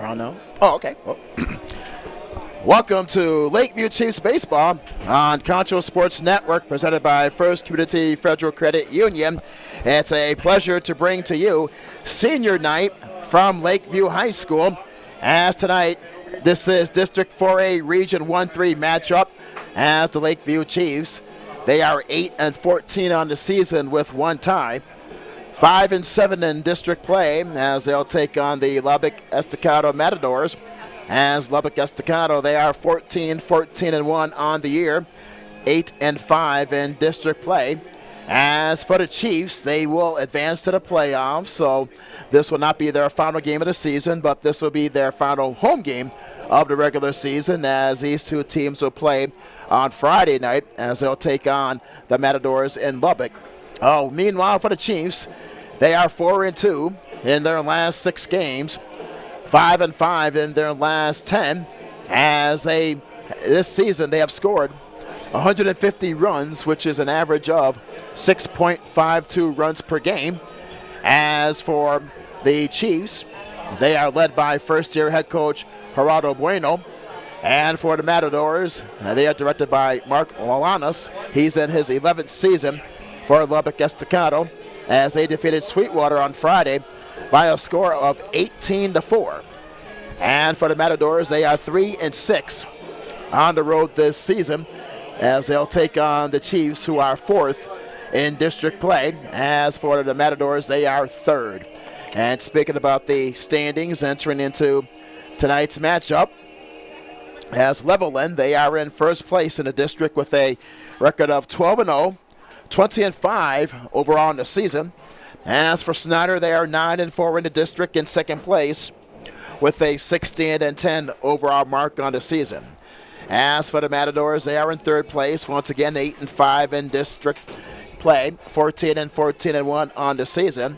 on now. Oh, okay. Well, welcome to Lakeview Chiefs Baseball on Concho Sports Network, presented by First Community Federal Credit Union. It's a pleasure to bring to you Senior Night from Lakeview High School. As tonight, this is District 4A Region 1-3 matchup as the Lakeview Chiefs. They are 8-14 on the season with one tie. 5-7 in district play as they'll take on the Lubbock Estacado Matadors. As Lubbock Estacado, they are 14-1 on the year, 8-5 in district play. As for the Chiefs, they will advance to the playoffs, so this will not be their final game of the season, but this will be their final home game of the regular season, as these two teams will play on Friday night as they'll take on the Matadors in Lubbock. Meanwhile, for the Chiefs, they are 4-2 in their last 6 games, 5-5 in their last 10. As this season they have scored 150 runs, which is an average of 6.52 runs per game. As for the Chiefs, they are led by first-year head coach Gerardo Bueno. And for the Matadors, they are directed by Mark Lalanas. He's in his 11th season for Lubbock Estacado, as they defeated Sweetwater on Friday by a score of 18-4. And for the Matadors, they are 3-6 on the road this season, as they'll take on the Chiefs, who are 4th in district play. As for the Matadors, they are 3rd. And speaking about the standings entering into tonight's matchup, as Levelland, they are in first place in the district with a record of 12-0. 20-5 overall in the season. As for Snyder, they are 9-4 in the district in second place with a 16-10 overall mark on the season. As for the Matadors, they are in third place, once again 8-5 in district play, 14-1 on the season.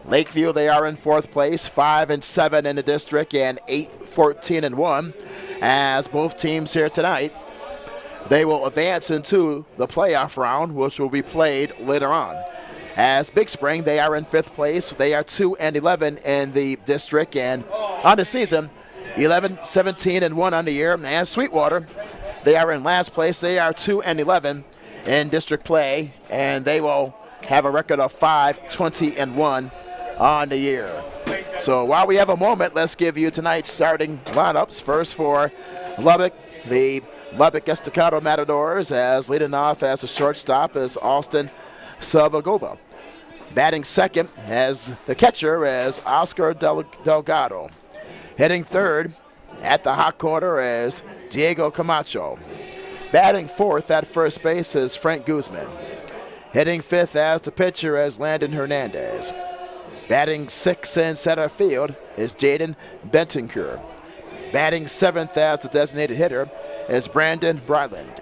Lakeview, they are in fourth place, 5-7 in the district and 8-14-1. As both teams here tonight, they will advance into the playoff round, which will be played later on. As Big Spring, they are in fifth place. They are 2-11 in the district, and on the season, 11-17-1 on the year. And Sweetwater, they are in last place. They are 2-11 in district play, and they will have a record of 5-20-1 on the year. So while we have a moment, let's give you tonight's starting lineups. First for Lubbock, the Lubbock Estacado Matadors, as leading off as a shortstop is Austin Salvagova. Batting second as the catcher is Oscar Delgado. Hitting third at the hot corner is Diego Camacho. Batting fourth at first base is Frank Guzman. Hitting fifth as the pitcher is Landon Hernandez. Batting sixth in center field is Jaden Bentancur. Batting seventh as the designated hitter is Brandon Bryland.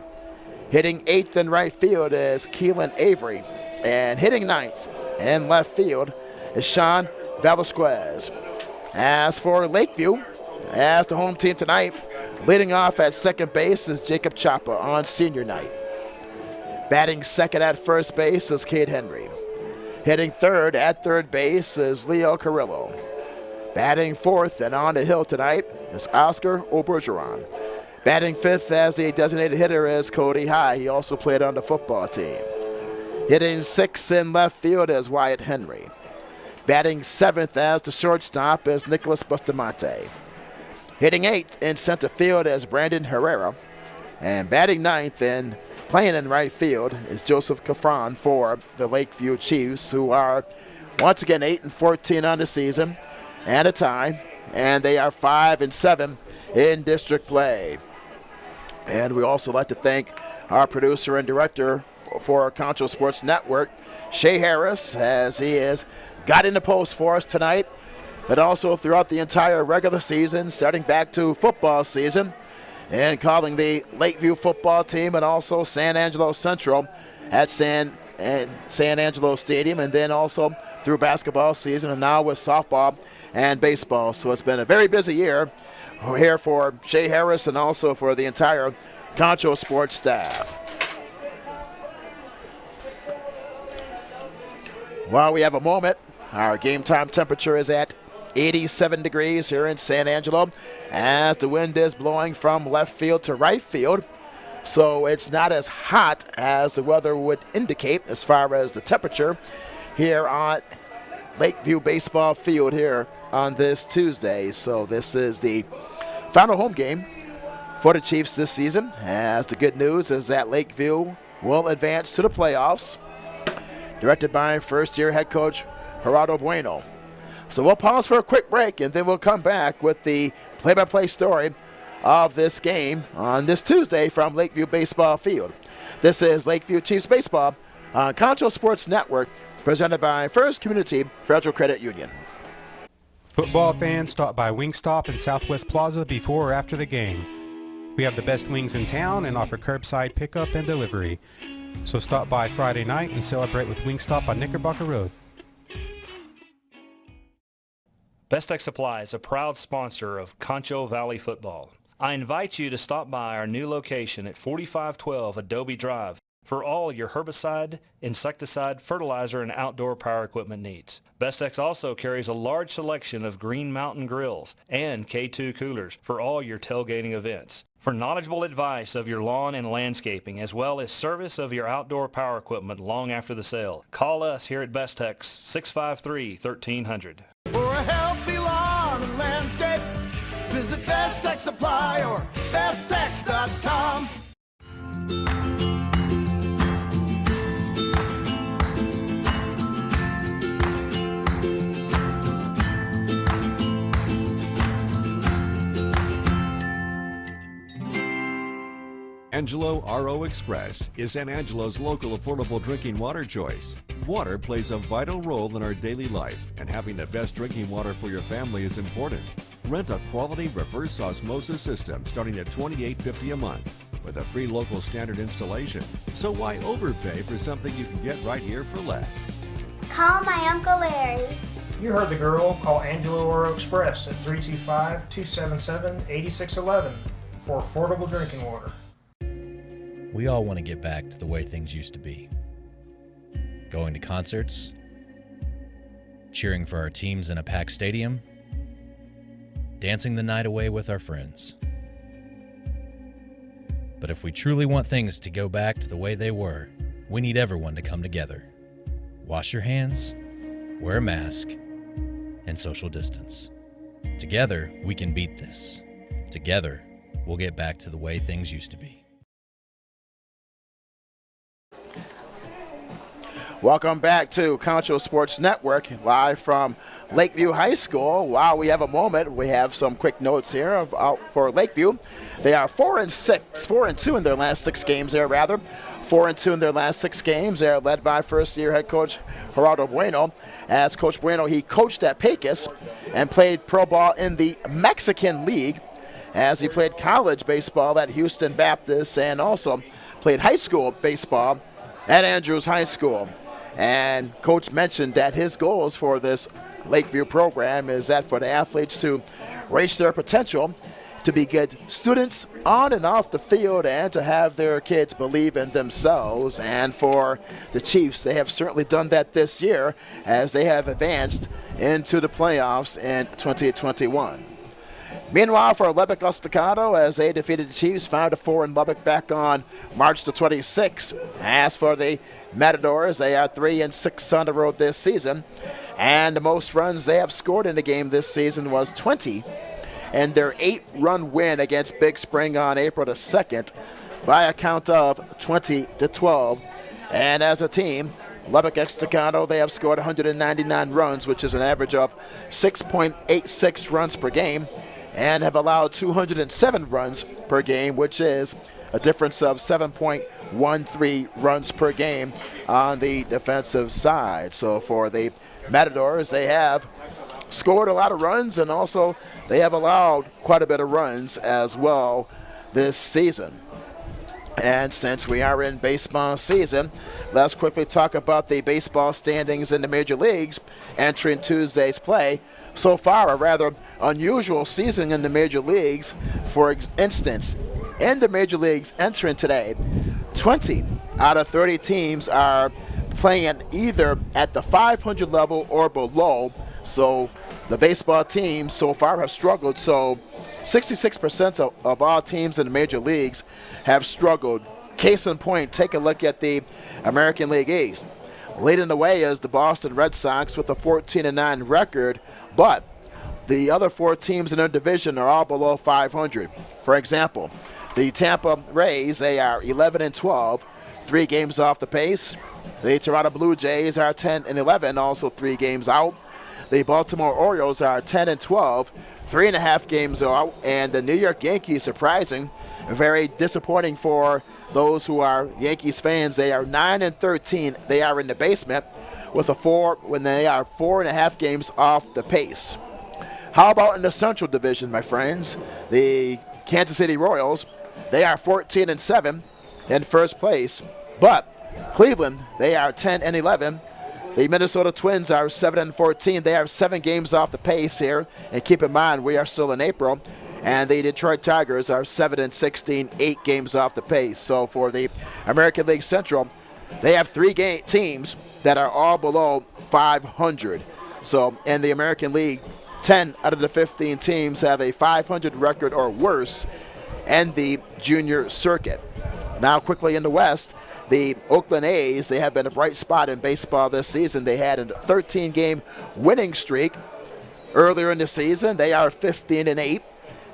Hitting eighth in right field is Keelan Avery. And hitting ninth in left field is Sean Velasquez. As for Lakeview, as the home team tonight, leading off at second base is Jacob Chapa on senior night. Batting second at first base is Cade Henry. Hitting third at third base is Leo Carrillo. Batting fourth and on the hill tonight is Oscar Obergeron. Batting fifth as the designated hitter is Cody High. He also played on the football team. Hitting sixth in left field is Wyatt Henry. Batting seventh as the shortstop is Nicholas Bustamante. Hitting eighth in center field is Brandon Herrera. And batting ninth and playing in right field is Joseph Cafran for the Lakeview Chiefs, who are once again 8-14 on the season and a tie, and they are 5-7 in district play. And we also like to thank our producer and director for Concho Sports Network, Shay Harris, as he has got in the post for us tonight, but also throughout the entire regular season, starting back to football season, and calling the Lakeview football team and also San Angelo Central at San Angelo Stadium, and then also through basketball season, and now with softball and baseball. So it's been a very busy year here for Shay Harris and also for the entire Concho Sports staff. While we have a moment, our game time temperature is at 87 degrees here in San Angelo as the wind is blowing from left field to right field. So it's not as hot as the weather would indicate as far as the temperature here on Lakeview Baseball Field here on this Tuesday. So this is the final home game for the Chiefs this season, as the good news is that Lakeview will advance to the playoffs, directed by first-year head coach Gerardo Bueno. So we'll pause for a quick break, and then we'll come back with the play-by-play story of this game on this Tuesday from Lakeview Baseball Field. This is Lakeview Chiefs Baseball on Concho Sports Network, presented by First Community Federal Credit Union. Football fans, stop by Wingstop in Southwest Plaza before or after the game. We have the best wings in town and offer curbside pickup and delivery. So stop by Friday night and celebrate with Wingstop on Knickerbocker Road. Best Tech Supply is a proud sponsor of Concho Valley Football. I invite you to stop by our new location at 4512 Adobe Drive for all your herbicide, insecticide, fertilizer, and outdoor power equipment needs. Bestex also carries a large selection of Green Mountain grills and K2 coolers for all your tailgating events. For knowledgeable advice of your lawn and landscaping, as well as service of your outdoor power equipment long after the sale, call us here at Bestex 653-1300. For a healthy lawn and landscape, visit Best Tech Supply or besttex.com. Angelo RO Express is San Angelo's local affordable drinking water choice. Water plays a vital role in our daily life, and having the best drinking water for your family is important. Rent a quality reverse osmosis system starting at $28.50 a month with a free local standard installation. So why overpay for something you can get right here for less? Call my Uncle Larry. You heard the girl. Call Angelo Oro Express at 325-277-8611 for affordable drinking water. We all want to get back to the way things used to be. Going to concerts, cheering for our teams in a packed stadium, dancing the night away with our friends. But if we truly want things to go back to the way they were, we need everyone to come together. Wash your hands, wear a mask, and social distance. Together, we can beat this. Together, we'll get back to the way things used to be. Welcome back to Concho Sports Network, live from Lakeview High School. While we have a moment, we have some quick notes here for Lakeview. They are 4-2 in their last 6 games there, rather. 4-2 in their last 6 games. They are led by first-year head coach Gerardo Bueno. As Coach Bueno, he coached at Pecos and played pro ball in the Mexican League, as he played college baseball at Houston Baptist and also played high school baseball at Andrews High School. And Coach mentioned that his goals for this Lakeview program is that for the athletes to reach their potential, to be good students on and off the field, and to have their kids believe in themselves. And for the Chiefs, they have certainly done that this year as they have advanced into the playoffs in 2021. Meanwhile, for Lubbock Estacado, as they defeated the Chiefs 5-4 in Lubbock back on March the 26th. As for the Matadors, they are 3-6 on the road this season, and the most runs they have scored in the game this season was 20, and their 8-run win against Big Spring on April the 2nd by a count of 20-12. And as a team, Lubbock Estacado, they have scored 199 runs, which is an average of 6.86 runs per game, and have allowed 207 runs per game, which is a difference of 7.13 runs per game on the defensive side. So for the Matadors, they have scored a lot of runs, and also they have allowed quite a bit of runs as well this season. And since we are in baseball season, let's quickly talk about the baseball standings in the major leagues entering Tuesday's play. So far, a rather unusual season in the major leagues. For instance, in the major leagues entering today, 20 out of 30 teams are playing either at the 500 level or below. So the baseball teams so far have struggled. So 66% of all teams in the major leagues have struggled. Case in point, take a look at the American League East. Leading the way is the Boston Red Sox with a 14-9 record, but the other 4 teams in their division are all below 500. For example, the Tampa Rays, they are 11-12, 3 games off the pace. The Toronto Blue Jays are 10-11, also 3 games out. The Baltimore Orioles are 10-12, 3.5 games out. And the New York Yankees, surprising, very disappointing for those who are Yankees fans. They are 9-13. They are in the basement with when they are 4.5 games off the pace. How about in the Central Division, my friends? The Kansas City Royals, they are 14-7 in first place. But Cleveland, they are 10-11. The Minnesota Twins are 7-14. They are 7 games off the pace here. And keep in mind, we are still in April. And the Detroit Tigers are 7-16, 8 games off the pace. So for the American League Central, they have 3 teams that are all below 500. So in the American League, 10 out of the 15 teams have a 500 record or worse in the junior circuit. Now quickly in the West, the Oakland A's, they have been a bright spot in baseball this season. They had a 13-game winning streak earlier in the season. They are 15-8.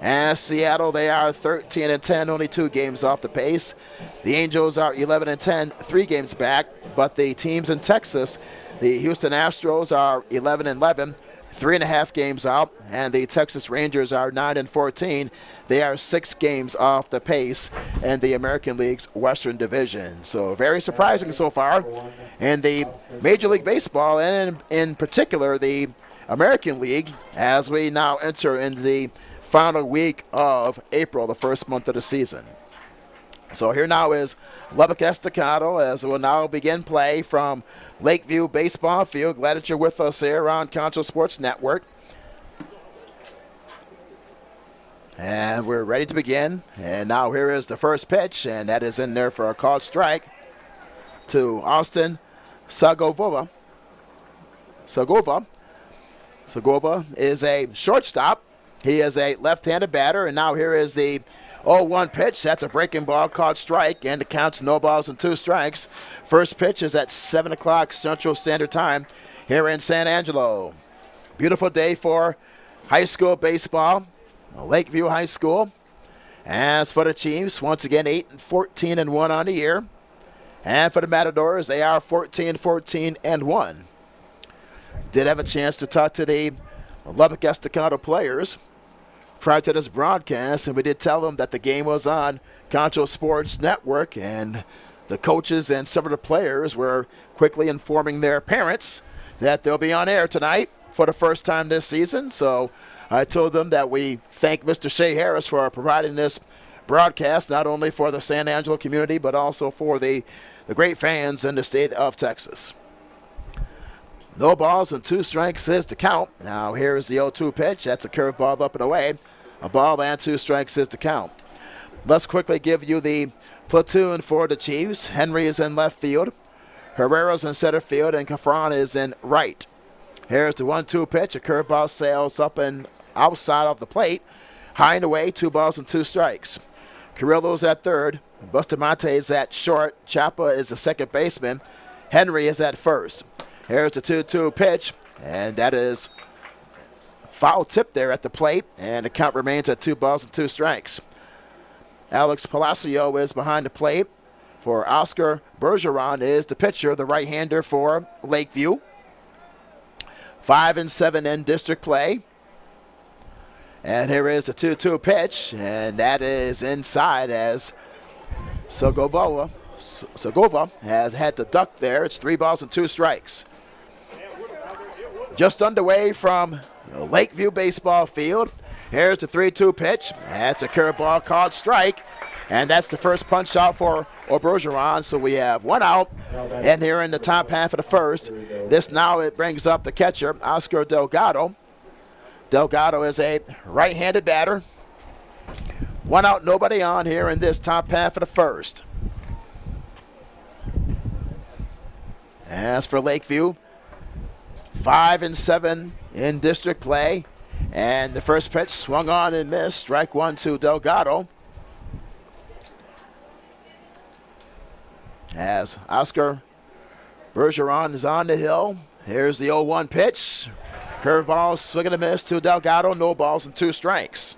And Seattle, they are 13-10, only 2 games off the pace. The Angels are 11-10, 3 games back. But the teams in Texas, the Houston Astros are 11-11, 3.5 games out. And the Texas Rangers are 9-14. They are 6 games off the pace in the American League's Western Division. So very surprising so far. And the Major League Baseball, and in particular the American League, as we now enter in the final week of April, the first month of the season. So here now is Lubbock Estacado as we'll now begin play from Lakeview Baseball Field. Glad that you're with us here on Concho Sports Network. And we're ready to begin. And now here is the first pitch, and that is in there for a called strike to Austin Segovia. Segovia is a shortstop. He is a left-handed batter, and now here is the 0-1 pitch. That's a breaking ball called strike, and it counts no balls and 2 strikes. First pitch is at 7 o'clock Central Standard Time here in San Angelo. Beautiful day for high school baseball, Lakeview High School. As for the Chiefs, once again 8-14-1 on the year. And for the Matadors, they are 14-14-1. Did have a chance to talk to the Lubbock Estacado players prior to this broadcast, and we did tell them that the game was on Concho Sports Network, and the coaches and some of the players were quickly informing their parents that they'll be on air tonight for the first time this season. So I told them that we thank Mr. Shea Harris for providing this broadcast, not only for the San Angelo community, but also for the great fans in the state of Texas. No balls and 2 strikes is the count. Now here's the 0-2 pitch. That's a curveball up and away. A ball and 2 strikes is the count. Let's quickly give you the platoon for the Chiefs. Henry is in left field. Herrera's in center field, and Cafron is in right. Here's the 1-2 pitch. A curveball sails up and outside of the plate. High and away, 2 balls and 2 strikes. Carrillo's at third. Bustamante is at short. Chapa is the second baseman. Henry is at first. Here's the 2-2 pitch, and that is foul tip there at the plate, and the count remains at 2 balls and 2 strikes. Alex Palacio is behind the plate. For Oscar Bergeron is the pitcher, the right-hander for Lakeview. 5-7 in district play. And here is the 2-2 pitch, and that is inside as Segovia has had to duck there. It's 3 balls and 2 strikes. Just underway from Lakeview Baseball Field. Here's the 3-2 pitch. That's a curveball called strike. And that's the first punch out for Bergeron. So we have 1 out. And here in the top half of the first, this now it brings up the catcher, Oscar Delgado. Delgado is a right-handed batter. 1 out, nobody on here in this top half of the first. As for Lakeview, 5-7 in district play. And the first pitch swung on and missed. Strike one to Delgado. As Oscar Bergeron is on the hill. Here's the 0-1 pitch. Curveball, swing and a miss to Delgado. No balls and 2 strikes.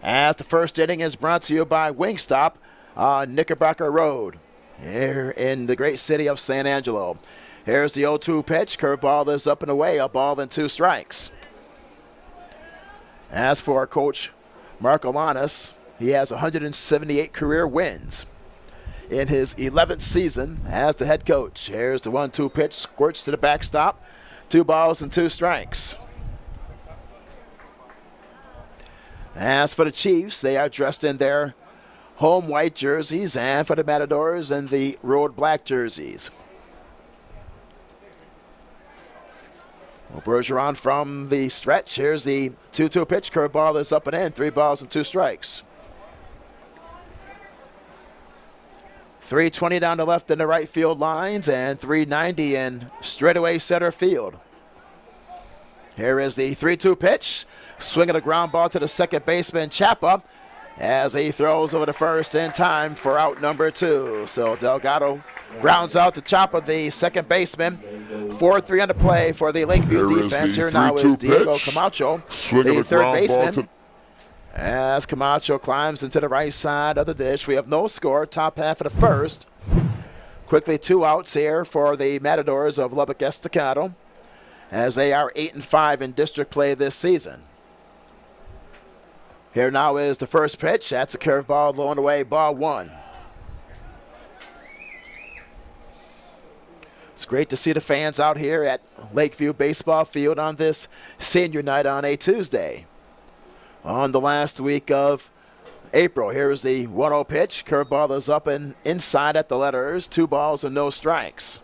As the first inning is brought to you by Wingstop on Knickerbocker Road here in the great city of San Angelo. Here's the 0-2 pitch. Curveball is up and away. A ball and 2 strikes. As for Coach Mark Alanis, he has 178 career wins in his 11th season as the head coach. Here's the 1-2 pitch. Squirts to the backstop. 2 balls and 2 strikes. As for the Chiefs, they are dressed in their home white jerseys, and for the Matadors in the road black jerseys. Well, Bergeron from the stretch. Here's the 2-2 pitch. Curveball is up and in. 3 balls and 2 strikes. 320 down the left and the right field lines, and 390 in straightaway center field. Here is the 3-2 pitch. Swinging a ground ball to the second baseman, Chapa, as he throws over the first in time for out number 2. So Delgado grounds out to Chapa, the second baseman. 4-3 on the play for the Lakeview defense. Here now is Diego Camacho, the third baseman. As Camacho climbs into the right side of the dish, we have no score, top half of the first. Quickly 2 outs here for the Matadors of Lubbock Estacado, as they are 8-5 in district play this season. Here now is the first pitch. That's a curveball, low and away, ball 1. It's great to see the fans out here at Lakeview Baseball Field on this senior night on a Tuesday. On the last week of April, here's the 1-0 pitch. Curveball is up and inside at the letters. 2 balls and no strikes.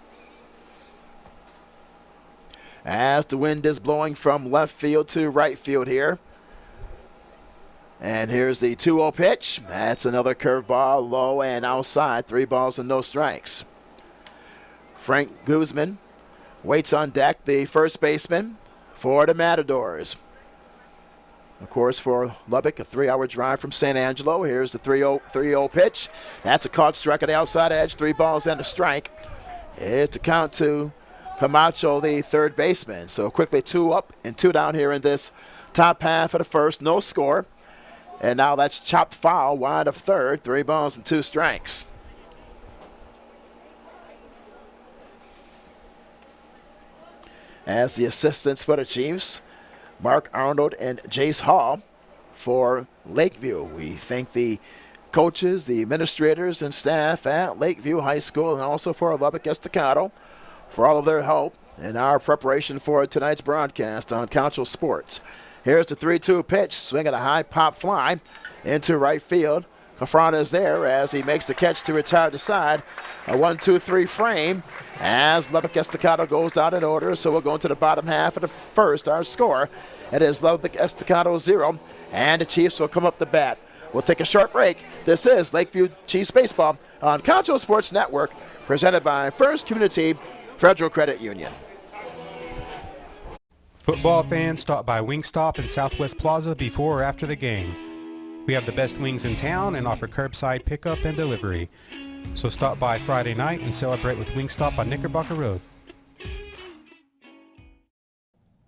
As the wind is blowing from left field to right field here. And here's the 2-0 pitch. That's another curveball, low and outside. 3 balls and no strikes. Frank Guzman waits on deck, the first baseman for the Matadors. Of course, for Lubbock, a 3-hour drive from San Angelo. Here's the 3-0 pitch. That's a caught strike at the outside edge. 3 balls and a strike. It's a count to Camacho, the third baseman. So quickly 2 up and 2 down here in this top half of the first. No score. And now that's chopped foul, wide of third. 3 balls and 2 strikes. As the assistants for the Chiefs, Mark Arnold and Jace Hall for Lakeview. We thank the coaches, the administrators, and staff at Lakeview High School, and also for Lubbock Estacado for all of their help in our preparation for tonight's broadcast on Concho Sports. Here's the 3-2 pitch, swinging a high pop fly into right field. Cafrana is there as he makes the catch to retire the side. A 1-2-3 frame as Lubbock Estacado goes down in order. So we'll go into the bottom half of the first. Our score, it is Lubbock Estacado 0, and the Chiefs will come up to bat. We'll take a short break. This is Lakeview Chiefs Baseball on Concho Sports Network, presented by First Community Federal Credit Union. Football fans, stop by Wingstop in Southwest Plaza before or after the game. We have the best wings in town and offer curbside pickup and delivery. So stop by Friday night and celebrate with Wingstop on Knickerbocker Road.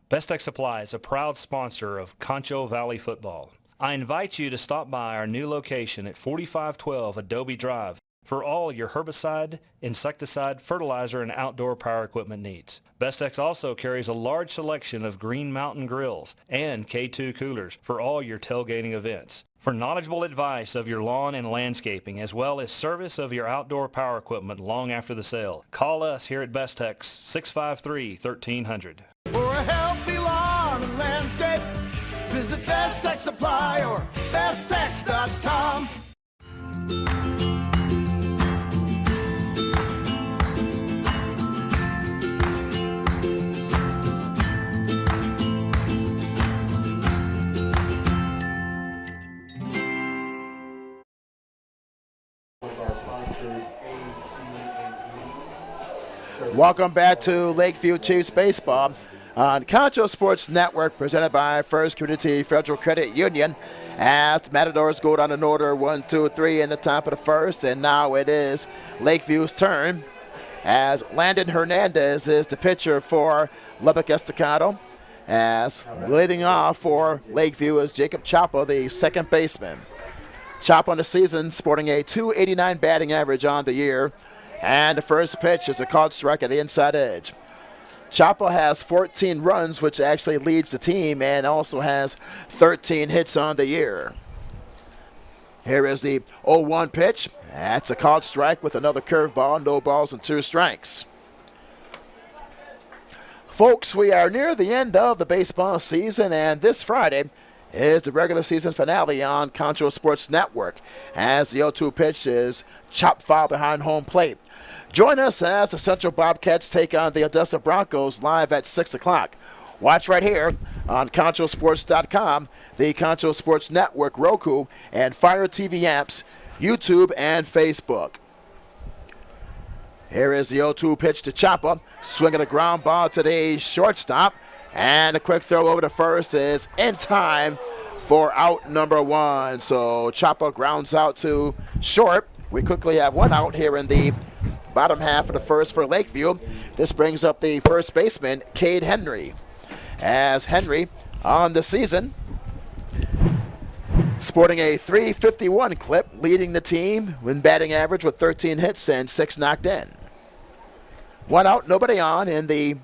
Best Tech Supply is a proud sponsor of Concho Valley Football. I invite you to stop by our new location at 4512 Adobe Drive for all your herbicide, insecticide, fertilizer, and outdoor power equipment needs. Bestex also carries a large selection of Green Mountain grills and K2 coolers for all your tailgating events. For knowledgeable advice of your lawn and landscaping, as well as service of your outdoor power equipment long after the sale, call us here at Bestex 653-1300. For a healthy lawn and landscape, visit Best Tech Supply or besttech.com. Welcome back to Lakeview Chiefs Baseball on Concho Sports Network, presented by First Community Federal Credit Union. As the Matadors go down in order 1, 2, 3 in the top of the first, and now it is Lakeview's turn as Landon Hernandez is the pitcher for Lubbock Estacado. As leading off for Lakeview is Jacob Chapa, the second baseman. Chapa on the season sporting a .289 batting average on the year. And the first pitch is a called strike at the inside edge. Chapa has 14 runs, which actually leads the team, and also has 13 hits on the year. Here is the 0-1 pitch. That's a called strike with another curveball, no balls and 2 strikes. Folks, we are near the end of the baseball season, and this Friday is the regular season finale on Concho Sports Network, as the 0-2 pitch is chopped foul behind home plate. Join us as the Central Bobcats take on the Odessa Broncos live at 6 o'clock. Watch right here on ConchoSports.com, the Concho Sports Network, Roku, and Fire TV apps, YouTube, and Facebook. Here is the 0-2 pitch to Chapa, swinging a ground ball to the shortstop, and a quick throw over to first is in time for out number 1. So Chapa grounds out to short. We quickly have 1 out here in the bottom half of the first for Lakeview. This brings up the first baseman, Cade Henry. As Henry on the season, sporting a .351 clip, leading the team in batting average with 13 hits and 6 knocked in. 1 out, nobody on in the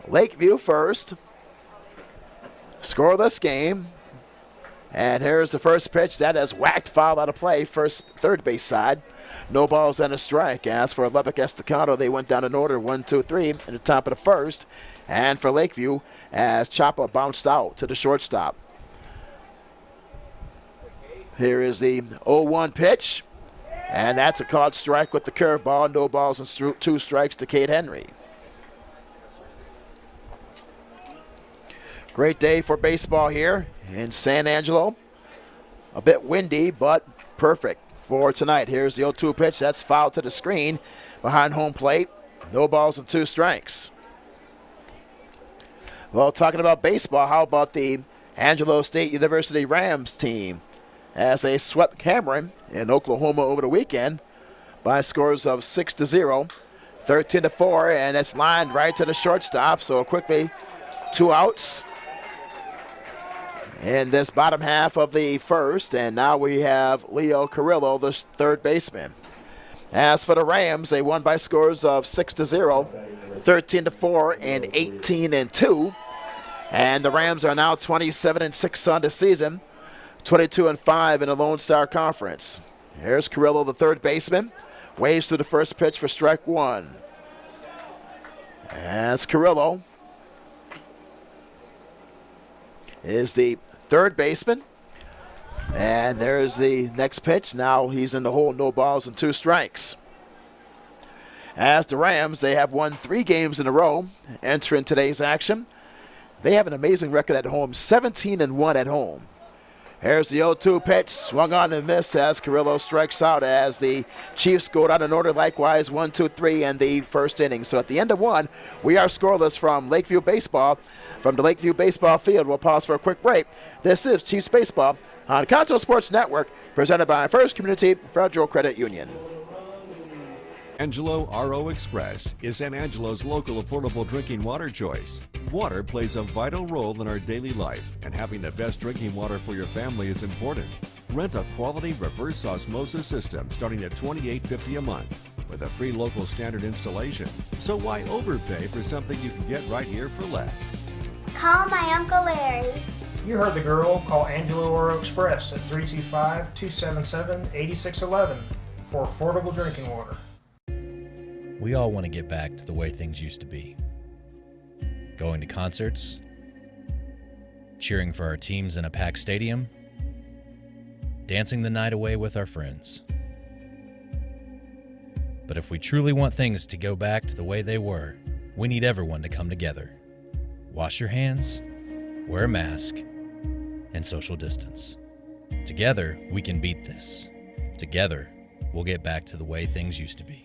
Lakeview first. Scoreless game. And here's the first pitch. That is whacked foul out of play, third base side. No balls and a strike. As for Lubbock Estacado, they went down in order 1, 2, 3 in the top of the first. And for Lakeview, as Chapa bounced out to the shortstop. Here is the 0-1 pitch. And that's a called strike with the curveball. No balls and 2 strikes to Cade Henry. Great day for baseball here in San Angelo. A bit windy, but perfect for tonight. Here's the 0-2 pitch. That's fouled to the screen behind home plate. No balls and 2 strikes. Well, talking about baseball, how about the Angelo State University Rams team, as they swept Cameron in Oklahoma over the weekend by scores of 6-0, 13-4, and it's lined right to the shortstop. So quickly, 2 outs in this bottom half of the first, and now we have Leo Carrillo, the third baseman. As for the Rams, they won by scores of 6-0, 13-4, and 18-2. And the Rams are now 27-6 on the season, 22-5 in the Lone Star Conference. Here's Carrillo, the third baseman, waves to the first pitch for strike 1. As Carrillo is the third baseman. And there's the next pitch. Now he's in the hole, no balls and 2 strikes. As the Rams, they have won 3 games in a row entering today's action. They have an amazing record at home, 17-1 at home. Here's the 0-2 pitch, swung on and missed as Carrillo strikes out, as the Chiefs go down in order likewise, 1, 2, 3 in the first inning. So at the end of 1, we are scoreless from Lakeview Baseball. From the Lakeview Baseball field, we'll pause for a quick break. This is Chiefs Baseball on Concho Sports Network, presented by First Community Federal Credit Union. Angelo RO Express is San Angelo's local affordable drinking water choice. Water plays a vital role in our daily life, and having the best drinking water for your family is important. Rent a quality reverse osmosis system starting at $28.50 a month with a free local standard installation. So why overpay for something you can get right here for less? Call my Uncle Larry. You heard the girl. Call Angelo Oro Express at 325-277-8611 for affordable drinking water. We all want to get back to the way things used to be. Going to concerts, cheering for our teams in a packed stadium, dancing the night away with our friends. But if we truly want things to go back to the way they were, we need everyone to come together. Wash your hands, wear a mask, and social distance. Together, we can beat this. Together, we'll get back to the way things used to be.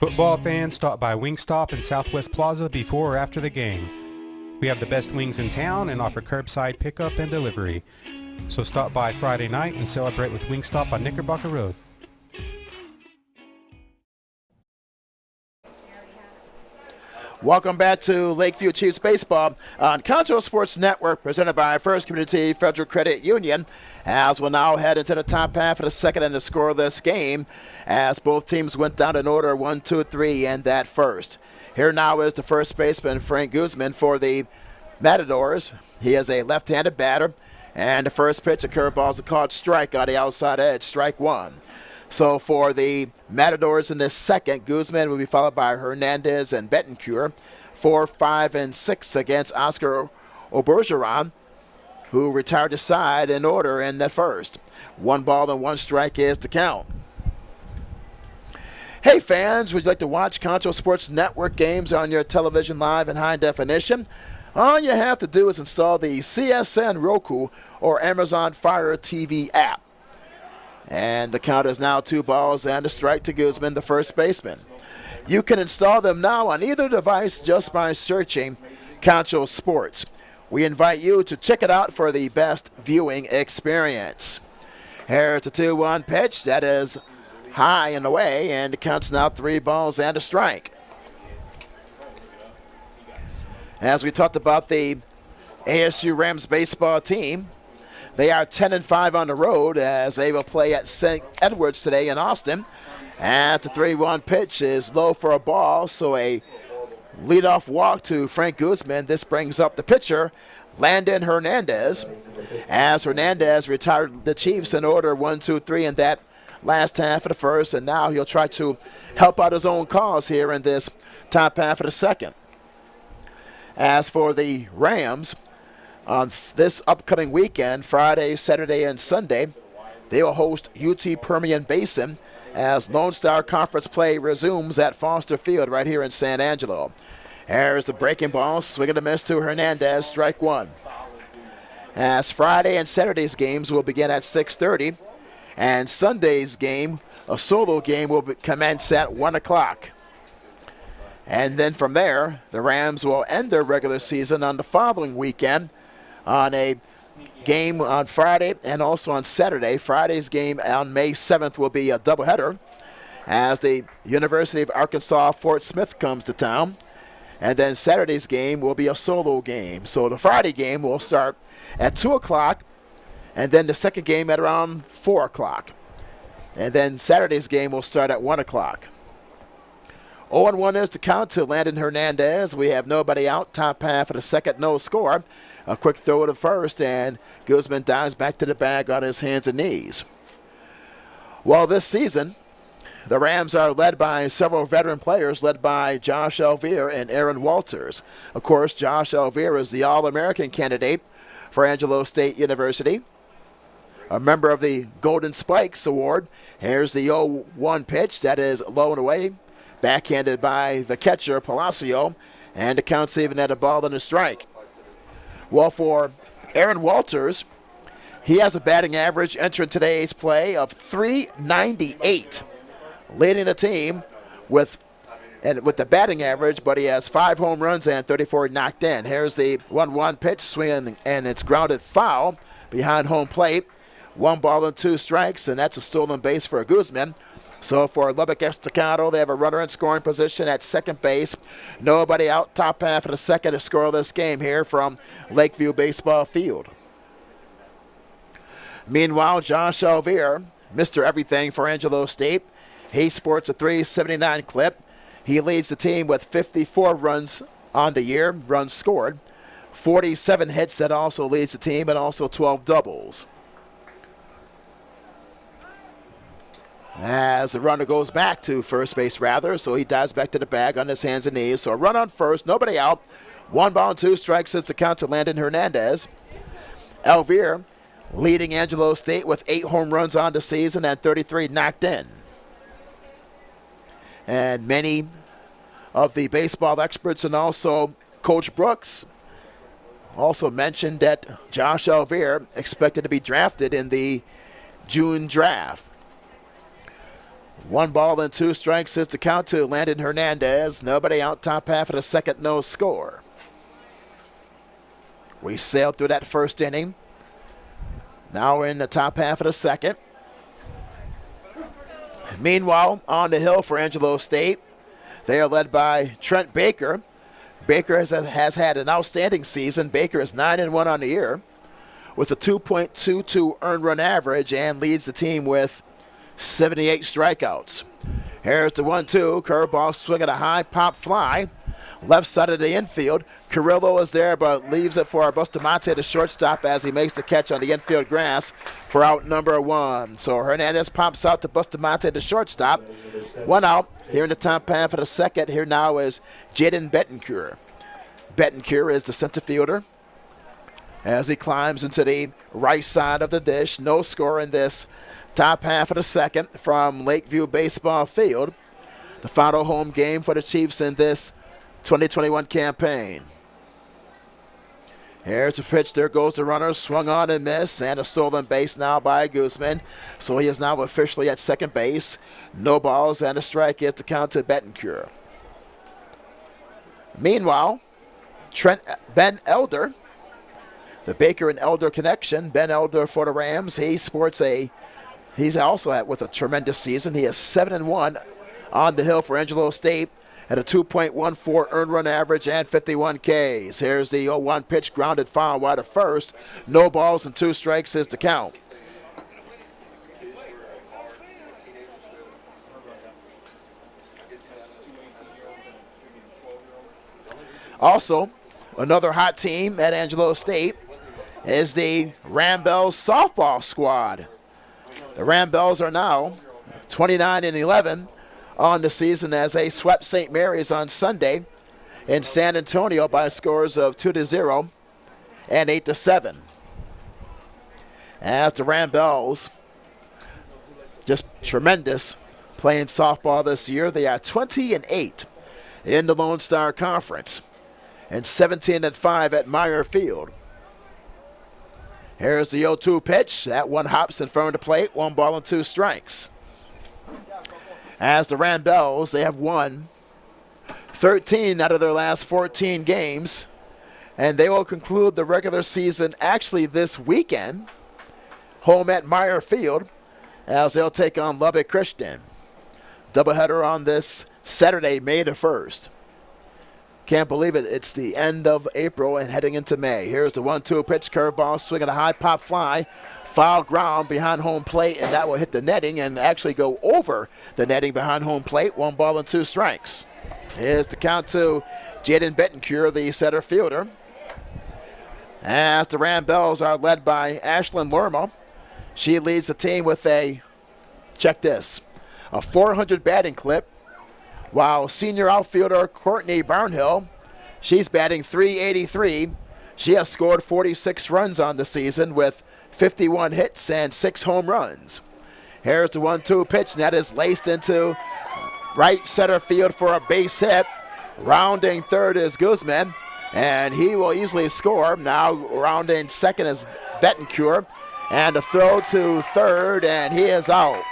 Football fans, stop by Wingstop in Southwest Plaza before or after the game. We have the best wings in town and offer curbside pickup and delivery. So stop by Friday night and celebrate with Wingstop on Knickerbocker Road. Welcome back to Lakeview Chiefs Baseball on Concho Sports Network, presented by First Community Federal Credit Union, as we'll now head into the top half of the second and the scoreless game, as both teams went down in order 1, 2, 3 in that first. Here now is the first baseman, Frank Guzman, for the Matadors. He is a left-handed batter, and the first pitch, a curveball, is a called strike on the outside edge, strike one. So for the Matadors in this second, Guzman will be followed by Hernandez and Betancourt. 4, 5, and 6 against Oscar Obergeron, who retired his side in order in that first. 1 ball and 1 strike is the count. Hey fans, would you like to watch Concho Sports Network games on your television live in high definition? All you have to do is install the CSN Roku or Amazon Fire TV app. And the count is now 2 balls and a strike to Guzman, the first baseman. You can install them now on either device just by searching Concho Sports. We invite you to check it out for the best viewing experience. Here's a 2-1 pitch that is high and away, and the count's now 3 balls and a strike. As we talked about the ASU Rams baseball team, they are 10-5 on the road as they will play at St. Edwards today in Austin. And the 3-1 pitch is low for a ball, so a leadoff walk to Frank Guzman. This brings up the pitcher, Landon Hernandez, as Hernandez retired the Chiefs in order 1, 2, 3 in that last half of the first, and now he'll try to help out his own cause here in this top half of the second. As for the Rams, on this upcoming weekend, Friday, Saturday, and Sunday, they will host UT Permian Basin as Lone Star Conference play resumes at Foster Field right here in San Angelo. Here's the breaking ball, swing and a miss to Hernandez, strike one. As Friday and Saturday's games will begin at 6:30, and Sunday's game, a solo game, will commence at 1 o'clock. And then from there, the Rams will end their regular season on the following weekend on a game on Friday and also on Saturday. Friday's game on May 7th will be a doubleheader as the University of Arkansas Fort Smith comes to town. And then Saturday's game will be a solo game. So the Friday game will start at 2 o'clock, and then the second game at around 4 o'clock. And then Saturday's game will start at 1 o'clock. 0-1 is the count to Landon Hernandez. We have nobody out. Top half of the second, no score. A quick throw to first, and Guzman dives back to the bag on his hands and knees. Well, this season, the Rams are led by several veteran players, led by Josh Elvire and Aaron Walters. Of course, Josh Elvire is the All-American candidate for Angelo State University, a member of the Golden Spikes Award. Here's the 0-1 pitch that is low and away, backhanded by the catcher, Palacio, and the count's even at a ball and a strike. Well, for Aaron Walters, he has a batting average entering today's play of .398, leading the team with the batting average, but he has 5 home runs and 34 knocked in. Here's the 1-1 pitch, swinging, and it's grounded foul behind home plate. 1 ball and 2 strikes, and that's a stolen base for Guzman. So for Lubbock Estacado, they have a runner in scoring position at second base. Nobody out, top half of the second to score this game here from Lakeview Baseball Field. Meanwhile, Josh Elvire, Mr. Everything for Angelo State, he sports a .379 clip. He leads the team with 54 runs on the year, runs scored, 47 hits. That also leads the team, and also 12 doubles. As the runner goes back to first base, so he dives back to the bag on his hands and knees. So a run on first, nobody out. 1 ball and 2 strikes is the count to Landon Hernandez. Elvire leading Angelo State with 8 home runs on the season and 33 knocked in. And many of the baseball experts and also Coach Brooks also mentioned that Josh Elvire expected to be drafted in the June draft. 1 ball and 2 strikes is the count to Landon Hernandez. Nobody out, top half of the second, no score. We sailed through that first inning. Now we're in the top half of the second. Meanwhile, on the hill for Angelo State, they are led by Trent Baker. Baker has had an outstanding season. Baker is 9-1 on the year with a 2.22 earned run average and leads the team with 78 strikeouts. Here's the 1-2. Curveball swing at a high pop fly. Left side of the infield. Carrillo is there but leaves it for Bustamante, the shortstop, as he makes the catch on the infield grass for out number 1. So Hernandez pops out to Bustamante, the shortstop. 1 out. Here in the top half of the second, here now is Jaden Betancourt. Betancourt is the center fielder as he climbs into the right side of the dish. No score in this top half of the second from Lakeview Baseball Field. The final home game for the Chiefs in this 2021 campaign. Here's the pitch. There goes the runner. Swung on and missed. And a stolen base now by Guzman. So he is now officially at second base. No balls and a strike is the count to Betancourt. Meanwhile, Ben Elder, the Baker and Elder connection. Ben Elder for the Rams. He's also with a tremendous season. He is 7-1 on the hill for Angelo State at a 2.14 earned run average and 51 Ks. Here's the 0-1 pitch, grounded foul wide of first. No balls and 2 strikes is the count. Also, another hot team at Angelo State is the Rambells softball squad. The Rambells are now 29-11 on the season as they swept St. Mary's on Sunday in San Antonio by scores of 2-0 and 8-7. As the Rambells, just tremendous playing softball this year. They are 20-8 in the Lone Star Conference and 17-5 at Meyer Field. Here's the 0-2 pitch. That one hops in front of the plate. 1 ball and 2 strikes. As the Rambells, they have won 13 out of their last 14 games, and they will conclude the regular season actually this weekend, home at Meyer Field, as they'll take on Lubbock Christian. Doubleheader on this Saturday, May the 1st. Can't believe it. It's the end of April and heading into May. Here's the 1-2 pitch, curveball, swing at a high pop fly. Foul ground behind home plate, and that will hit the netting and actually go over the netting behind home plate. 1 ball and 2 strikes. Here's the count to Jaden Betancourt, the center fielder. As the Rambells are led by Ashlyn Lerma. She leads the team with a 400 batting clip, while senior outfielder Courtney Barnhill, she's batting .383. She has scored 46 runs on the season with 51 hits and 6 home runs. Here's the 1-2 pitch, and that is laced into right center field for a base hit. Rounding third is Guzman, and he will easily score. Now rounding second is Betancourt, and a throw to third, and he is out.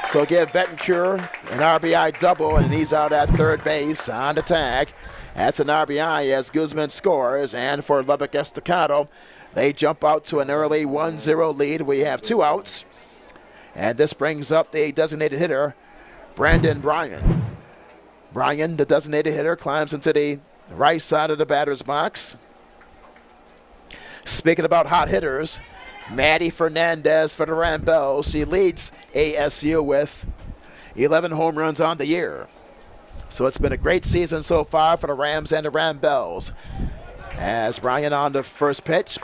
So give Betancourt an RBI double, and he's out at third base on the tag. That's an RBI as Guzman scores, and for Lubbock Estacado, they jump out to an early 1-0 lead. We have 2 outs. And this brings up the designated hitter, Brandon Bryan. Bryan, the designated hitter, climbs into the right side of the batter's box. Speaking about hot hitters, Maddie Fernandez for the Rambells. She leads ASU with 11 home runs on the year. So it's been a great season so far for the Rams and the Rambells. As Bryan on the first pitch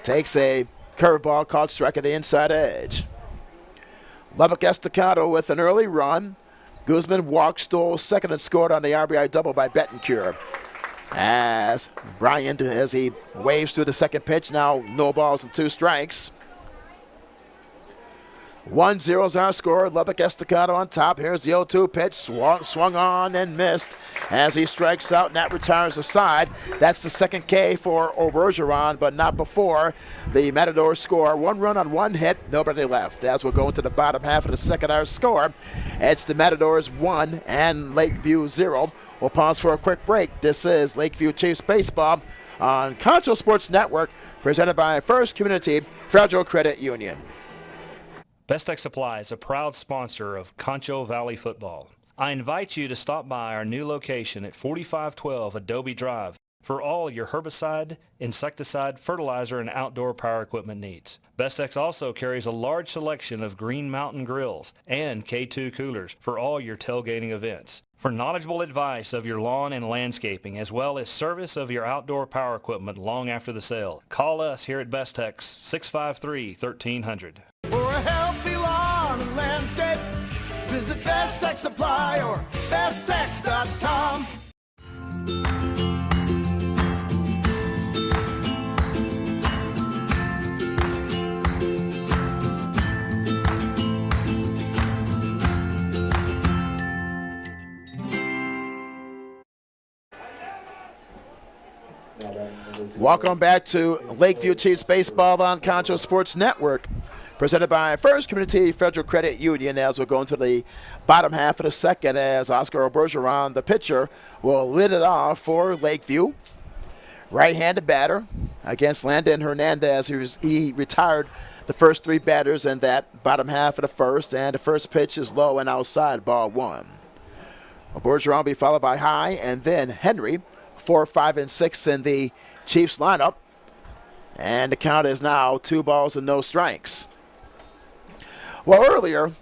takes a curveball called strike at the inside edge. Lubbock Estacado with an early run. Guzman walked, stole second, and scored on the RBI double by Betancourt. As Bryan, as he waves through the second pitch, now no balls and 2 strikes. 1-0 is our score. Lubbock Estacado on top. Here's the 0-2 pitch. Swung on and missed as he strikes out, and that retires the side. That's the second K for Obergeron, but not before the Matadors score. 1 run on 1 hit, nobody left. As we'll go into the bottom half of the second, our score, it's the Matadors 1 and Lakeview 0. We'll pause for a quick break. This is Lakeview Chiefs Baseball on Concho Sports Network, presented by First Community Federal Credit Union. Best Tech Supply is a proud sponsor of Concho Valley Football. I invite you to stop by our new location at 4512 Adobe Drive for all your herbicide, insecticide, fertilizer, and outdoor power equipment needs. Best Tech's also carries a large selection of Green Mountain grills and K2 coolers for all your tailgating events. For knowledgeable advice of your lawn and landscaping, as well as service of your outdoor power equipment long after the sale, call us here at Best Tech's 653-1300. For a healthy lawn and landscape, visit Best Tech Supply or besttech.com. Welcome back to Lakeview Chiefs Baseball on Concho Sports Network, presented by First Community Federal Credit Union. As we'll go into the bottom half of the second, as Oscar Obergeron, the pitcher, will lead it off for Lakeview. Right-handed batter against Landon Hernandez. He retired the first 3 batters in that bottom half of the first, and the first pitch is low and outside, ball 1. Obergeron will be followed by High, and then Henry, 4, 5, and 6 in the Chiefs lineup. And the count is now 2 balls and no strikes. Well, earlier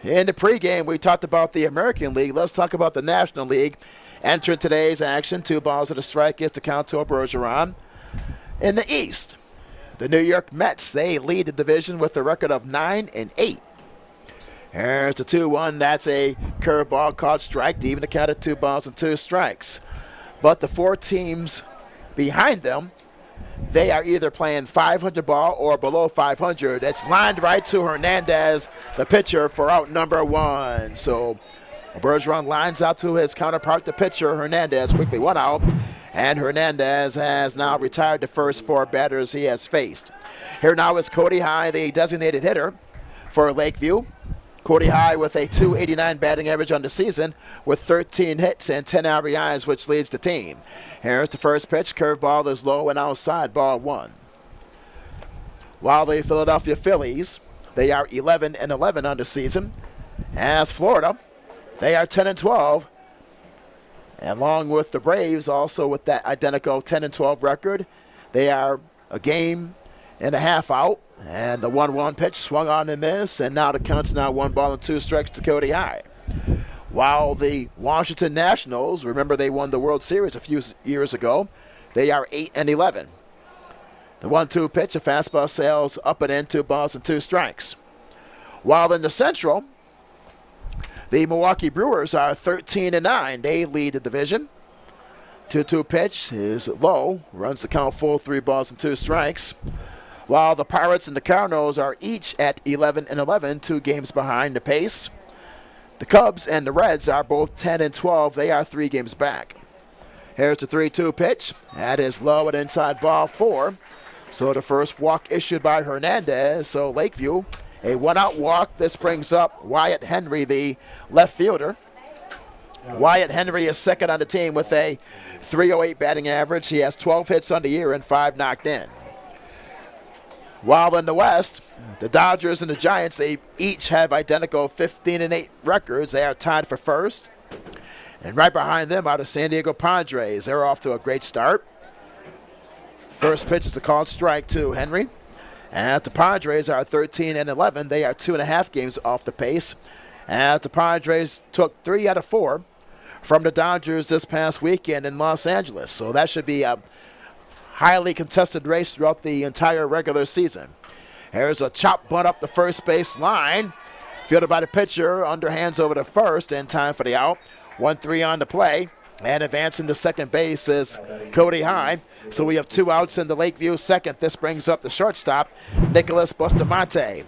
in the pregame, we talked about the American League. Let's talk about the National League. Entering today's action, 2 balls and a strike is the count to Obergeron. In the East, the New York Mets, they lead the division with a record of 9-8. Here's the 2-1. That's a curveball called strike to even the count of 2 balls and 2 strikes. But the 4 teams behind them, they are either playing 500 ball or below 500. It's lined right to Hernandez, the pitcher, for out number 1. So Bergeron lines out to his counterpart, the pitcher, Hernandez, quickly 1 out. And Hernandez has now retired the first 4 batters he has faced. Here now is Cody High, the designated hitter for Lakeview. Cody High with a .289 batting average on the season with 13 hits and 10 RBIs, which leads the team. Here's the first pitch. Curveball is low and outside, ball 1. While the Philadelphia Phillies, they are 11-11 on the season. As Florida, they are 10-12. And along with the Braves, also with that identical 10-12 record, they are a game and a half out. And the 1-1 pitch swung on and missed, and now the count's now 1 ball and 2 strikes to Cody High. While the Washington Nationals, remember they won the World Series a few years ago, they are 8-11. The 1-2 pitch, a fastball sails up and in, 2 balls and 2 strikes. While in the Central, the Milwaukee Brewers are 13-9. They lead the division. 2-2 pitch is low, runs the count full, 3 balls and 2 strikes. While the Pirates and the Cardinals are each at 11-11, 2 games behind the pace. The Cubs and the Reds are both 10-12. They are 3 games back. Here's the 3-2 pitch. That is low and inside, ball 4. So the first walk issued by Hernandez. So Lakeview, a 1-out walk. This brings up Wyatt Henry, the left fielder. Wyatt Henry is second on the team with a .308 batting average. He has 12 hits on the year and 5 knocked in. While in the West, the Dodgers and the Giants, they each have identical 15-8 records. They are tied for first. And right behind them are the San Diego Padres. They're off to a great start. First pitch is a called strike to Henry. And the Padres are 13-11. They are 2.5 games off the pace. And the Padres took 3 out of 4 from the Dodgers this past weekend in Los Angeles. So that should be a highly contested race throughout the entire regular season. Here's a chop bunt up the first base line. Fielded by the pitcher, underhands over to first in time for the out. 1-3 on the play. And advancing to second base is Cody High. So we have 2 outs in the Lakeview second. This brings up the shortstop, Nicholas Bustamante.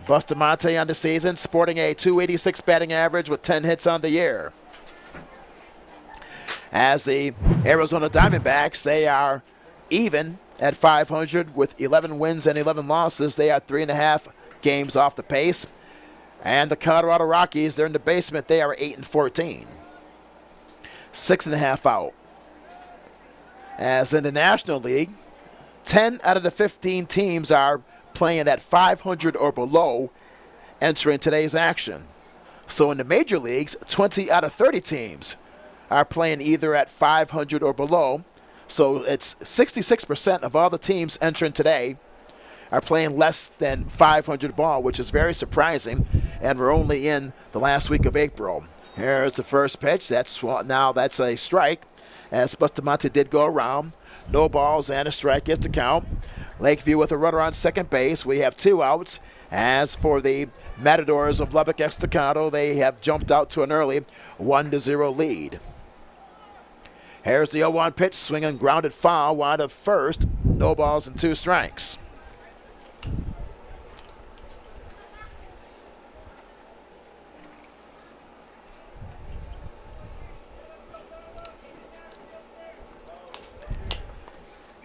Bustamante on the season, sporting a .286 batting average with 10 hits on the year. As the Arizona Diamondbacks, they are even at 500 with 11 wins and 11 losses. They are 3.5 games off the pace. And the Colorado Rockies, they're in the basement. They are 8-14. 6.5 out. As in the National League, 10 out of the 15 teams are playing at 500 or below entering today's action. So in the major leagues, 20 out of 30 teams are playing either at 500 or below. So it's 66% of all the teams entering today are playing less than 500 ball, which is very surprising, and we're only in the last week of April. Here's the first pitch. That's a strike, as Bustamante did go around. No balls and a strike is to count. Lakeview with a runner on second base. We have 2 outs. As for the Matadors of Lubbock Estacado, they have jumped out to an early 1-0 lead. Here's the 0-1 pitch, swinging grounded foul, wide of first. No balls and 2 strikes.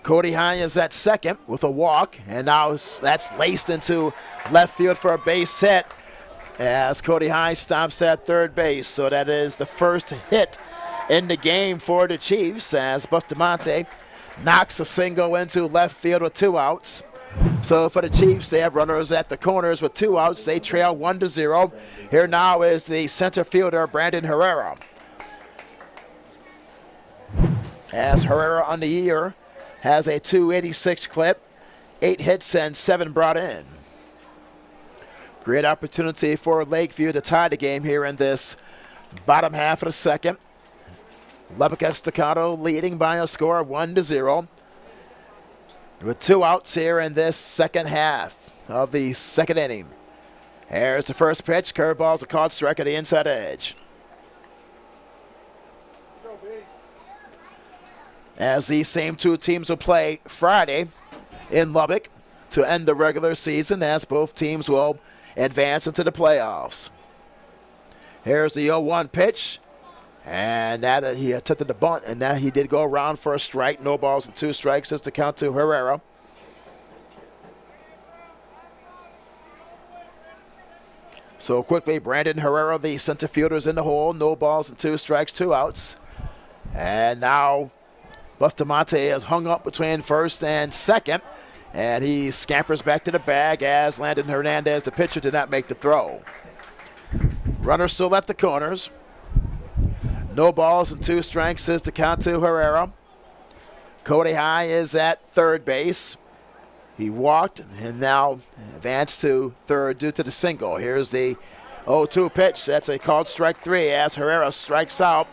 Cody High is at second with a walk, and now that's laced into left field for a base hit as Cody High stops at third base. So that is the first hit in the game for the Chiefs as Bustamante knocks a single into left field with 2 outs. So for the Chiefs, they have runners at the corners with 2 outs. They trail 1-0. Here now is the center fielder, Brandon Herrera. As Herrera on the year has a .286 clip, 8 hits and 7 brought in. Great opportunity for Lakeview to tie the game here in this bottom half of the second. Lubbock Estacado leading by a score of 1-0. With 2 outs here in this second half of the second inning. Here's the first pitch. Curveball's a called strike at the inside edge. As these same 2 teams will play Friday in Lubbock to end the regular season, as both teams will advance into the playoffs. Here's the 0-1 pitch, and that he attempted the bunt, and now he did go around for a strike. No balls and 2 strikes is to count to Herrera. So quickly, Brandon Herrera, the center fielder's in the hole. No balls and 2 strikes, 2 outs. And now Bustamante is hung up between first and second, and he scampers back to the bag as Landon Hernandez, the pitcher, did not make the throw. Runner still at the corners. No balls and 2 strikes is to count to Herrera. Cody High is at third base. He walked and now advanced to third due to the single. Here's the 0-2 pitch. That's a called strike 3 as Herrera strikes out.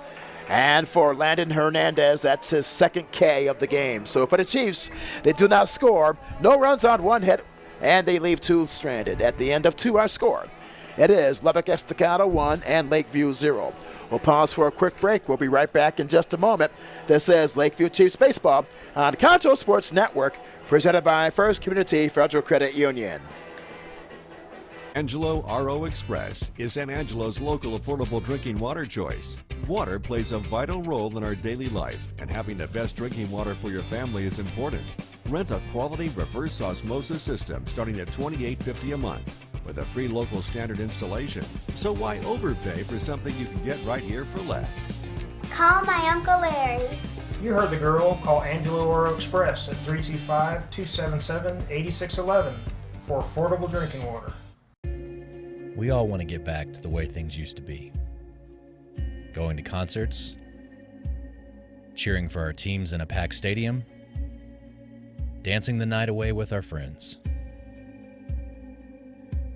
And for Landon Hernandez, that's his second K of the game. So for the Chiefs, they do not score. No runs on 1 hit, and they leave 2 stranded. At the end of 2, our score. It is Lubbock Estacado 1 and Lakeview 0. We'll pause for a quick break. We'll be right back in just a moment. This is Lakeview Chiefs Baseball on Concho Sports Network, presented by First Community Federal Credit Union. Angelo RO Express is San Angelo's local affordable drinking water choice. Water plays a vital role in our daily life, and having the best drinking water for your family is important. Rent a quality reverse osmosis system starting at $28.50 a month with a free local standard installation. So why overpay for something you can get right here for less? Call my Uncle Larry. You heard the girl. Call Angelo RO Express at 325-277-8611 for affordable drinking water. We all want to get back to the way things used to be. Going to concerts, cheering for our teams in a packed stadium, dancing the night away with our friends.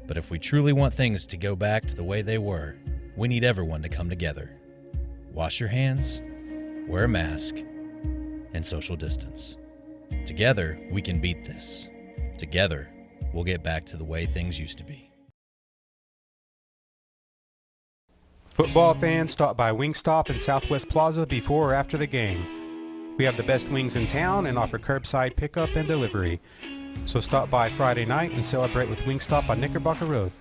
But if we truly want things to go back to the way they were, we need everyone to come together. Wash your hands, wear a mask, and social distance. Together, we can beat this. Together, we'll get back to the way things used to be. Football fans, stop by Wingstop in Southwest Plaza before or after the game. We have the best wings in town and offer curbside pickup and delivery. So stop by Friday night and celebrate with Wingstop on Knickerbocker Road.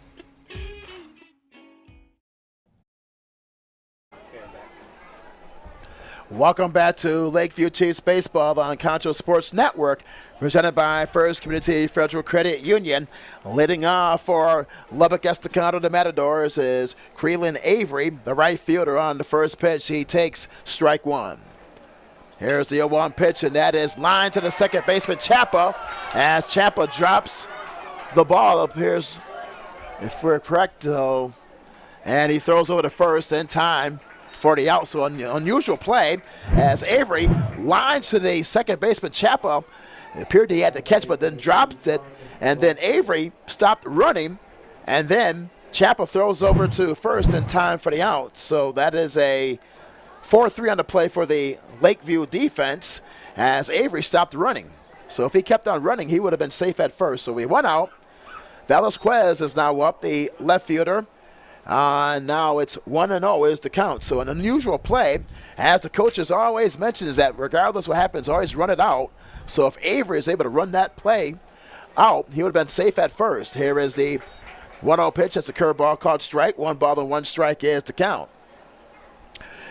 Welcome back to Lakeview Chiefs Baseball on Concho Sports Network, presented by First Community Federal Credit Union. Leading off for Lubbock Estacado Matadors is Creelan Avery, the right fielder on the first pitch. He takes strike one. Here's the 0-1 pitch, and that is lined to the second baseman, Chapa. As Chapa drops the ball, appears, if we're correct, though, and he throws over to first in time for the out. So an unusual play as Avery lines to the second baseman, Chapa. It appeared he had to catch, but then dropped it, and then Avery stopped running, and then Chapa throws over to first in time for the out. So that is a 4-3 on the play for the Lakeview defense as Avery stopped running. So if he kept on running, he would have been safe at first. So we went out. Velasquez is now up, the left fielder. Now it's 1-0 is the count. So an unusual play, as the coaches always mention, is that regardless what happens, always run it out. So if Avery is able to run that play out, he would have been safe at first. Here is the 1-0 pitch. That's a curveball called strike. 1-1 strike is the count.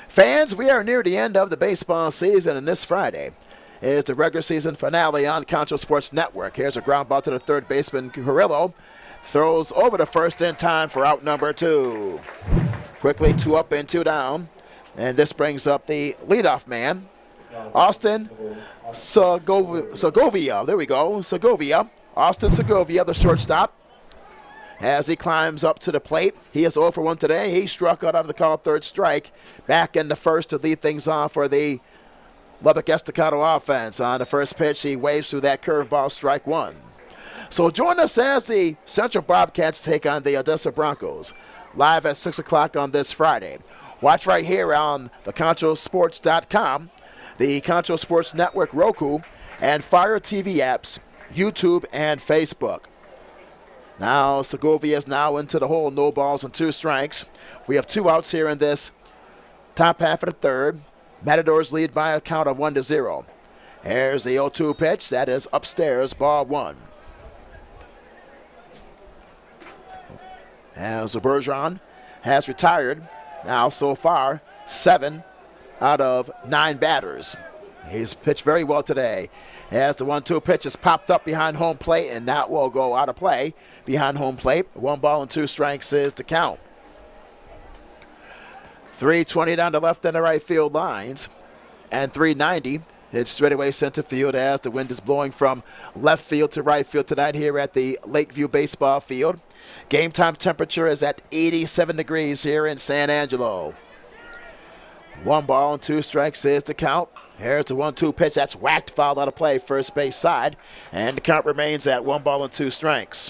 Fans, we are near the end of the baseball season, and this Friday is the regular season finale on Concho Sports Network. Here's a ground ball to the third baseman, Carrillo. Throws over to first in time for out number 2. Quickly 2 up and 2 down. And this brings up the leadoff man, Austin Segovia. There we go, Segovia. Austin Segovia, the shortstop. As he climbs up to the plate, he is 0 for 1 today. He struck out on the call third strike. Back in the first to lead things off for the Lubbock Estacado offense. On the first pitch, he waves through that curveball, strike one. So join us as the Central Bobcats take on the Odessa Broncos, live at 6 o'clock on this Friday. Watch right here on the ConchoSports.com, the Concho Sports Network Roku, and Fire TV apps, YouTube and Facebook. Now Segovia is now into the hole, no balls and 2 strikes. We have 2 outs here in this top half of the third. Matadors lead by a count of 1-0. Here's the 0-2 pitch. That is upstairs, ball 1. As Bergeron has retired, now so far 7 out of 9 batters. He's pitched very well today. As the 1-2 pitch is popped up behind home plate, and that will go out of play behind home plate. 1 ball and 2 strikes is the count. 320 down the left and the right field lines, and 390 hits straightaway center field as the wind is blowing from left field to right field tonight here at the Lakeview Baseball Field. Game time temperature is at 87 degrees here in San Angelo. 1 ball and 2 strikes is the count. Here's the 1-2 pitch. That's whacked, foul out of play, first base side. And the count remains at 1 ball and 2 strikes.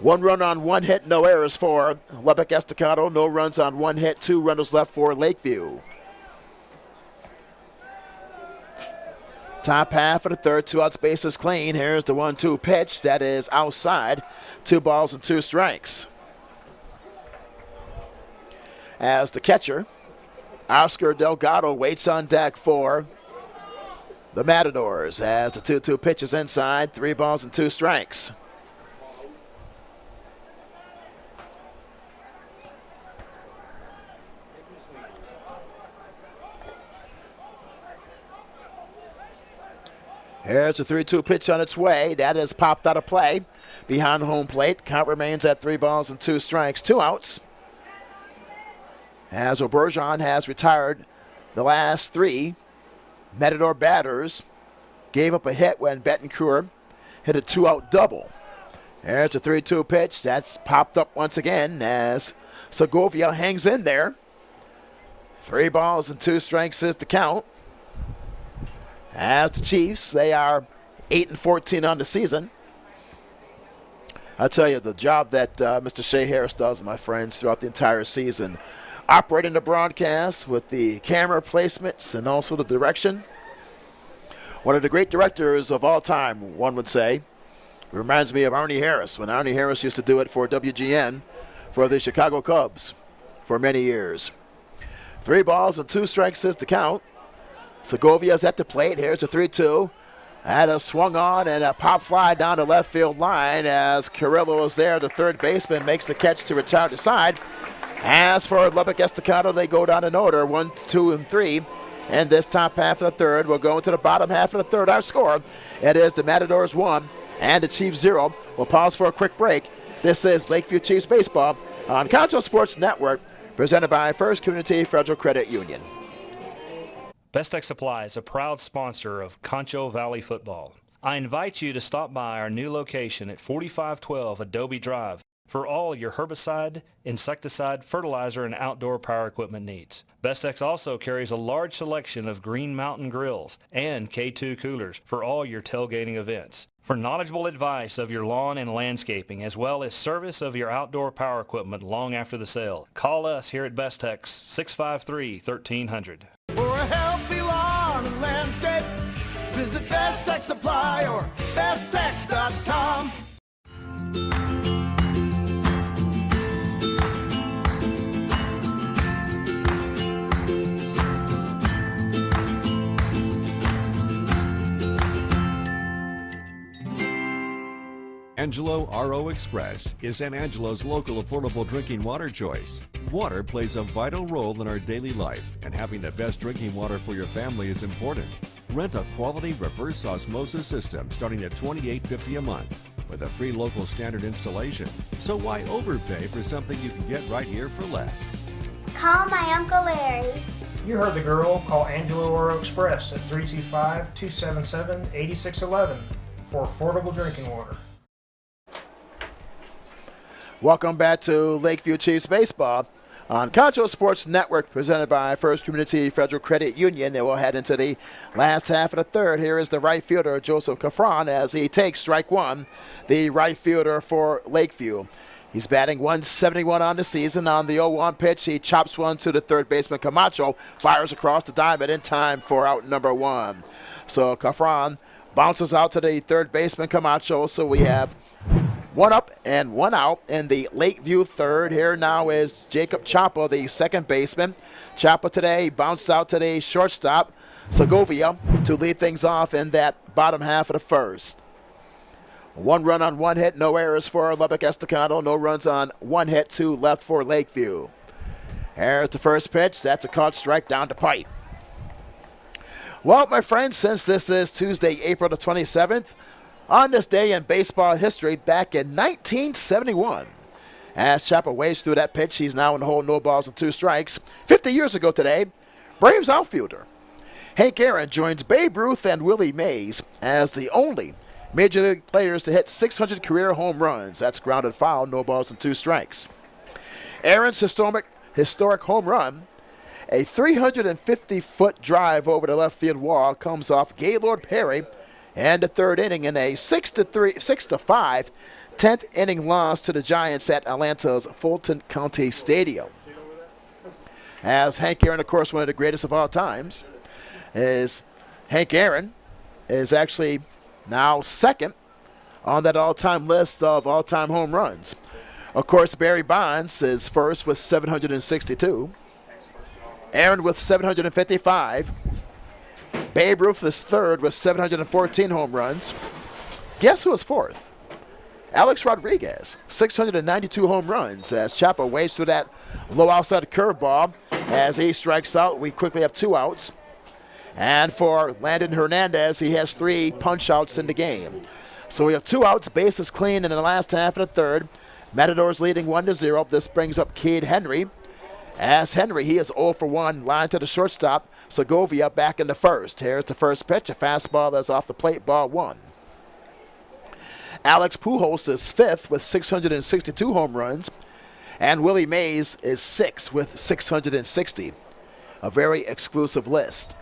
1 run on 1 hit, no errors for Lubbock Estacado. No runs on 1 hit, 2 runners left for Lakeview. Top half of the third, 2 outs, bases clean. Here's the 1-2 pitch. That is outside. 2 balls and 2 strikes. As the catcher, Oscar Delgado, waits on deck for the Matadors. As the 2-2 pitch is inside, 3 balls and 2 strikes. Here's the 3-2 pitch on its way. That is popped out of play behind home plate. Count remains at 3 balls and 2 strikes. 2 outs. As Bergeron has retired the last 3 Matador batters. Gave up a hit when Bettencourt hit a 2-out double. There's a 3-2 pitch. That's popped up once again as Segovia hangs in there. 3 balls and 2 strikes is the count. As the Chiefs, they are 8-14 on the season. I tell you, the job that Mr. Shea Harris does, my friends, throughout the entire season, operating the broadcast with the camera placements and also the direction. One of the great directors of all time, one would say. Reminds me of Arnie Harris, when Arnie Harris used to do it for WGN for the Chicago Cubs for many years. 3 balls and 2 strikes is the count. Segovia's at the plate. Here's a 3-2. That is swung on and a pop fly down the left field line as Carrillo is there. The third baseman makes the catch to retire to side. As for Lubbock Estacado, they go down in order, 1, 2, and 3. And this top half of the third will go into the bottom half of the third. Our score, it is the Matadors 1 and the Chiefs 0. We'll pause for a quick break. This is Lakeview Chiefs Baseball on Concho Sports Network, presented by First Community Federal Credit Union. Best Tech Supply is a proud sponsor of Concho Valley Football. I invite you to stop by our new location at 4512 Adobe Drive for all your herbicide, insecticide, fertilizer, and outdoor power equipment needs. Bestex also carries a large selection of Green Mountain grills and K2 coolers for all your tailgating events. For knowledgeable advice of your lawn and landscaping, as well as service of your outdoor power equipment long after the sale, call us here at Bestex, 653-1300. For a healthy lawn and landscape, visit Best Tech Supply or besttex.com. Angelo RO Express is San Angelo's local affordable drinking water choice. Water plays a vital role in our daily life, and having the best drinking water for your family is important. Rent a quality reverse osmosis system starting at $28.50 a month with a free local standard installation. So why overpay for something you can get right here for less? Call my Uncle Larry. You heard the girl. Call Angelo RO Express at 325-277-8611 for affordable drinking water. Welcome back to Lakeview Chiefs Baseball on Concho Sports Network, presented by First Community Federal Credit Union. And we'll head into the last half of the third. Here is the right fielder, Joseph Cafron, as he takes strike one, the right fielder for Lakeview. He's batting 171 on the season. On the 0-1 pitch, he chops one to the third baseman, Camacho, fires across the diamond in time for out number one. So Cafron bounces out to the third baseman, Camacho, so we have one up and one out in the Lakeview third. Here now is Jacob Chapa, the second baseman. Chapa today bounced out to the shortstop, Segovia, to lead things off in that bottom half of the first. 1 run on 1 hit, no errors for Lubbock Estacado, no runs on 1 hit, 2 left for Lakeview. Here's the first pitch. That's a caught strike down to pipe. Well, my friends, since this is Tuesday, April the 27th, on this day in baseball history, back in 1971, as Chapa waves through that pitch, he's now in the hole, no balls and 2 strikes. 50 years ago today, Braves outfielder Hank Aaron joins Babe Ruth and Willie Mays as the only Major League players to hit 600 career home runs. That's grounded foul, no balls and 2 strikes. Aaron's historic home run, a 350-foot drive over the left field wall, comes off Gaylord Perry and the third inning in a 6-5 10th inning loss to the Giants at Atlanta's Fulton County Stadium. As Hank Aaron, of course, one of the greatest of all times, Hank Aaron is actually now second on that all-time list of all-time home runs. Of course, Barry Bonds is first with 762. Aaron with 755. Babe Ruth is third with 714 home runs. Guess who is fourth? Alex Rodriguez, 692 home runs, as Chapa waves through that low outside curveball. As he strikes out, we quickly have 2 outs. And for Landon Hernandez, he has 3 punch-outs in the game. So we have 2 outs, bases clean in the last half of the third. Matadors leading 1-0. This brings up Cade Henry. As Henry, he is 0 for 1, line to the shortstop. Segovia back in the first. Here's the first pitch, a fastball that's off the plate, ball 1. Alex Pujols is 5th with 662 home runs. And Willie Mays is 6th with 660. A very exclusive list.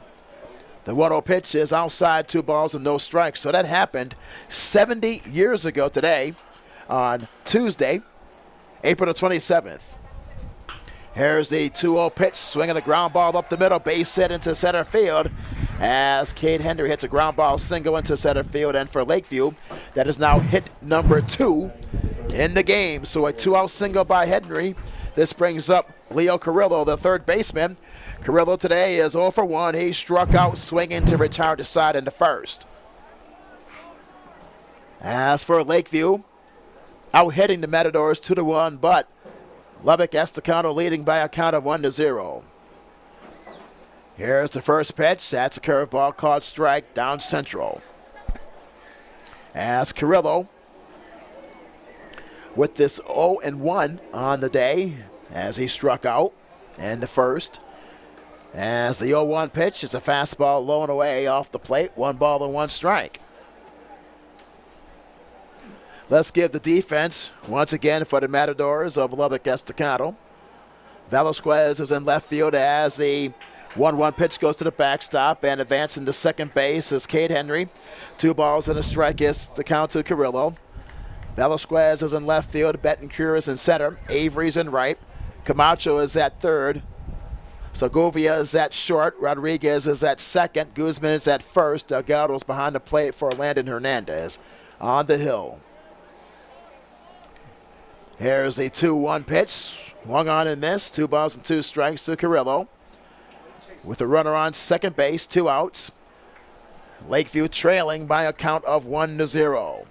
The 1-0 pitch is outside, 2 balls and no strikes. So that happened 70 years ago today on Tuesday, April the 27th. Here's the 2-0 pitch, swinging a ground ball up the middle, base hit into center field as Cade Henry hits a ground ball single into center field. And for Lakeview, that is now hit number 2 in the game. So a 2-out single by Henry. This brings up Leo Carrillo, the third baseman. Carrillo today is 0 for 1. He struck out swinging to retire to side in the first. As for Lakeview, out hitting the Matadors 2-1, but Lubbock Estacado leading by a count of 1-0. Here's the first pitch. That's a curveball called strike down central. As Carrillo with this 0-1 on the day as he struck out in the first. As the 0-1 pitch is a fastball low and away off the plate. 1 ball and 1 strike. Let's give the defense once again for the Matadors of Lubbock Estacado. Velasquez is in left field as the 1-1 pitch goes to the backstop, and advancing to second base is Cade Henry. 2 balls and a strike is the count to Carrillo. Velasquez is in left field. Betancourt is in center. Avery's in right. Camacho is at third. Segovia is at short. Rodriguez is at second. Guzman is at first. Delgado's behind the plate for Landon Hernandez on the hill. Here's a 2-1 pitch. Swung on and missed. 2 balls and 2 strikes to Carrillo. With a runner on second base, 2 outs. Lakeview trailing by a count of 1-0.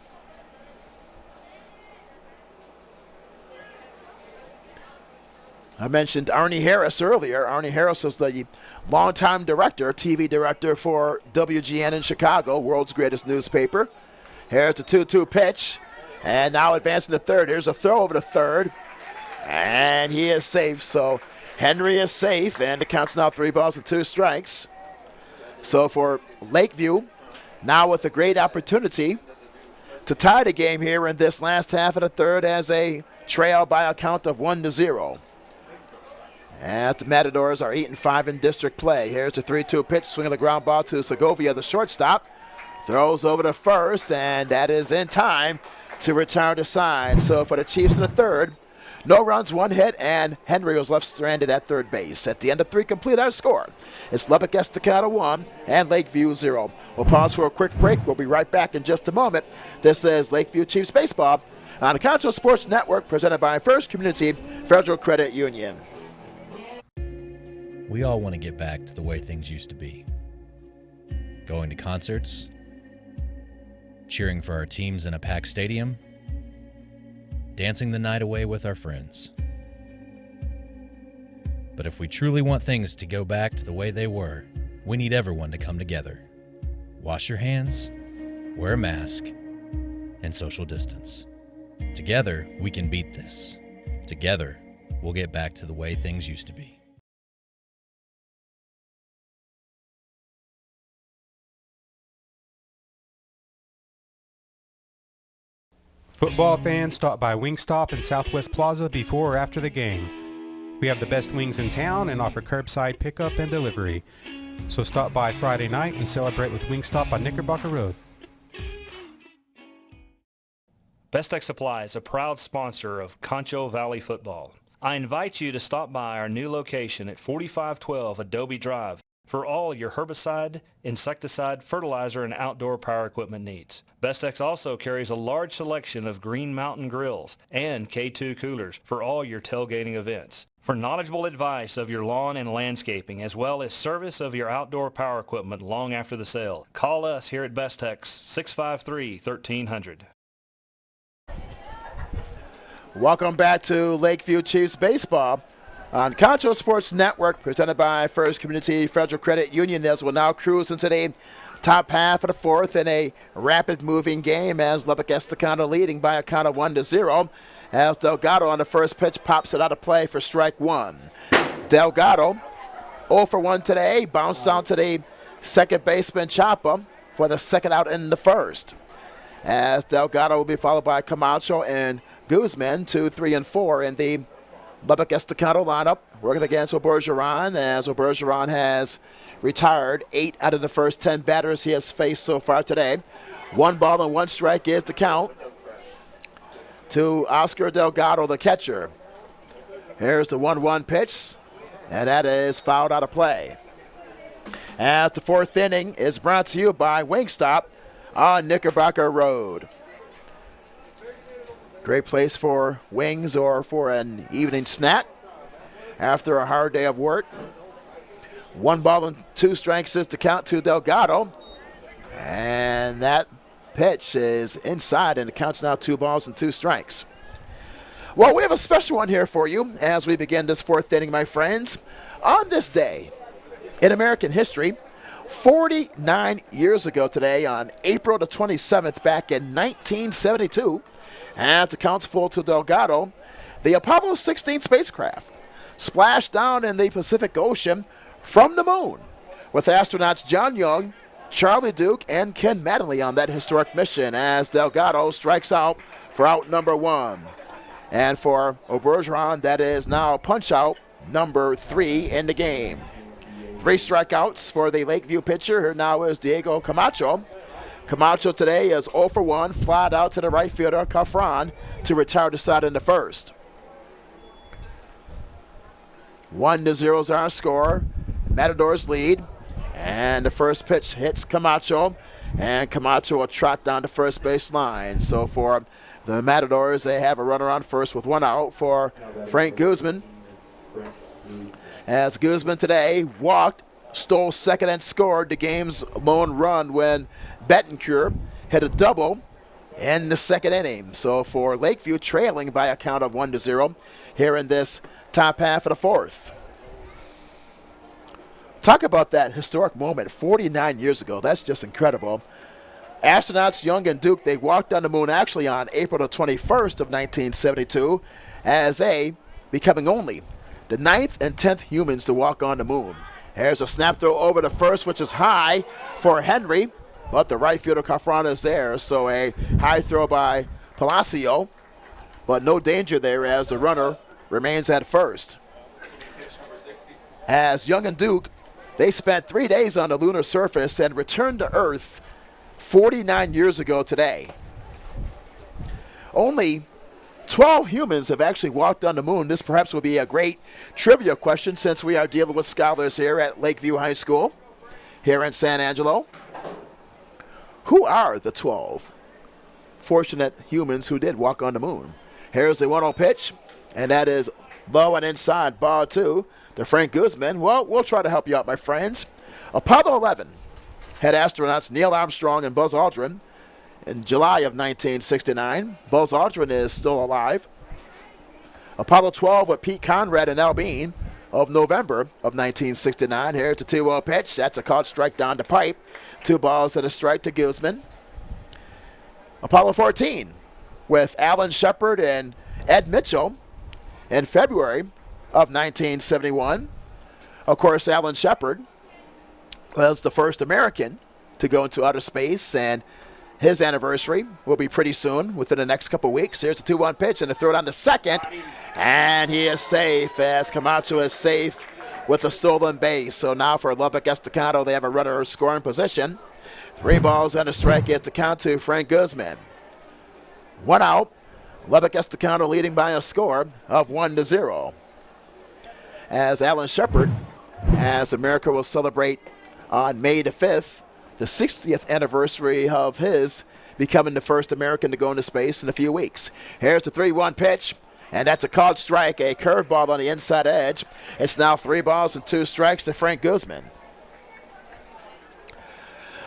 I mentioned Arnie Harris earlier. Arnie Harris is the longtime director, TV director for WGN in Chicago, world's greatest newspaper. Here's the 2-2 pitch, and now advancing to third. Here's a throw over to third, and he is safe. So Henry is safe, and the count's now 3 balls and 2 strikes. So for Lakeview, now with a great opportunity to tie the game here in this last half of the third as they trail by a count of 1-0. As the Matadors are 8-5 in district play. Here's a 3-2 pitch, swinging the ground ball to Segovia, the shortstop. Throws over to first, and that is in time to return to side. So for the Chiefs in the third, no runs, 1 hit, and Henry was left stranded at third base. At the end of 3 complete, our score. It's Lubbock Estacado 1 and Lakeview 0. We'll pause for a quick break. We'll be right back in just a moment. This is Lakeview Chiefs Baseball on the Concho Sports Network, presented by First Community Federal Credit Union. We all want to get back to the way things used to be. Going to concerts, cheering for our teams in a packed stadium, dancing the night away with our friends. But if we truly want things to go back to the way they were, we need everyone to come together. Wash your hands, wear a mask, and social distance. Together, we can beat this. Together, we'll get back to the way things used to be. Football fans, stop by Wingstop in Southwest Plaza before or after the game. We have the best wings in town and offer curbside pickup and delivery. So stop by Friday night and celebrate with Wingstop on Knickerbocker Road. Best Tech Supply is a proud sponsor of Concho Valley Football. I invite you to stop by our new location at 4512 Adobe Drive for all your herbicide, insecticide, fertilizer, and outdoor power equipment needs. Bestex also carries a large selection of Green Mountain grills and K2 coolers for all your tailgating events. For knowledgeable advice of your lawn and landscaping, as well as service of your outdoor power equipment long after the sale, call us here at Bestex, 653-1300. Welcome back to Lakeview Chiefs Baseball on Concho Sports Network, presented by First Community Federal Credit Union, as we'll now cruise into the top half of the fourth in a rapid-moving game as Lubbock Estacado leading by a count of 1-0. As Delgado on the first pitch pops it out of play for strike 1. Delgado 0 for 1 today, bounced out to the second baseman Chapa for the second out in the first. As Delgado will be followed by Camacho and Guzman, 2, 3, and 4 in the Lubbock Estacado lineup, working against Obergeron, as Obergeron has retired 8 out of the first 10 batters he has faced so far today. 1 ball and 1 strike is the count to Oscar Delgado, the catcher. Here's the 1-1 pitch, and that is fouled out of play. As the fourth inning is brought to you by Wingstop on Knickerbocker Road. Great place for wings or for an evening snack after a hard day of work. 1 ball and 2 strikes is to count to Delgado. And that pitch is inside, and it counts now 2 balls and 2 strikes. Well, we have a special one here for you as we begin this 4th inning, my friends. On this day in American history, 49 years ago today, on April the 27th, back in 1972, as the counts full to Delgado, the Apollo 16 spacecraft splashed down in the Pacific Ocean from the moon, with astronauts John Young, Charlie Duke, and Ken Mattingly on that historic mission as Delgado strikes out for out number 1. And for Obergeron, that is now punch out number 3 in the game. 3 strikeouts for the Lakeview pitcher. Here now is Diego Camacho. Camacho today is 0 for 1, flied out to the right fielder, Cafran, to retire the side in the first. 1-0 is our score. Matadors lead. And the first pitch hits Camacho. And Camacho will trot down the first base line. So for the Matadors, they have a runner on first with 1 out for Frank Guzman. As Guzman today walked, stole second, and scored the game's lone run when Betancourt hit a double in the 2nd inning. So for Lakeview, trailing by a count of 1-0 here in this top half of the 4th. Talk about that historic moment 49 years ago. That's just incredible. Astronauts Young and Duke, they walked on the moon actually on April the 21st of 1972 as they becoming only the 9th and 10th humans to walk on the moon. Here's a snap throw over the first, which is high for Henry, but the right fielder Cafran is there, so a high throw by Palacio, but no danger there as the runner remains at first. As Young and Duke, they spent 3 days on the lunar surface and returned to Earth 49 years ago today. Only 12 humans have actually walked on the moon. This perhaps will be a great trivia question since we are dealing with scholars here at Lakeview High School here in San Angelo. Who are the 12 fortunate humans who did walk on the moon? Here's the 1-0 pitch, and that is low and inside, ball 2 to Frank Guzman. Well, we'll try to help you out, my friends. Apollo 11 had astronauts Neil Armstrong and Buzz Aldrin in July of 1969. Buzz Aldrin is still alive. Apollo 12 with Pete Conrad and Al Bean of November of 1969. Here's the 2-0 pitch. That's a called strike down the pipe. 2 balls and a strike to Guzman. Apollo 14 with Alan Shepard and Ed Mitchell in February of 1971. Of course, Alan Shepard was the first American to go into outer space, and his anniversary will be pretty soon, within the next couple weeks. Here's the 2-1 pitch and a throw down to second, and he is safe as Camacho is safe with a stolen base. So now for Lubbock Estacado, they have a runner scoring position. 3 balls and a strike is the count to Frank Guzman. 1 out. Lubbock Estacado leading by a score of 1-0. As Alan Shepard, as America will celebrate on May the 5th, the 60th anniversary of his becoming the first American to go into space in a few weeks. Here's the 3-1 pitch, and that's a called strike, a curveball on the inside edge. It's now 3 balls and 2 strikes to Frank Guzman.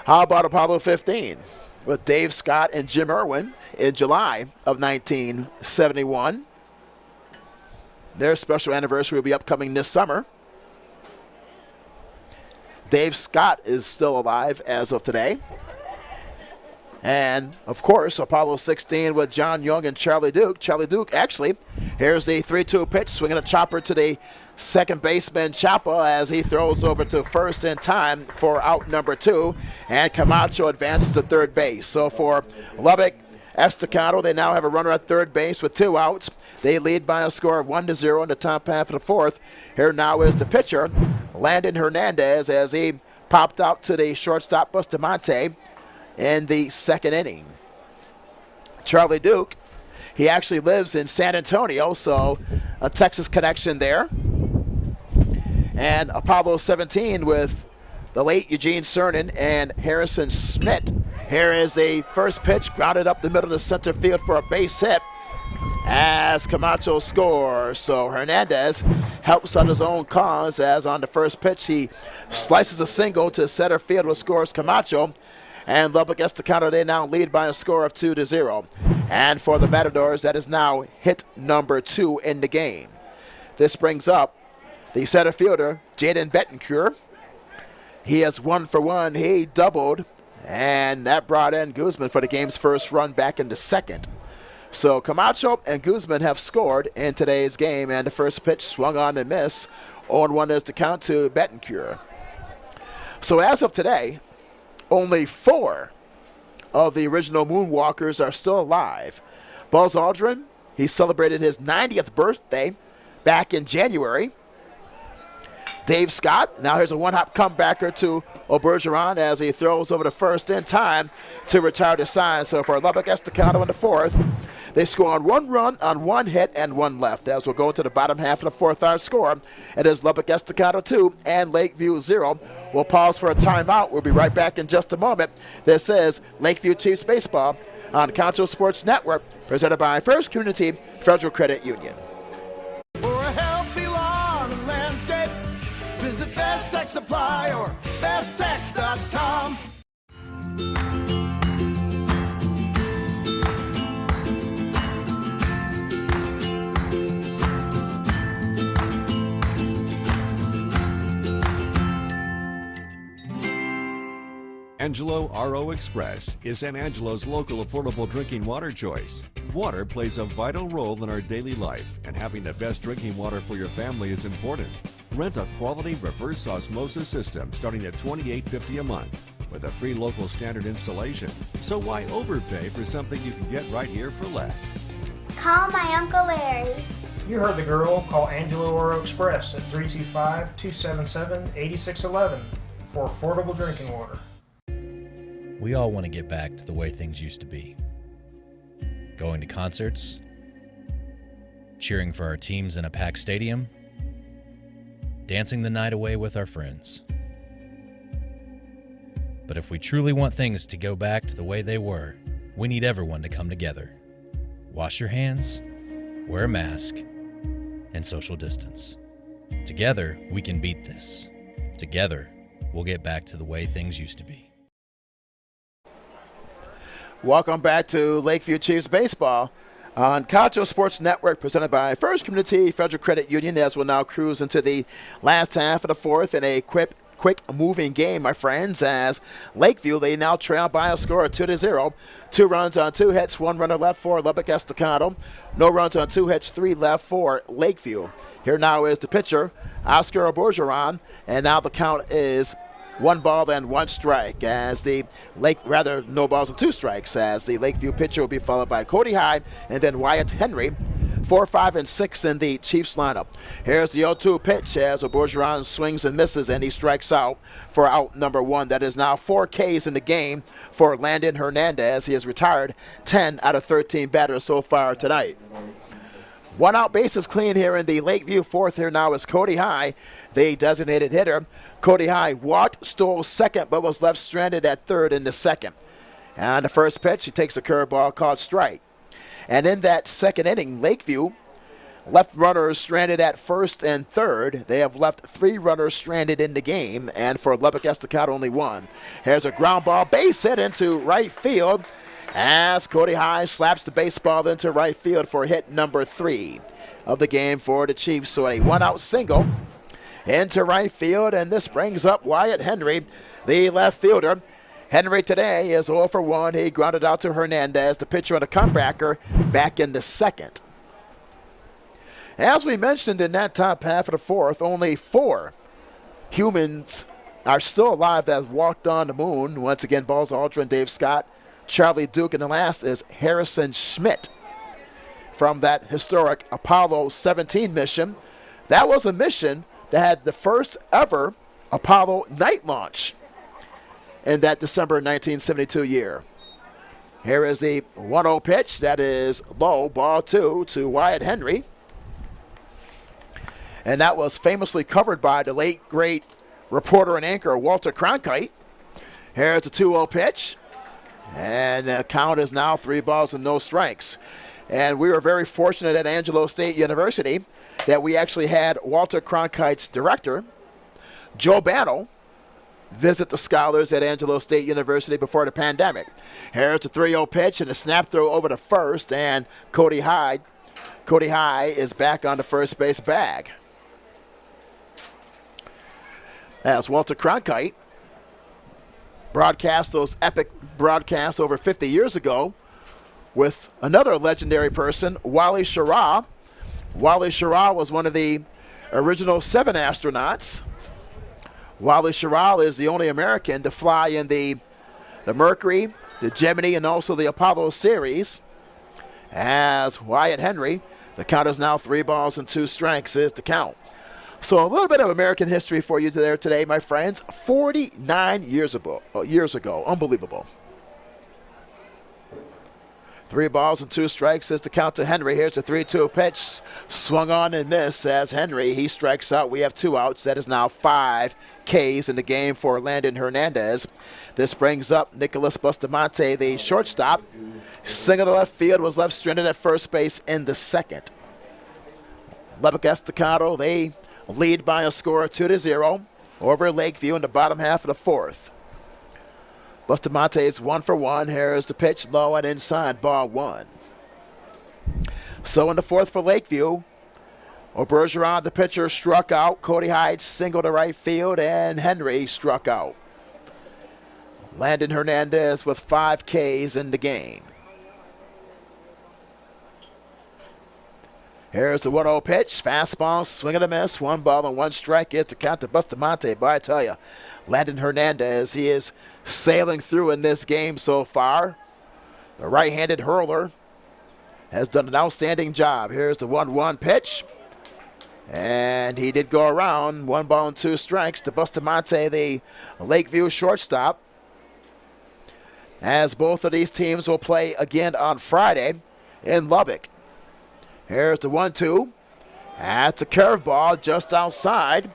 How about Apollo 15 with Dave Scott and Jim Irwin in July of 1971? Their special anniversary will be upcoming this summer. Dave Scott is still alive as of today. And, of course, Apollo 16 with John Young and Charlie Duke. Charlie Duke, actually, here's the 3-2 pitch, swinging a chopper to the second baseman, Chapa, as he throws over to first in time for out number 2. And Camacho advances to third base. So for Lubbock Estacado, they now have a runner at third base with 2 outs. They lead by a score of 1-0 in the top half of the 4th. Here now is the pitcher, Landon Hernandez, as he popped out to the shortstop Bustamante in the 2nd inning. Charlie Duke, he actually lives in San Antonio, so a Texas connection there. And Apollo 17 with the late Eugene Cernan and Harrison Smith. Here is the first pitch, grounded up the middle of the center field for a base hit as Camacho scores. So Hernandez helps on his own cause, as on the first pitch he slices a single to center field, which scores Camacho. And Lubbock Estacado, they now lead by a score of 2-0. And for the Matadors, that is now hit number 2 in the game. This brings up the center fielder, Jaden Betancourt. He has 1 for 1. He doubled, and that brought in Guzman for the game's first run back in the second. So Camacho and Guzman have scored in today's game, and the first pitch swung on and missed. 0-1 is the count to Betancourt. So as of today, only 4 of the original Moonwalkers are still alive. Buzz Aldrin, he celebrated his 90th birthday back in January. Dave Scott, now here's a one-hop comebacker to Obergeron as he throws over the first in time to retire the sign. So for Lubbock Estacado in the fourth, they score on 1 run, on 1 hit, and 1 left. As we'll go into the bottom half of the fourth, our score, it is Lubbock Estacado 2 and Lakeview 0. We'll pause for a timeout. We'll be right back in just a moment. This is Lakeview Chiefs Baseball on Concho Sports Network, presented by First Community Federal Credit Union. For a healthy lawn and landscape, visit Best Tech Supply or besttech.com. Angelo RO Express is San Angelo's local affordable drinking water choice. Water plays a vital role in our daily life, and having the best drinking water for your family is important. Rent a quality reverse osmosis system starting at $28.50 a month with a free local standard installation. So why overpay for something you can get right here for less? Call my Uncle Larry. You heard the girl. Call Angelo RO Express at 325-277-8611 for affordable drinking water. We all want to get back to the way things used to be. Going to concerts, cheering for our teams in a packed stadium, dancing the night away with our friends. But if we truly want things to go back to the way they were, we need everyone to come together. Wash your hands, wear a mask, and social distance. Together, we can beat this. Together, we'll get back to the way things used to be. Welcome back to Lakeview Chiefs Baseball on Concho Sports Network, presented by First Community Federal Credit Union, as we'll now cruise into the last half of the fourth in a quick moving game, my friends, as Lakeview, they now trail by a score of 2-0. 2 runs on 2 hits, 1 runner left for Lubbock Estacado. No runs on 2 hits, 3 left for Lakeview. Here now is the pitcher, Oscar Obergeron, and now the count is 1 ball and 1 strike as no balls and 2 strikes as the Lakeview pitcher will be followed by Cody High and then Wyatt Henry. 4, 5, and 6 in the Chiefs lineup. Here's the 0-2 pitch as Obergeron swings and misses, and he strikes out for out number 1. That is now 4 Ks in the game for Landon Hernandez. He has retired 10 out of 13 batters so far tonight. 1 out, bases clean here in the Lakeview fourth. Here now is Cody High, the designated hitter. Cody High walked, stole second, but was left stranded at third in the second. And the first pitch, he takes a curveball called strike. And in that second inning, Lakeview left runners stranded at first and third. They have left 3 runners stranded in the game, and for Lubbock Estacado, only 1. Here's a ground ball base hit into right field as Cody High slaps the baseball into right field for hit number 3 of the game for the Chiefs. So a 1-out single into right field, and this brings up Wyatt Henry, the left fielder. Henry today is 0 for 1. He grounded out to Hernandez, the pitcher and a comebacker, back in the second. As we mentioned in that top half of the fourth, only 4 humans are still alive that have walked on the moon. Once again, Buzz Aldrin, Dave Scott, Charlie Duke, and the last is Harrison Schmidt from that historic Apollo 17 mission. That was a mission that had the first ever Apollo night launch in that December 1972 year. Here is the 1-0 pitch. That is low, ball 2 to Wyatt Henry. And that was famously covered by the late, great reporter and anchor Walter Cronkite. Here's the 2-0 pitch. And the count is now 3 balls and no strikes. And we were very fortunate at Angelo State University that we actually had Walter Cronkite's director, Joe Battle, visit the scholars at Angelo State University before the pandemic. Here's the 3-0 pitch and a snap throw over to first, and Cody High is back on the first base bag. As Walter Cronkite broadcast those epic broadcasts over 50 years ago with another legendary person, Wally Schirra. Wally Schirra was one of the original 7 astronauts. Wally Schirra is the only American to fly in the Mercury, the Gemini, and also the Apollo series. As Wyatt Henry, the count is now 3 balls and 2 strikes is the count. So a little bit of American history for you there today, my friends. 49 years ago. Unbelievable. 3 balls and 2 strikes is the count to Henry. Here's the 3-2 pitch. Swung on and missed as Henry, he strikes out. We have 2 outs. That is now 5 Ks in the game for Landon Hernandez. This brings up Nicholas Bustamante, the shortstop. Single to left field, was left stranded at first base in the second. Lubbock Estacado, they lead by a score of 2-0 over Lakeview in the bottom half of the 4th. Bustamante is 1 for 1. Here's the pitch, low and inside, ball 1. So in the 4th for Lakeview, Bergeron, the pitcher, struck out. Cody Hyde single to right field, and Henry struck out. Landon Hernandez with 5 Ks in the game. Here's the 1-0 pitch. Fastball, swing and a miss. 1 ball and 1 strike. It's a count to Bustamante. But I tell you, Landon Hernandez, he is sailing through in this game so far. The right-handed hurler has done an outstanding job. Here's the 1-1 pitch. And he did go around. 1 ball and 2 strikes to Bustamante, the Lakeview shortstop. As both of these teams will play again on Friday in Lubbock. Here's the 1-2. That's a curveball just outside.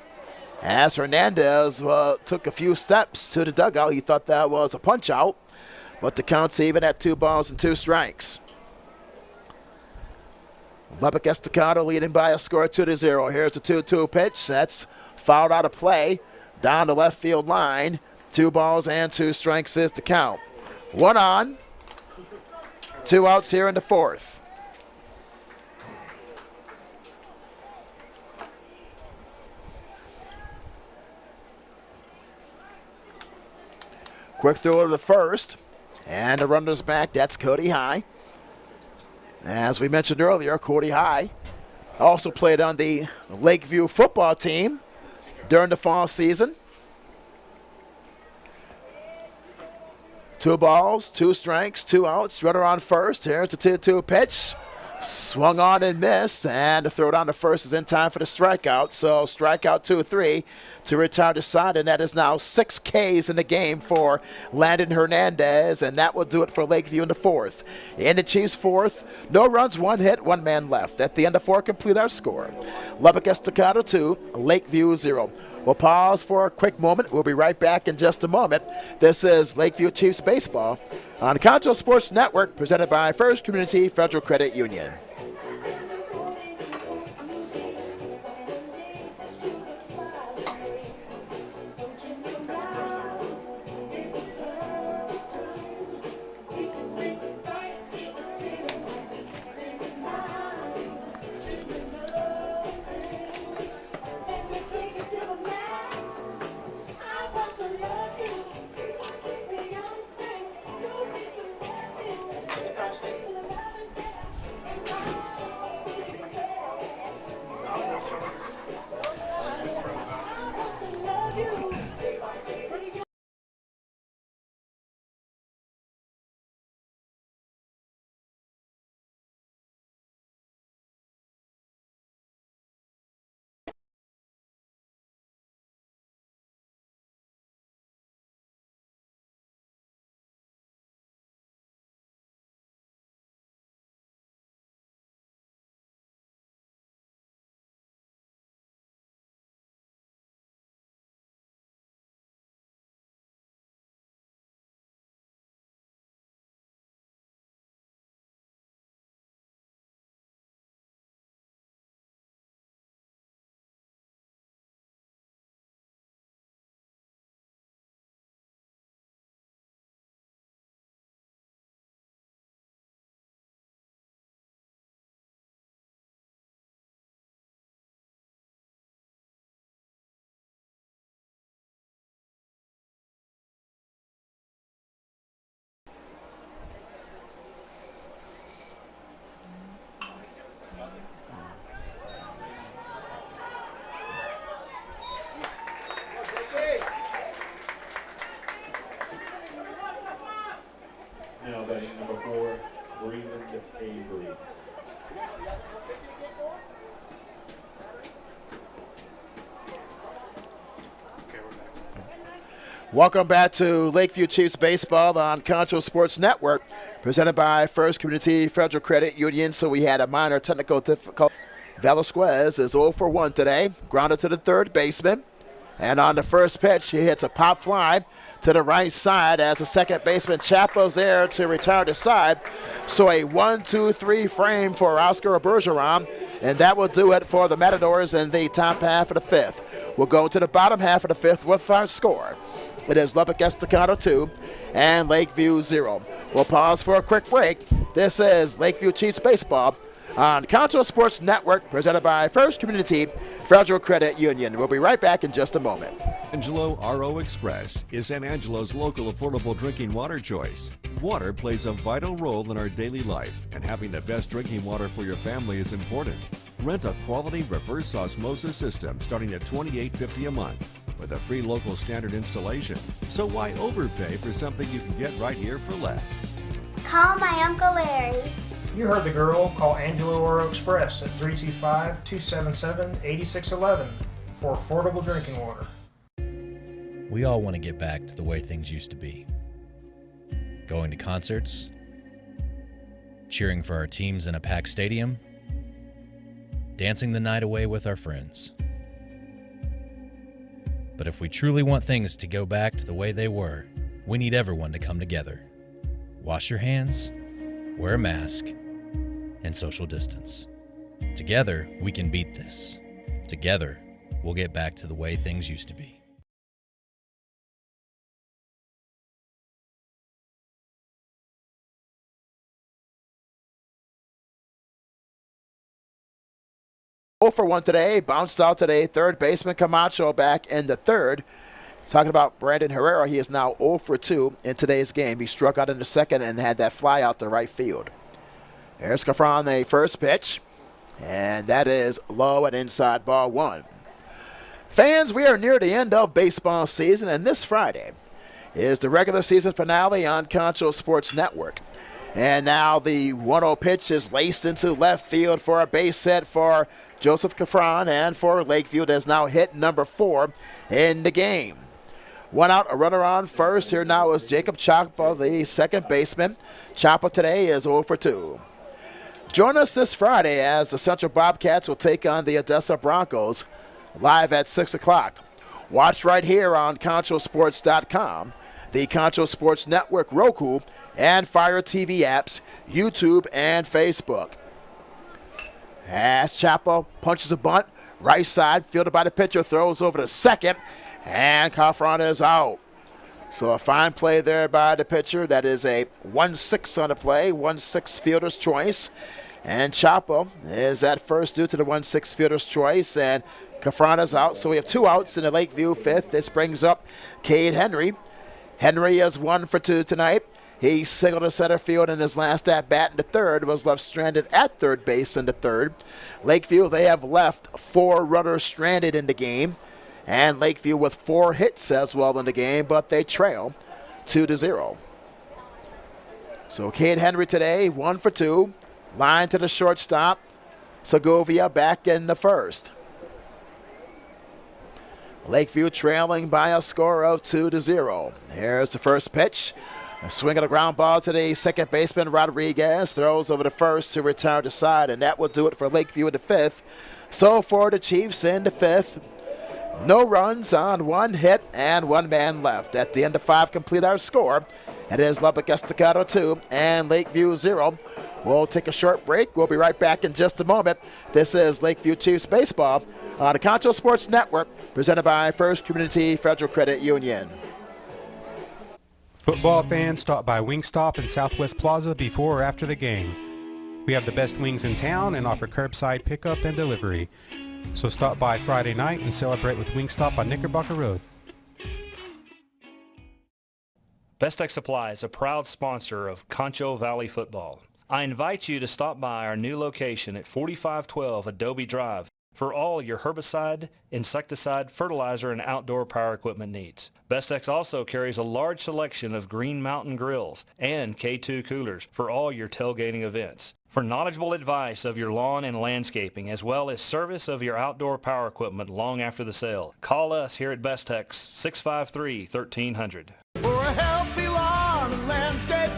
As Hernandez took a few steps to the dugout, he thought that was a punch out, but the count's even at 2 balls and 2 strikes. Lubbock Estacado leading by a score of 2-0. Here's the 2-2 pitch. That's fouled out of play down the left field line. 2 balls and 2 strikes is the count. 1 on, 2 outs here in the 4th. Quick throw to the first, and the runner's back. That's Cody High. As we mentioned earlier, Cody High also played on the Lakeview football team during the fall season. 2 balls, 2 strikes, 2 outs. Runner on first. Here's the 2-2 pitch. Swung on and missed, and the throw down to first is in time for the strikeout. So strikeout 2-3 to retire the side, and that is now 6 Ks in the game for Landon Hernandez, and that will do it for Lakeview in the 4th. In the Chiefs' 4th, no runs, 1 hit, 1 man left. At the end of 4, complete our score. Lubbock Estacado 2, Lakeview 0. We'll pause for a quick moment. We'll be right back in just a moment. This is Lakeview Chiefs Baseball on Concho Sports Network, presented by First Community Federal Credit Union. Welcome back to Lakeview Chiefs Baseball on Concho Sports Network, presented by First Community Federal Credit Union. So we had a minor technical difficulty. Velasquez is 0 for 1 today, grounded to the third baseman. And on the first pitch, he hits a pop fly to the right side as the second baseman Chapo's there to retire to side. So a 1-2-3 frame for Oscar Bergeron, and that will do it for the Matadors in the top half of the fifth. We'll go to the bottom half of the fifth with our score. It is Lubbock Estacado 2 and Lakeview 0. We'll pause for a quick break. This is Lakeview Chiefs Baseball on Concho Sports Network, presented by First Community Federal Credit Union. We'll be right back in just a moment. Angelo RO Express is San Angelo's local affordable drinking water choice. Water plays a vital role in our daily life, and having the best drinking water for your family is important. Rent a quality reverse osmosis system starting at $28.50 a month with a free local standard installation. So why overpay for something you can get right here for less? Call my Uncle Larry. You heard the girl. Call Angelo Oro Express at 325-277-8611 for affordable drinking water. We all want to get back to the way things used to be. Going to concerts, cheering for our teams in a packed stadium, dancing the night away with our friends. But if we truly want things to go back to the way they were, we need everyone to come together. Wash your hands, wear a mask, and social distance. Together, we can beat this. Together, we'll get back to the way things used to be. For 1 today, bounced out today. Third baseman Camacho back in the third. Talking about Brandon Herrera, he is now 0 for 2 in today's game. He struck out in the second and had that fly out to right field. There's Cafron, the first pitch, and that is low and inside, ball 1. Fans, we are near the end of baseball season, and this Friday is the regular season finale on Concho Sports Network. And now the 1-0 pitch is laced into left field for a base hit for Joseph Cafron, and for Lakeview has now hit number 4 in the game. 1 out, a runner on first. Here now is Jacob Chapa, the second baseman. Chapa today is 0 for 2. Join us this Friday as the Central Bobcats will take on the Odessa Broncos live at 6 o'clock. Watch right here on ConchoSports.com, the Concho Sports Network, Roku, and Fire TV apps, YouTube, and Facebook. As Chapo punches a bunt, right side, fielded by the pitcher, throws over to second, and Cafron is out. So a fine play there by the pitcher. That is a 1-6 on the play, 1-6 fielder's choice. And Chapo is at first due to the 1-6 fielder's choice, and Cafron is out. So we have 2 outs in the Lakeview fifth. This brings up Cade Henry. Henry is 1 for 2 tonight. He singled to center field in his last at-bat in the third, was left stranded at third base in the third. Lakeview, they have left 4 runners stranded in the game, and Lakeview with 4 hits as well in the game, but they trail 2-0. So Cade Henry today, 1 for 2. Line to the shortstop. Segovia back in the first. Lakeview trailing by a score of 2-0. Here's the first pitch. A swing of the ground ball to the second baseman, Rodriguez. Throws over the first to retire to side, and that will do it for Lakeview in the fifth. So for the Chiefs in the fifth, no runs on 1 hit and 1 man left. At the end of 5, complete our score. It is Lubbock Estacado 2 and Lakeview 0. We'll take a short break. We'll be right back in just a moment. This is Lakeview Chiefs Baseball on the Concho Sports Network, presented by First Community Federal Credit Union. Football fans, stop by Wingstop in Southwest Plaza before or after the game. We have the best wings in town and offer curbside pickup and delivery. So stop by Friday night and celebrate with Wingstop on Knickerbocker Road. Best Tech Supply is a proud sponsor of Concho Valley Football. I invite you to stop by our new location at 4512 Adobe Drive for all your herbicide, insecticide, fertilizer, and outdoor power equipment needs. Bestex also carries a large selection of Green Mountain grills and K2 coolers for all your tailgating events. For knowledgeable advice of your lawn and landscaping, as well as service of your outdoor power equipment long after the sale, call us here at Bestex 653-1300. For a healthy lawn and landscape,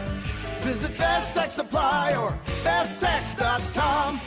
visit Best Tech Supply or besttech.com.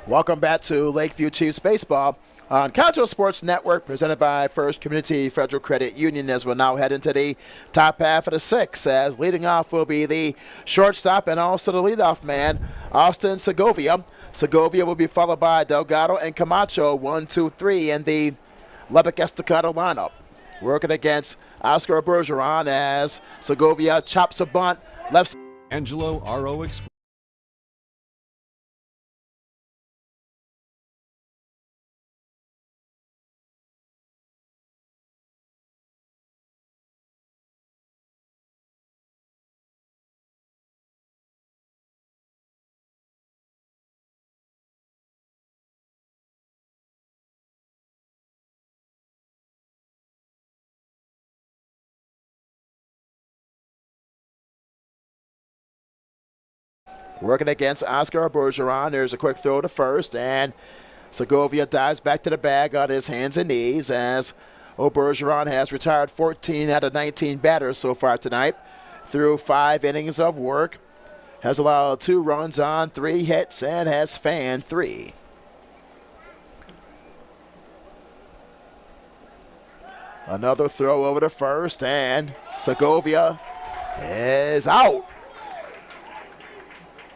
Welcome back to Lakeview Chiefs Baseball on Concho Sports Network, presented by First Community Federal Credit Union, as we'll now head into the top half of the sixth, as leading off will be the shortstop and also the leadoff man, Austin Segovia. Segovia will be followed by Delgado and Camacho, 1, 2, 3 in the Lubbock Estacado lineup. Working against Oscar Bergeron as Segovia chops a bunt left. Angelo RO Express. Working against Oscar Bergeron. There's a quick throw to first, and Segovia dives back to the bag on his hands and knees as Bergeron has retired 14 out of 19 batters so far tonight through 5 innings of work. Has allowed 2 runs on 3 hits and has fanned 3. Another throw over to first, and Segovia is out.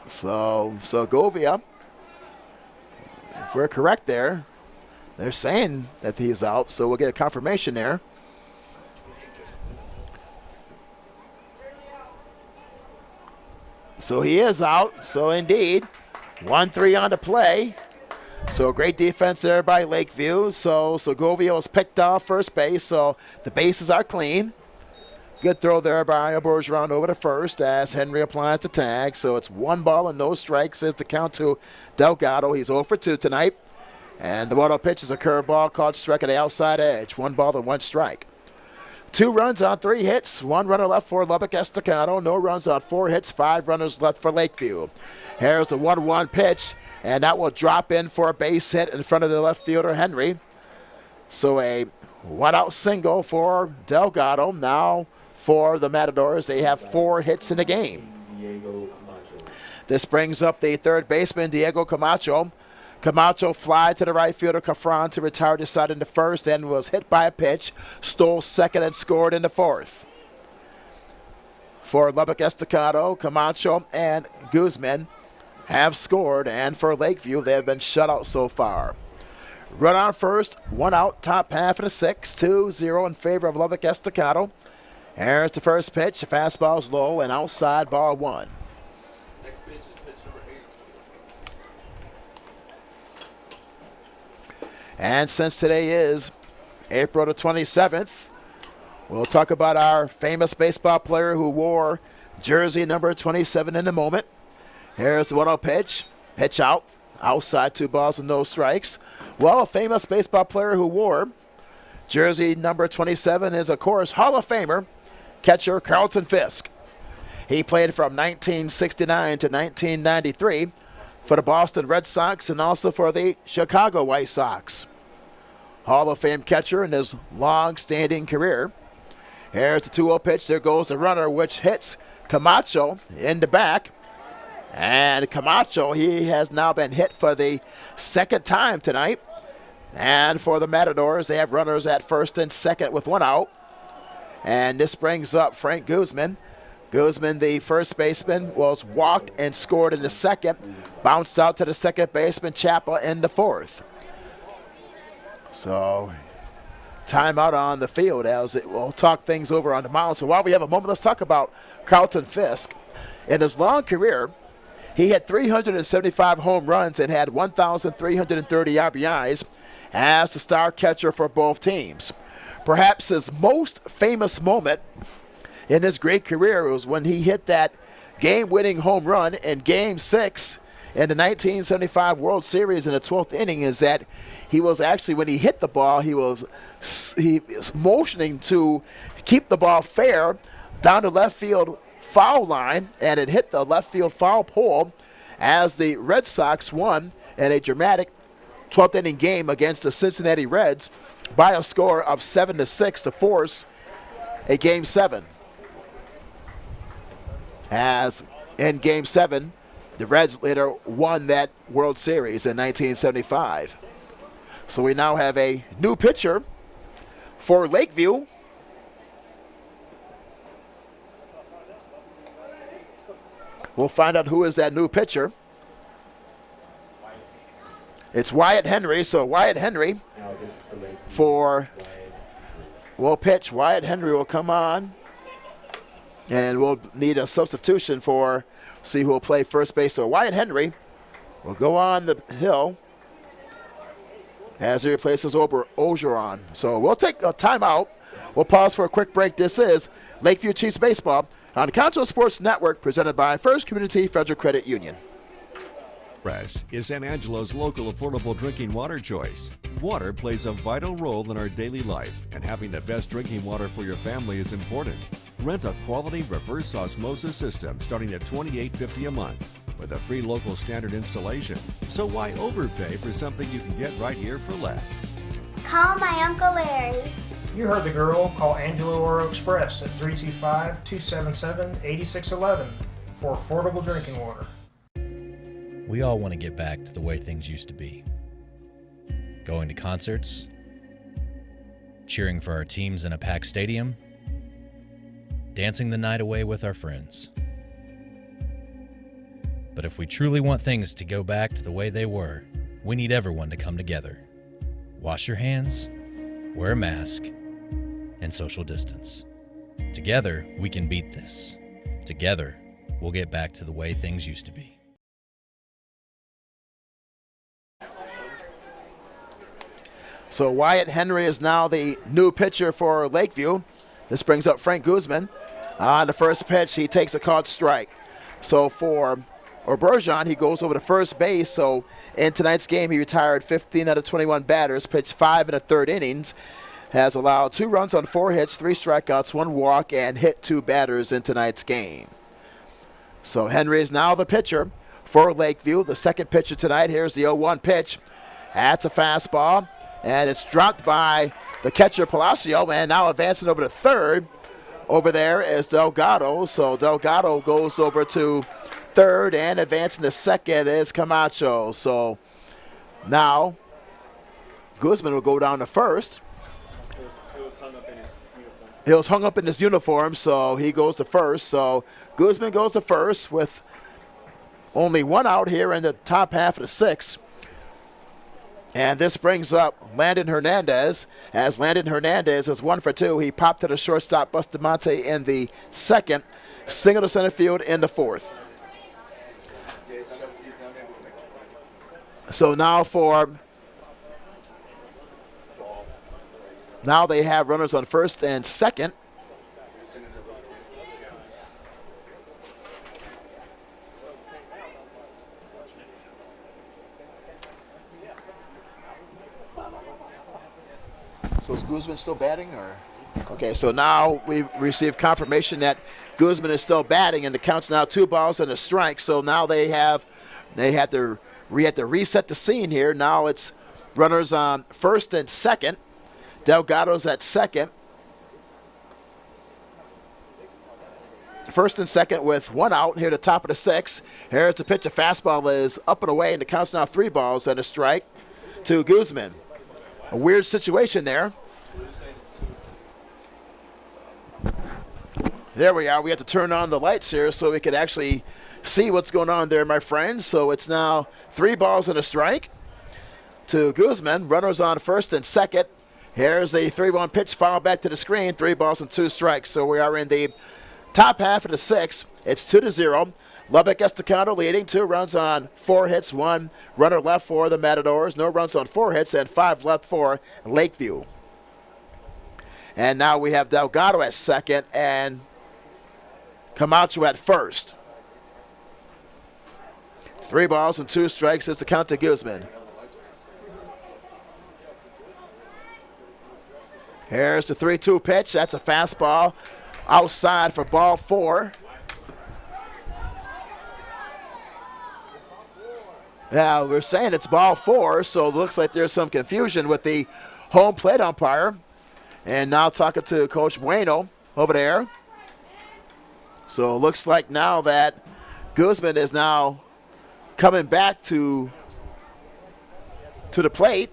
So Segovia, if we're correct there, they're saying that he's out, so we'll get a confirmation there. So he is out, so indeed, 1-3 on the play. So great defense there by Lakeview. So Segovia was picked off first base, so the bases are clean. Good throw there by Bergeron over to first as Henry applies the tag. So it's 1 ball and no strikes as the count to Delgado. He's 0 for 2 tonight. And the 1-0 pitch is a curveball caught struck at the outside edge. 1 ball and 1 strike. 2 runs on 3 hits. 1 runner left for Lubbock Estacado. No runs on 4 hits. 5 runners left for Lakeview. Here's the 1-1 pitch. And that will drop in for a base hit in front of the left fielder, Henry. So a 1-out single for Delgado. Now for the Matadors, they have 4 hits in the game. This brings up the third baseman, Diego Camacho. Camacho fly to the right fielder, Cafran, to retire the side into first and was hit by a pitch, stole second and scored in the fourth. For Lubbock Estacado, Camacho and Guzman have scored, and for Lakeview, they have been shut out so far. Run on first, 1 out, top half of the 6th, 2-0 in favor of Lubbock Estacado. Here's the first pitch. The fastball's low and outside, ball 1. Next pitch is pitch number 8. And since today is April the 27th, we'll talk about our famous baseball player who wore jersey number 27 in a moment. Here's the 1-0 pitch. Pitch out. Outside, 2 balls and no strikes. Well, a famous baseball player who wore jersey number 27 is, of course, Hall of Famer catcher Carlton Fisk. He played from 1969 to 1993 for the Boston Red Sox and also for the Chicago White Sox. Hall of Fame catcher in his long-standing career. Here's the 2-0 pitch. There goes the runner, which hits Camacho in the back. And Camacho, he has now been hit for the 2nd time tonight. And for the Matadors, they have runners at first and second with 1 out. And this brings up Frank Guzman. Guzman, the first baseman, was walked and scored in the 2nd. Bounced out to the 2nd baseman, Chapa, in the 4th. So timeout on the field as we'll talk things over on the mound. So while we have a moment, let's talk about Carlton Fisk. In his long career, he had 375 home runs and had 1,330 RBIs as the star catcher for both teams. Perhaps his most famous moment in his great career was when he hit that game-winning home run in Game 6 in the 1975 World Series in the 12th inning. Is that he was actually, when he hit the ball, he was motioning to keep the ball fair down the left field foul line, and it hit the left field foul pole as the Red Sox won in a dramatic 12th inning game against the Cincinnati Reds by a score of 7-6 to force a Game 7. As in Game 7, the Reds later won that World Series in 1975. So we now have a new pitcher for Lakeview. We'll find out who is that new pitcher. It's Wyatt Henry. So Wyatt Henry will pitch. Wyatt Henry will come on. And we'll need a substitution for, see who will play first base. So Wyatt Henry will go on the hill as he replaces Ogeron. So we'll take a timeout. We'll pause for a quick break. This is Lakeview Chiefs Baseball on the Concho Sports Network, presented by First Community Federal Credit Union. Express is San Angelo's local affordable drinking water choice. Water plays a vital role in our daily life, and having the best drinking water for your family is important. Rent a quality reverse osmosis system starting at $28.50 a month with a free local standard installation. So why overpay for something you can get right here for less? Call my Uncle Larry. You heard the girl. Call Angelo Oro Express at 325-277-8611 for affordable drinking water. We all want to get back to the way things used to be. Going to concerts, cheering for our teams in a packed stadium, dancing the night away with our friends. But if we truly want things to go back to the way they were, we need everyone to come together. Wash your hands, wear a mask, and social distance. Together, we can beat this. Together, we'll get back to the way things used to be. So Wyatt Henry is now the new pitcher for Lakeview. This brings up Frank Guzman. On the first pitch, he takes a called strike. So for Bergeron, he goes over to first base. So in tonight's game, he retired 15 out of 21 batters, pitched 5 1/3 innings, has allowed 2 runs on 4 hits, 3 strikeouts, 1 walk, and hit 2 batters in tonight's game. So Henry is now the pitcher for Lakeview. The second pitcher tonight, here's the 0-1 pitch. That's a fastball. And it's dropped by the catcher, Palacio, and now advancing over to third. Over there is Delgado. So Delgado goes over to third, and advancing to second is Camacho. So now Guzman will go down to first. It was hung up in his uniform. He was hung up in his uniform, so he goes to first. So Guzman goes to first with only 1 out here in the top half of the 6th. And this brings up Landon Hernandez, as Landon Hernandez is 1 for 2. He popped to the shortstop, Bustamante in the second, single to center field in the 4th. So now they have runners on first and second. So is Guzman still batting, or? Okay, so now we've received confirmation that Guzman is still batting, and the count's now 2 balls and a strike. So now we had to reset the scene here. Now it's runners on first and second. Delgado's at second. First and second with 1 out here at the top of the 6th. Here's the pitch. A fastball is up and away, and the count's now 3 balls and a strike to Guzman. A weird situation there. There we are. We have to turn on the lights here so we can actually see what's going on there, my friends. So it's now 3 balls and a strike to Guzman. Runners on first and second. Here's the 3-1 pitch, foul back to the screen. 3 balls and 2 strikes. So we are in the top half of the 6th. It's 2-0. Lubbock Estacado leading. 2 runs on 4 hits, 1 runner left for the Matadors. No runs on 4 hits and 5 left for Lakeview. And now we have Delgado at second and Camacho at first. 3 balls and 2 strikes is the count to Guzman. Here's the 3-2 pitch. That's a fastball outside for ball 4. Now, we're saying it's ball 4, so it looks like there's some confusion with the home plate umpire. And now talking to Coach Bueno over there. So it looks like now that Guzman is now coming back to the plate.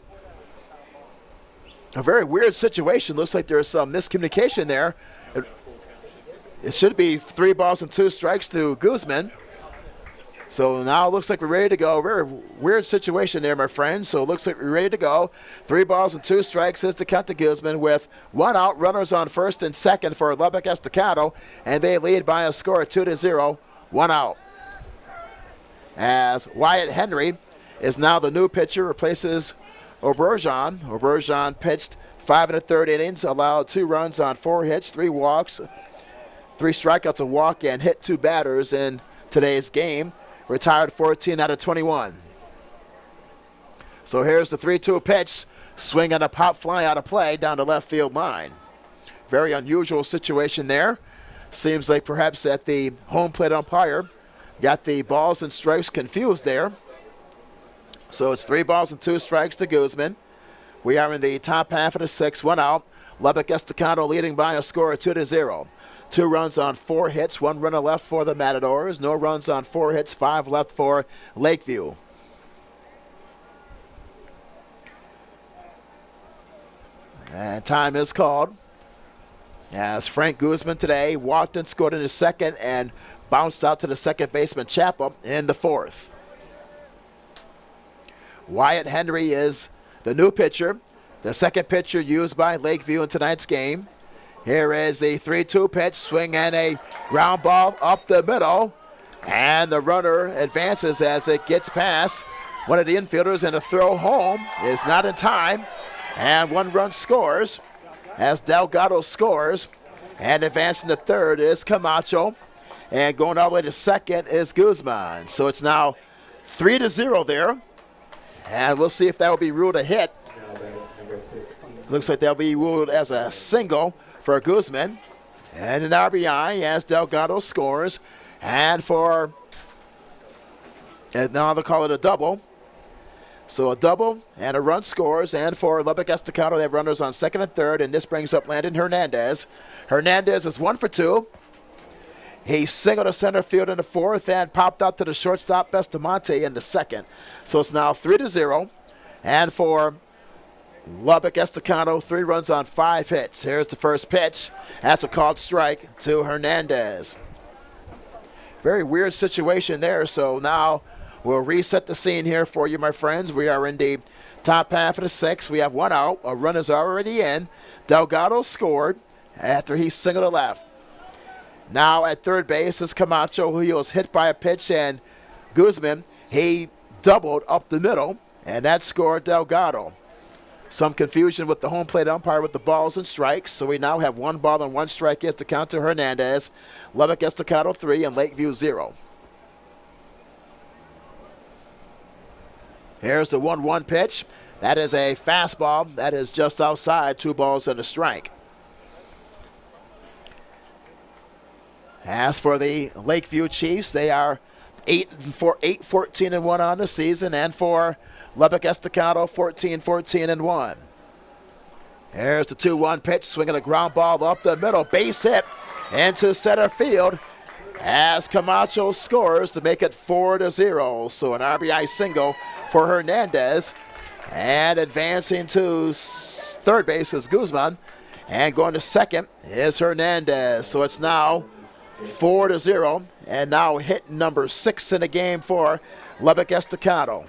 A very weird situation. Looks like there's some miscommunication there. It should be 3 balls and 2 strikes to Guzman. So now it looks like we're ready to go. Very weird situation there, my friends. So it looks like we're ready to go. 3 balls and 2 strikes is the count to Guzman with 1 out. Runners on first and second for Lubbock Estacado. And they lead by a score of 2-0. 1 out. As Wyatt Henry is now the new pitcher, replaces Oberjan. Oberjan pitched 5 1/3 innings, allowed 2 runs on 4 hits, 3 walks, 3 strikeouts, a walk, and hit 2 batters in today's game. Retired 14 out of 21. So here's the 3-2 pitch. Swing and a pop fly out of play down the left field line. Very unusual situation there. Seems like perhaps that the home plate umpire got the balls and strikes confused there. So it's 3 balls and 2 strikes to Guzman. We are in the top half of the 6th, 1 out. Lubbock Estacado leading by a score of 2-0. 2 runs on 4 hits, 1 runner left for the Matadors. No runs on 4 hits, 5 left for Lakeview. And time is called. As Frank Guzman today walked and scored in his second and bounced out to the second baseman Chapel in the 4th. Wyatt Henry is the new pitcher, the second pitcher used by Lakeview in tonight's game. Here is the 3-2 pitch, swing and a ground ball up the middle. And the runner advances as it gets past one of the infielders, and a throw home is not in time. And 1 run scores as Delgado scores. And advancing to third is Camacho. And going all the way to second is Guzman. So it's now 3-0 there. And we'll see if that will be ruled a hit. Looks like that'll be ruled as a single for Guzman. And an RBI as Delgado scores. And now they'll call it a double. So a double and a run scores. And for Lubbock Estacado, they have runners on second and third. And this brings up Landon Hernandez. Hernandez is 1 for 2. He singled to center field in the 4th and popped out to the shortstop Bustamante in the 2nd. So it's now 3-0. And for Lubbock Estacado, 3 runs on 5 hits. Here's the first pitch. That's a called strike to Hernandez. Very weird situation there. So now we'll reset the scene here for you, my friends. We are in the top half of the 6th. We have 1 out. A run is already in. Delgado scored after he singled to left. Now at third base is Camacho, who was hit by a pitch, and Guzman, he doubled up the middle, and that scored Delgado. Some confusion with the home plate umpire with the balls and strikes, so we now have 1 ball and 1 strike is to count to Hernandez. Lubbock Estacado 3 and Lakeview 0. Here's the 1-1 pitch. That is a fastball. That is just outside, 2 balls and a strike. As for the Lakeview Chiefs, they are 8-14-1 on the season, and for Lubbock Estacado, 14-14-1. Here's the 2-1 pitch, swinging a ground ball up the middle, base hit into center field as Camacho scores to make it 4-0. So an RBI single for Hernandez, and advancing to third base is Guzman, and going to second is Hernandez. So it's now 4-0, and now hit number 6 in the game for Lubbock Estacado.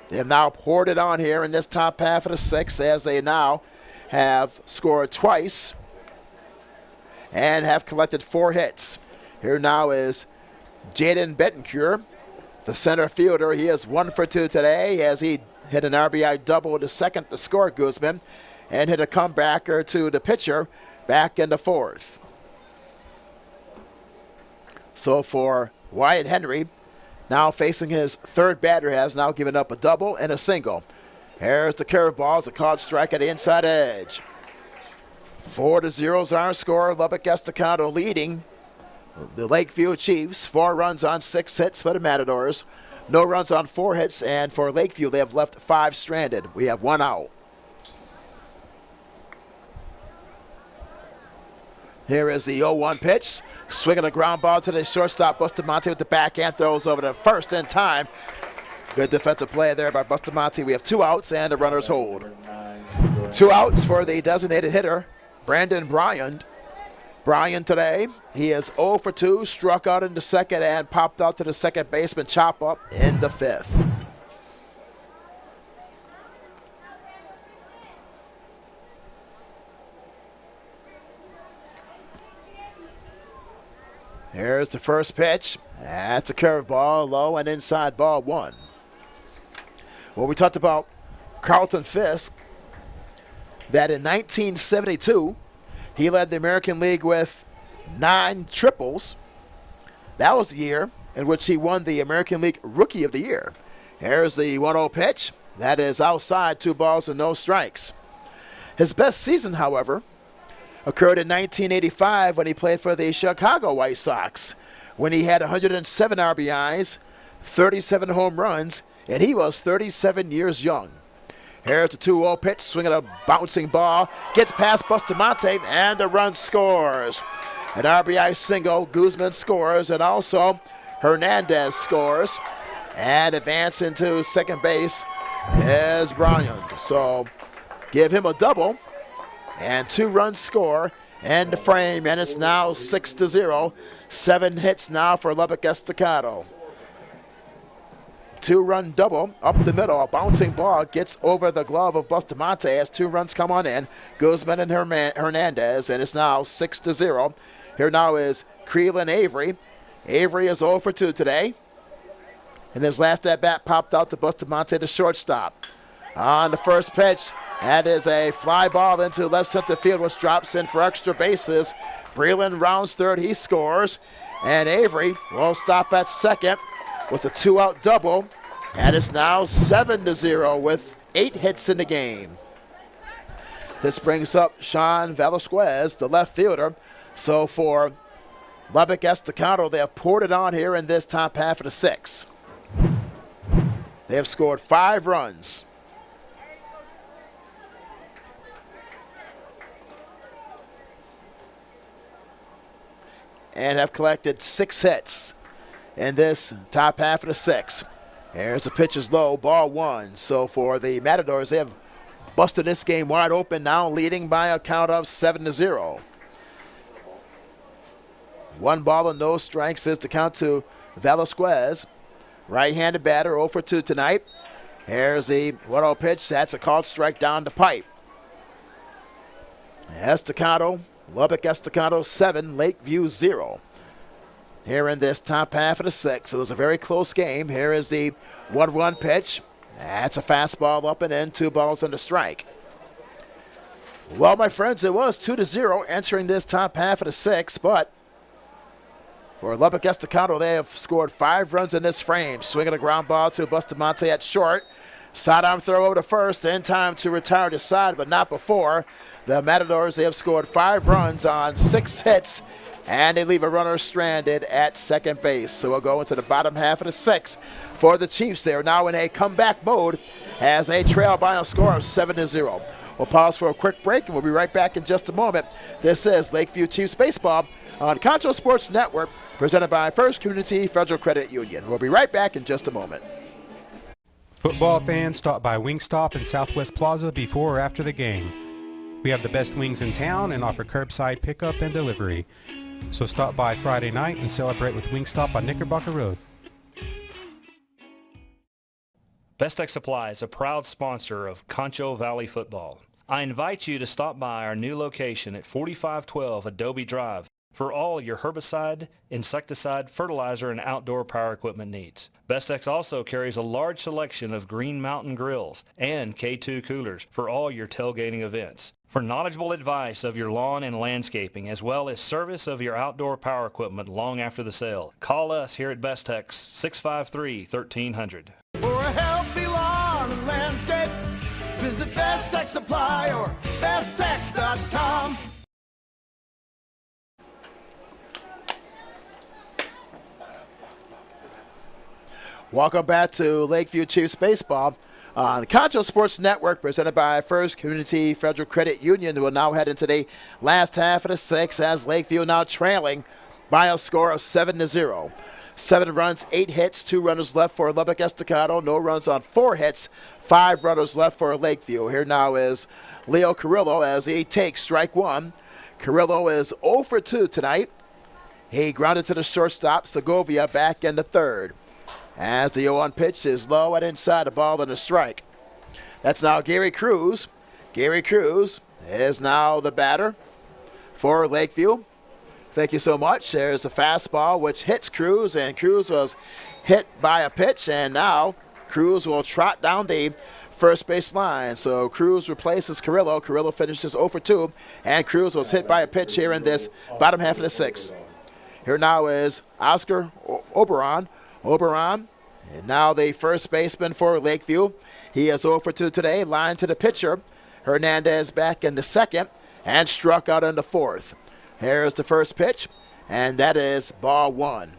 They have now poured it on here in this top half of the 6th as they now have scored twice and have collected 4 hits. Here now is Jaden Betancourt, the center fielder. He is 1 for 2 today as he hit an RBI double to second to score Guzman and hit a comebacker to the pitcher back in the 4th. So for Wyatt Henry, now facing his 3rd batter, has now given up a double and a single. Here's the curveball. It's a called strike at the inside edge. 4-0 is our score. Lubbock Estacado leading the Lakeview Chiefs. 4 runs on 6 hits for the Matadors. No runs on 4 hits, and for Lakeview, they have left 5 stranded. We have 1 out. Here is the 0-1 pitch. Swinging a ground ball to the shortstop. Bustamante with the backhand, throws over to first in time. Good defensive play there by Bustamante. We have 2 outs and the runners hold. 2 outs for the designated hitter, Brandon Bryant. Bryant today, he is 0 for 2, struck out in the 2nd and popped out to the second baseman chop up in the 5th. Here's the first pitch. That's a curveball, low and inside, ball 1. Well, we talked about Carlton Fisk, that in 1972, he led the American League with 9 triples. That was the year in which he won the American League Rookie of the Year. Here's the 1-0 pitch. That is outside, 2 balls and no strikes. His best season, however, occurred in 1985 when he played for the Chicago White Sox, when he had 107 RBIs, 37 home runs, and he was 37 years young. Here's the 2-0 pitch, swinging a bouncing ball, gets past Bustamante, and the run scores. An RBI single, Guzman scores, and also Hernandez scores. And advancing to second base is Bryant. So give him a double, and 2 runs score, and the frame, and it's now 6-0. 7 hits now for Lubbock Estacado. 2-run double up the middle. A bouncing ball gets over the glove of Bustamante as 2 runs come on in. Guzman and Hernandez, and it's now 6-0. Here now is Creelan Avery. Avery is 0 for 2 today. And his last at-bat popped out to Bustamante, the shortstop. On the first pitch, that is a fly ball into left center field, which drops in for extra bases. Breland rounds third, he scores. And Avery will stop at second with a 2-out double. And it's now 7-0 with 8 hits in the game. This brings up Sean Velasquez, the left fielder. So for Lubbock Estacado, they have poured it on here in this top half of the 6th. They have scored 5 runs. And have collected 6 hits in this top half of the 6th. Here's the pitch is low, ball 1. So for the Matadors, they have busted this game wide open, now leading by a count of 7-0. 1 ball and no strikes is the count to Velasquez. Right-handed batter, 0 for 2 tonight. Here's the 1-0 pitch. That's a called strike down the pipe. Estacado, Lubbock Estacado 7, Lakeview 0. Here in this top half of the 6th. It was a very close game. Here is the 1-1 pitch. That's a fastball up and in, 2 balls and a strike. Well, my friends, it was 2-0 entering this top half of the 6th, but for Lubbock Estacado, they have scored 5 runs in this frame. Swinging a ground ball to Bustamante at short. Sidearm throw over to first, in time to retire to side, but not before. The Matadors, they have scored 5 runs on 6 hits, and they leave a runner stranded at second base. So we'll go into the bottom half of the 6th for the Chiefs. They are now in a comeback mode as they trail by a score of 7-0. We'll pause for a quick break, and we'll be right back in just a moment. This is Lakeview Chiefs Baseball on Concho Sports Network, presented by First Community Federal Credit Union. We'll be right back in just a moment. Football fans, stop by Wingstop in Southwest Plaza before or after the game. We have the best wings in town and offer curbside pickup and delivery. So stop by Friday night and celebrate with Wingstop on Knickerbocker Road. Best Tech Supply is a proud sponsor of Concho Valley Football. I invite you to stop by our new location at 4512 Adobe Drive for all your herbicide, insecticide, fertilizer, and outdoor power equipment needs. Bestex also carries a large selection of Green Mountain grills and K2 coolers for all your tailgating events. For knowledgeable advice of your lawn and landscaping, as well as service of your outdoor power equipment long after the sale, call us here at Bestex 653-1300. For a healthy lawn and landscape, visit Best Tech Supply or besttech.com. Welcome back to Lakeview Chiefs Baseball on Concho Sports Network, presented by First Community Federal Credit Union. We'll now head into the last half of the sixth as Lakeview now trailing by a score of 7-0. 7 runs, 8 hits, 2 runners left for Lubbock Estacado. No runs on 4 hits, 5 runners left for Lakeview. Here now is Leo Carrillo as he takes strike one. Carrillo is 0 for 2 tonight. He grounded to the shortstop, Segovia back in the third. As the 0-1 pitch is low and inside, the ball and a strike. That's now Gary Cruz. Gary Cruz is now the batter for Lakeview. Thank you so much. There's a fastball which hits Cruz, and Cruz was hit by a pitch, and now Cruz will trot down the first base line. So Cruz replaces Carrillo. Carrillo finishes 0 for 2, and Cruz was hit by a pitch here in this bottom half of the sixth. Here now is Oscar Oberon. Oberon, and now the first baseman for Lakeview. He is 0 for 2 today. Line to the pitcher. Hernandez back in the second and struck out in the fourth. Here's the first pitch, and that is ball one.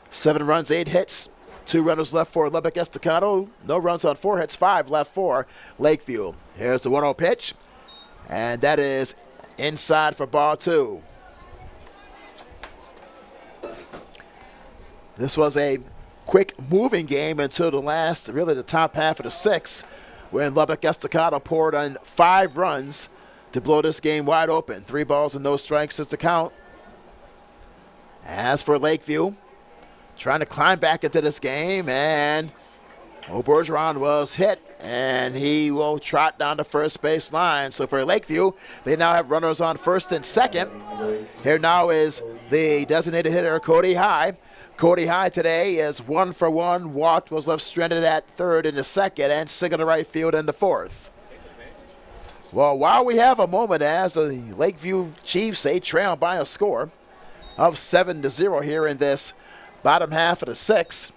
7 runs, 8 hits, 2 runners left for Lubbock Estacado. No runs on 4 hits, 5 left for Lakeview. Here's the 1-0 pitch, and that is inside for ball 2. This was a quick moving game until the top half of the sixth, when Lubbock Estacado poured on 5 runs to blow this game wide open. 3 balls and no strikes is the count. As for Lakeview, trying to climb back into this game, and Bergeron was hit, and he will trot down the first base line. So for Lakeview, they now have runners on first and second. Here now is the designated hitter, Cody High. Cody High today is 1 for 1. Watt was left stranded at third in the second, and single to right field in the fourth. Well, while we have a moment as the Lakeview Chiefs, they trail by a score of 7-0 here in this bottom half of the sixth.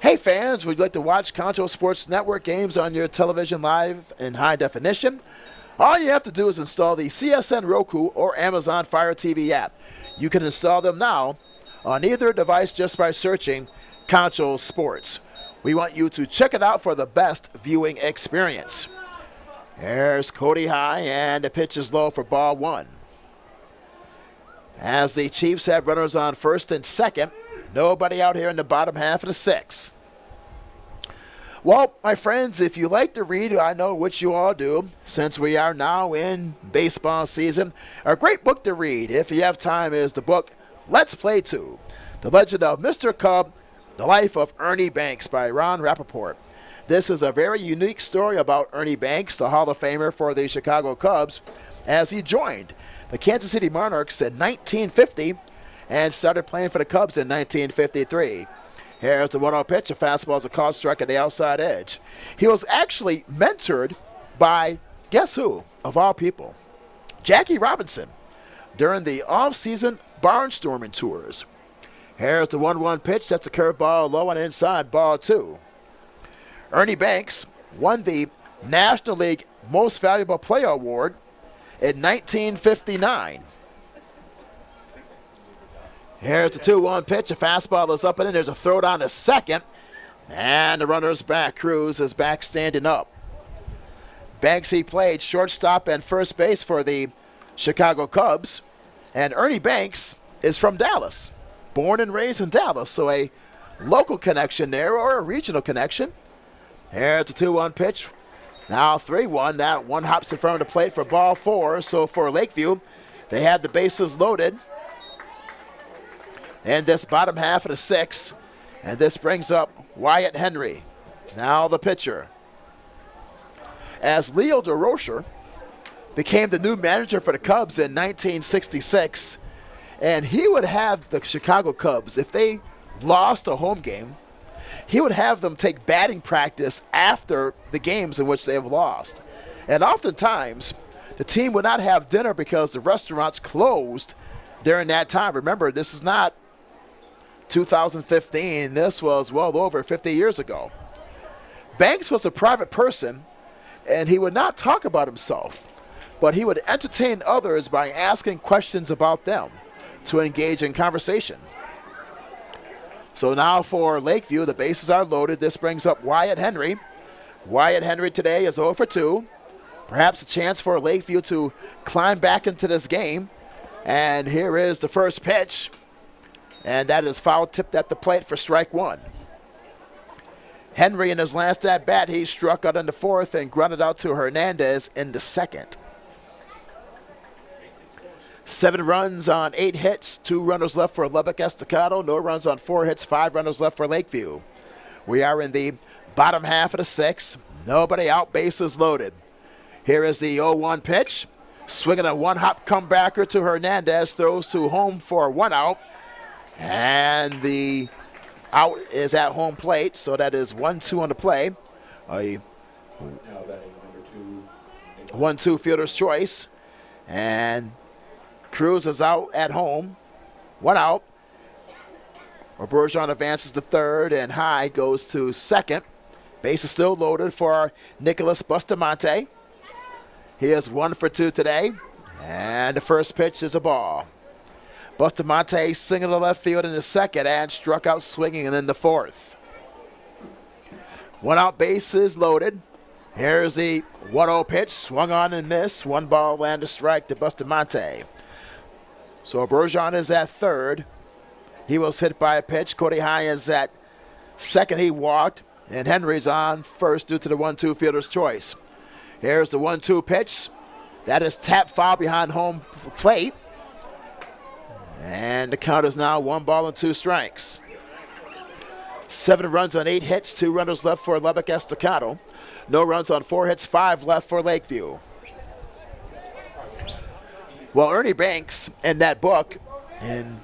Hey fans, would you like to watch Concho Sports Network games on your television live in high definition? All you have to do is install the CSN Roku or Amazon Fire TV app. You can install them now on either device just by searching Concho Sports. We want you to check it out for the best viewing experience. There's Cody High, and the pitch is low for ball 1. As the Chiefs have runners on first and second, nobody out here in the bottom half of the sixth. Well, my friends, if you like to read, I know what you all do, since we are now in baseball season. A great book to read, if you have time, is the book Let's Play 2, The Legend of Mr. Cub, The Life of Ernie Banks by Ron Rappaport. This is a very unique story about Ernie Banks, the Hall of Famer for the Chicago Cubs, as he joined the Kansas City Monarchs in 1950 and started playing for the Cubs in 1953. Here's the 1-0 pitch. A fastball is a called strike at the outside edge. He was actually mentored by, guess who, of all people? Jackie Robinson, during the off-season barnstorming tours. Here's the 1-1 pitch. That's a curveball low and inside, ball 2. Ernie Banks won the National League Most Valuable Player Award in 1959. Here's the 2-1 pitch. A fastball is up and in. There's a throw down to second. And the runner's back. Cruz is back standing up. Banks, he played shortstop and first base for the Chicago Cubs. And Ernie Banks is from Dallas. Born and raised in Dallas. So a local connection there, or a regional connection. Here's the 2-1 pitch. Now 3-1. That one hops in front of the plate for ball 4. So for Lakeview, they have the bases loaded in this bottom half of the sixth. And this brings up Wyatt Henry. Now the pitcher. as Leo DeRocher became the new manager for the Cubs in 1966. And he would have the Chicago Cubs, if they lost a home game, he would have them take batting practice after the games in which they have lost. And oftentimes, the team would not have dinner because the restaurants closed during that time. Remember, this is not 2015. This was well over 50 years ago. Banks was a private person, and he would not talk about himself, but he would entertain others by asking questions about them to engage in conversation. So now for Lakeview, the bases are loaded. This brings up Wyatt Henry. Wyatt Henry today is 0 for 2. Perhaps a chance for Lakeview to climb back into this game. And here is the first pitch. And that is foul tipped at the plate for strike one. Henry in his last at bat, he struck out in the fourth and grounded out to Hernandez in the second. 7 runs on 8 hits, 2 runners left for Lubbock Estacado, no runs on 4 hits, 5 runners left for Lakeview. We are in the bottom half of the 6th. Nobody out, bases loaded. Here is the 0-1 pitch. Swinging a one-hop comebacker to Hernandez, throws to home for 1 out. And the out is at home plate, so that is 1-2 on the play. A 1-2 fielder's choice. And Cruz is out at home. 1 out. Bergeron advances to third, and High goes to second. Base is still loaded for Nicholas Bustamante. He is 1 for 2 today, and the first pitch is a ball. Bustamante singled to left field in the second and struck out swinging in the fourth. 1 out, base is loaded. Here's the 1-0 pitch, swung on and missed. 1 ball and a strike to Bustamante. So Bergeron is at third. He was hit by a pitch. Cody High is at second. He walked, and Henry's on first due to the 1-2 fielder's choice. Here's the 1-2 pitch. That is tapped foul behind home plate. And the count is now 1 ball and 2 strikes. 7 runs on 8 hits, 2 runners left for Lubbock Estacado. No runs on 4 hits, 5 left for Lakeview. Well, Ernie Banks, in that book, in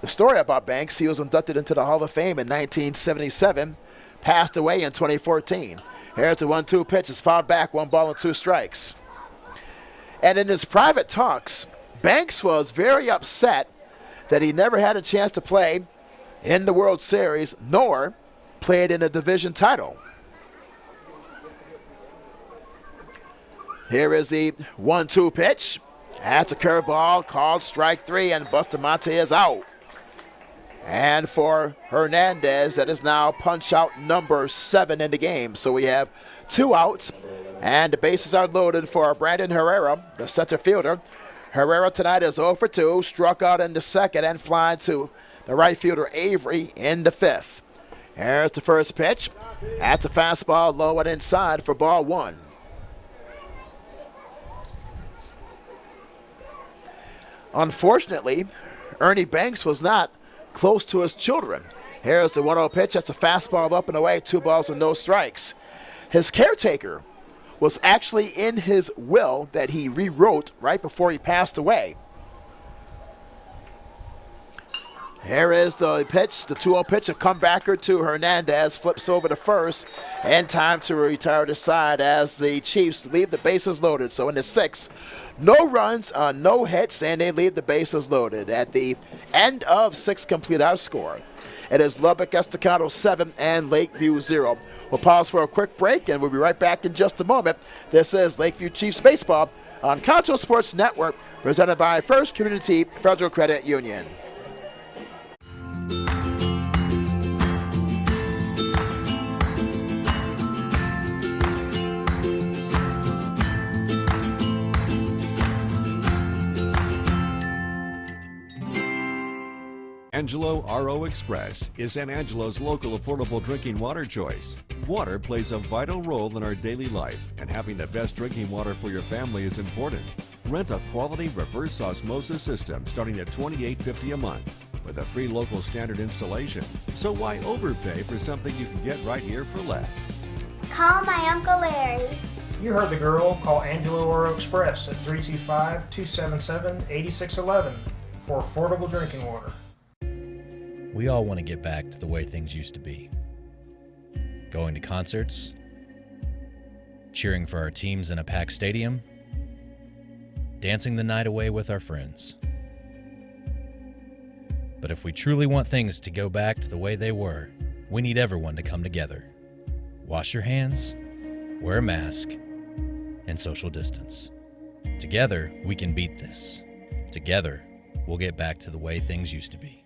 the story about Banks, he was inducted into the Hall of Fame in 1977, passed away in 2014. Here's the 1-2 pitch. It's fouled back, 1 ball and 2 strikes. And in his private talks, Banks was very upset that he never had a chance to play in the World Series, nor played in a division title. Here is the 1-2 pitch. That's a curveball called strike 3, and Bustamante is out. And for Hernandez, that is now punch out number 7 in the game. So we have 2 outs, and the bases are loaded for Brandon Herrera, the center fielder. Herrera tonight is 0 for 2, struck out in the second and flying to the right fielder Avery in the 5th. Here's the first pitch. That's a fastball low and inside for ball 1. Unfortunately, Ernie Banks was not close to his children. Here's the 1-0 pitch. That's a fastball up and away, 2 balls and no strikes. His caretaker was actually in his will that he rewrote right before he passed away. Here is the pitch, the 2-0 pitch, a comebacker to Hernandez, flips over to first, and time to retire the side as the Chiefs leave the bases loaded. So in the 6th, no runs, no hits, and they leave the bases loaded. At the end of 6 complete our score, it is Lubbock Estacado 7 and Lakeview 0. We'll pause for a quick break, and we'll be right back in just a moment. This is Lakeview Chiefs Baseball on Concho Sports Network, presented by First Community Federal Credit Union. Angelo RO Express is San Angelo's local affordable drinking water choice. Water plays a vital role in our daily life, and having the best drinking water for your family is important. Rent a quality reverse osmosis system starting at $28.50 a month with a free local standard installation. So why overpay for something you can get right here for less? Call my Uncle Larry. You heard the girl. Call Angelo Oro Express at 325-277-8611 for affordable drinking water. We all want to get back to the way things used to be. Going to concerts, cheering for our teams in a packed stadium, dancing the night away with our friends. But if we truly want things to go back to the way they were, we need everyone to come together. Wash your hands, wear a mask, and social distance. Together, we can beat this. Together, we'll get back to the way things used to be.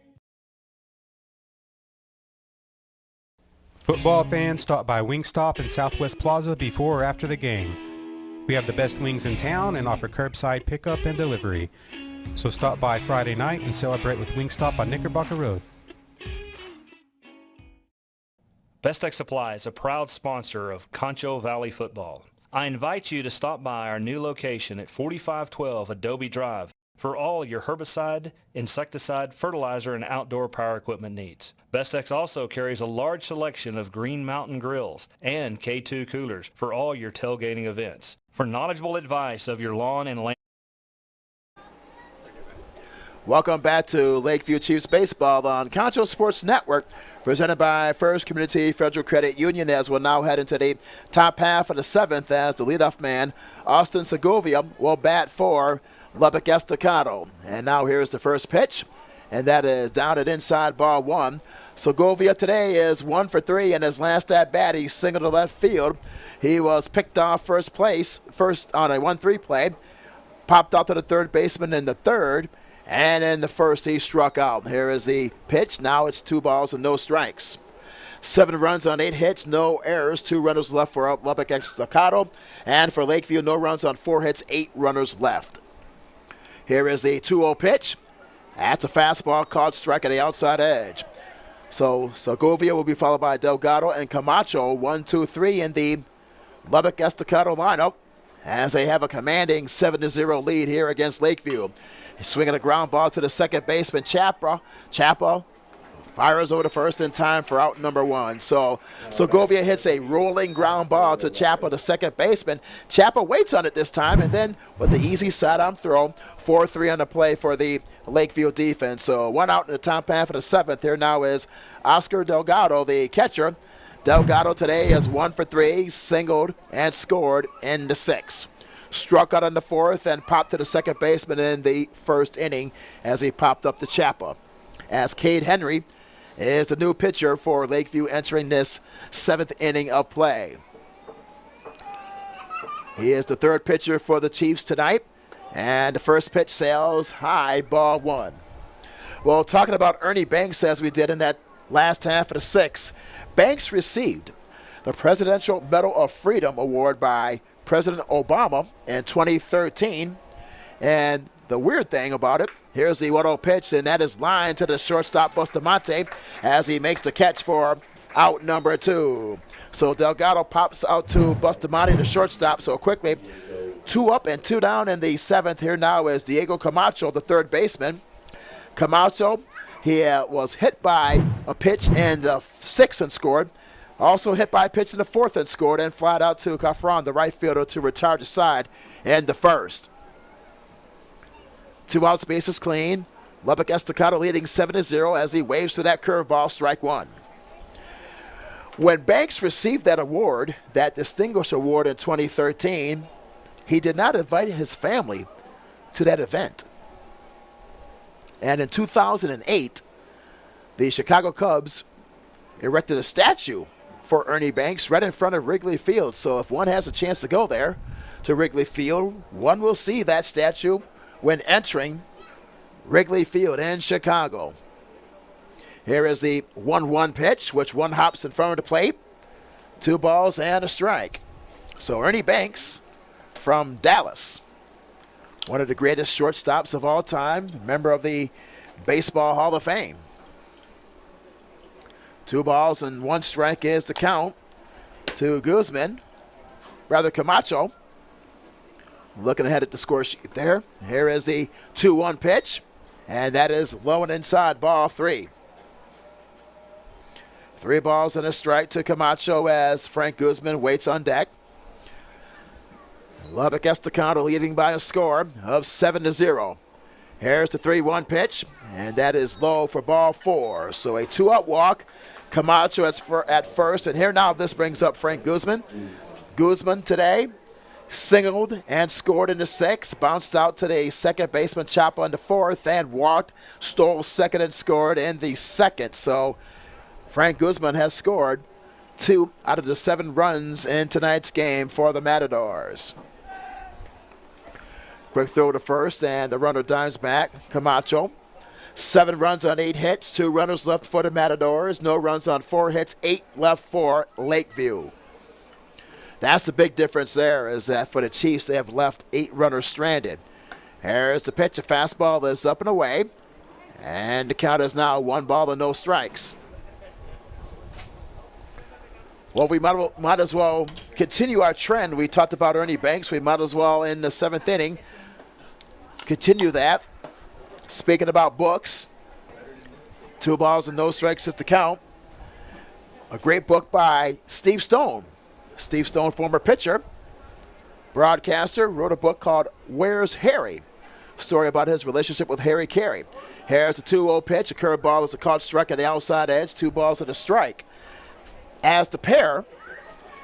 Football fans, stop by Wingstop in Southwest Plaza before or after the game. We have the best wings in town and offer curbside pickup and delivery. So stop by Friday night and celebrate with Wingstop on Knickerbocker Road. Best Tech Supply is a proud sponsor of Concho Valley Football. I invite you to stop by our new location at 4512 Adobe Drive for all your herbicide, insecticide, fertilizer, and outdoor power equipment needs. Bestex also carries a large selection of Green Mountain grills and K2 coolers for all your tailgating events. For knowledgeable advice of your lawn and land. Welcome back to Lakeview Chiefs Baseball on Concho Sports Network, presented by First Community Federal Credit Union, as we'll now head into the top half of the seventh as the leadoff man, Austin Segovia, will bat for Lubbock Estacado. And now here's the first pitch, and that is down at inside ball one. Segovia today is 1 for 3 in his last at bat. He singled to left field. He was picked off first on a 1-3 play, popped out to the third baseman in the third, and in the first he struck out. Here is the pitch. Now it's 2 balls and no strikes. 7 runs on 8 hits, no errors, 2 runners left for Lubbock Estacado, and for Lakeview, no runs on 4 hits, 8 runners left. Here is the 2-0 pitch. That's a fastball called strike at the outside edge. So Segovia will be followed by Delgado and Camacho, 1-2-3 in the Lubbock Estacado lineup, as they have a commanding 7-0 lead here against Lakeview. He's swinging a ground ball to the second baseman, Chapa fires over to first in time for out number 1. So Segovia hits a rolling ground ball to Chapa, the second baseman. Chapa waits on it this time, and then with the easy sidearm throw, 4-3 on the play for the Lakeview defense. So 1 out in the top half of the seventh. Here now is Oscar Delgado, the catcher. Delgado today is 1 for 3, singled and scored in the 6th. Struck out in the 4th and popped to the second baseman in the first inning as he popped up to Chapa. As Cade Henry is the new pitcher for Lakeview entering this 7th inning of play. He is the third pitcher for the Chiefs tonight, and the first pitch sails high, ball 1. Well, talking about Ernie Banks as we did in that last half of the 6th, Banks received the Presidential Medal of Freedom Award by President Obama in 2013. And the weird thing about it, here's the 1-0 pitch, and that is lined to the shortstop Bustamante as he makes the catch for out number 2. So Delgado pops out to Bustamante, the shortstop, so quickly. 2 up and 2 down in the 7th. Here now is Diego Camacho, the third baseman. Camacho, he was hit by a pitch in the 6th and scored. Also hit by a pitch in the 4th and scored, and flied out to Cafron, the right fielder, to retire the side in the 1st. 2 outs, bases clean. Lubbock Estacado leading 7-0 as he waves to that curveball, strike 1. When Banks received that award, that distinguished award in 2013, he did not invite his family to that event. And in 2008, the Chicago Cubs erected a statue for Ernie Banks right in front of Wrigley Field. So if one has a chance to go there to Wrigley Field, one will see that statue when entering Wrigley Field in Chicago. Here is the 1-1 pitch, which one hops in front of the plate. 2 balls and a strike. So Ernie Banks from Dallas, one of the greatest shortstops of all time, member of the Baseball Hall of Fame. 2 balls and 1 strike is the count to Camacho. Looking ahead at the score sheet there. Here is the 2-1 pitch, and that is low and inside, ball 3. 3 balls and a strike to Camacho as Frank Guzman waits on deck. Lubbock Estacado leading by a score of 7-0. Here's the 3-1 pitch, and that is low for ball 4. So a 2-out walk. Camacho at first, and here now this brings up Frank Guzman. Guzman today singled and scored in the 6th, bounced out to the second baseman chop on the 4th, and walked, stole second and scored in the 2nd. So Frank Guzman has scored 2 out of the 7 runs in tonight's game for the Matadors. Quick throw to first, and the runner dives back. Camacho, 7 runs on 8 hits, 2 runners left for the Matadors, no runs on 4 hits, 8 left for Lakeview. That's the big difference there, is that for the Chiefs, they have left 8 runners stranded. Here's the pitch. A fastball is up and away, and the count is now 1 ball and no strikes. Well, we might as well continue our trend. We talked about Ernie Banks. We might as well, in the 7th inning, continue that. Speaking about books, 2 balls and no strikes is the count. A great book by Steve Stone. Steve Stone, former pitcher, broadcaster, wrote a book called Where's Harry? Story about his relationship with Harry Carey. Here's the 2-0 pitch. A curveball is a caught strike at the outside edge. 2 balls and a strike. As the pair,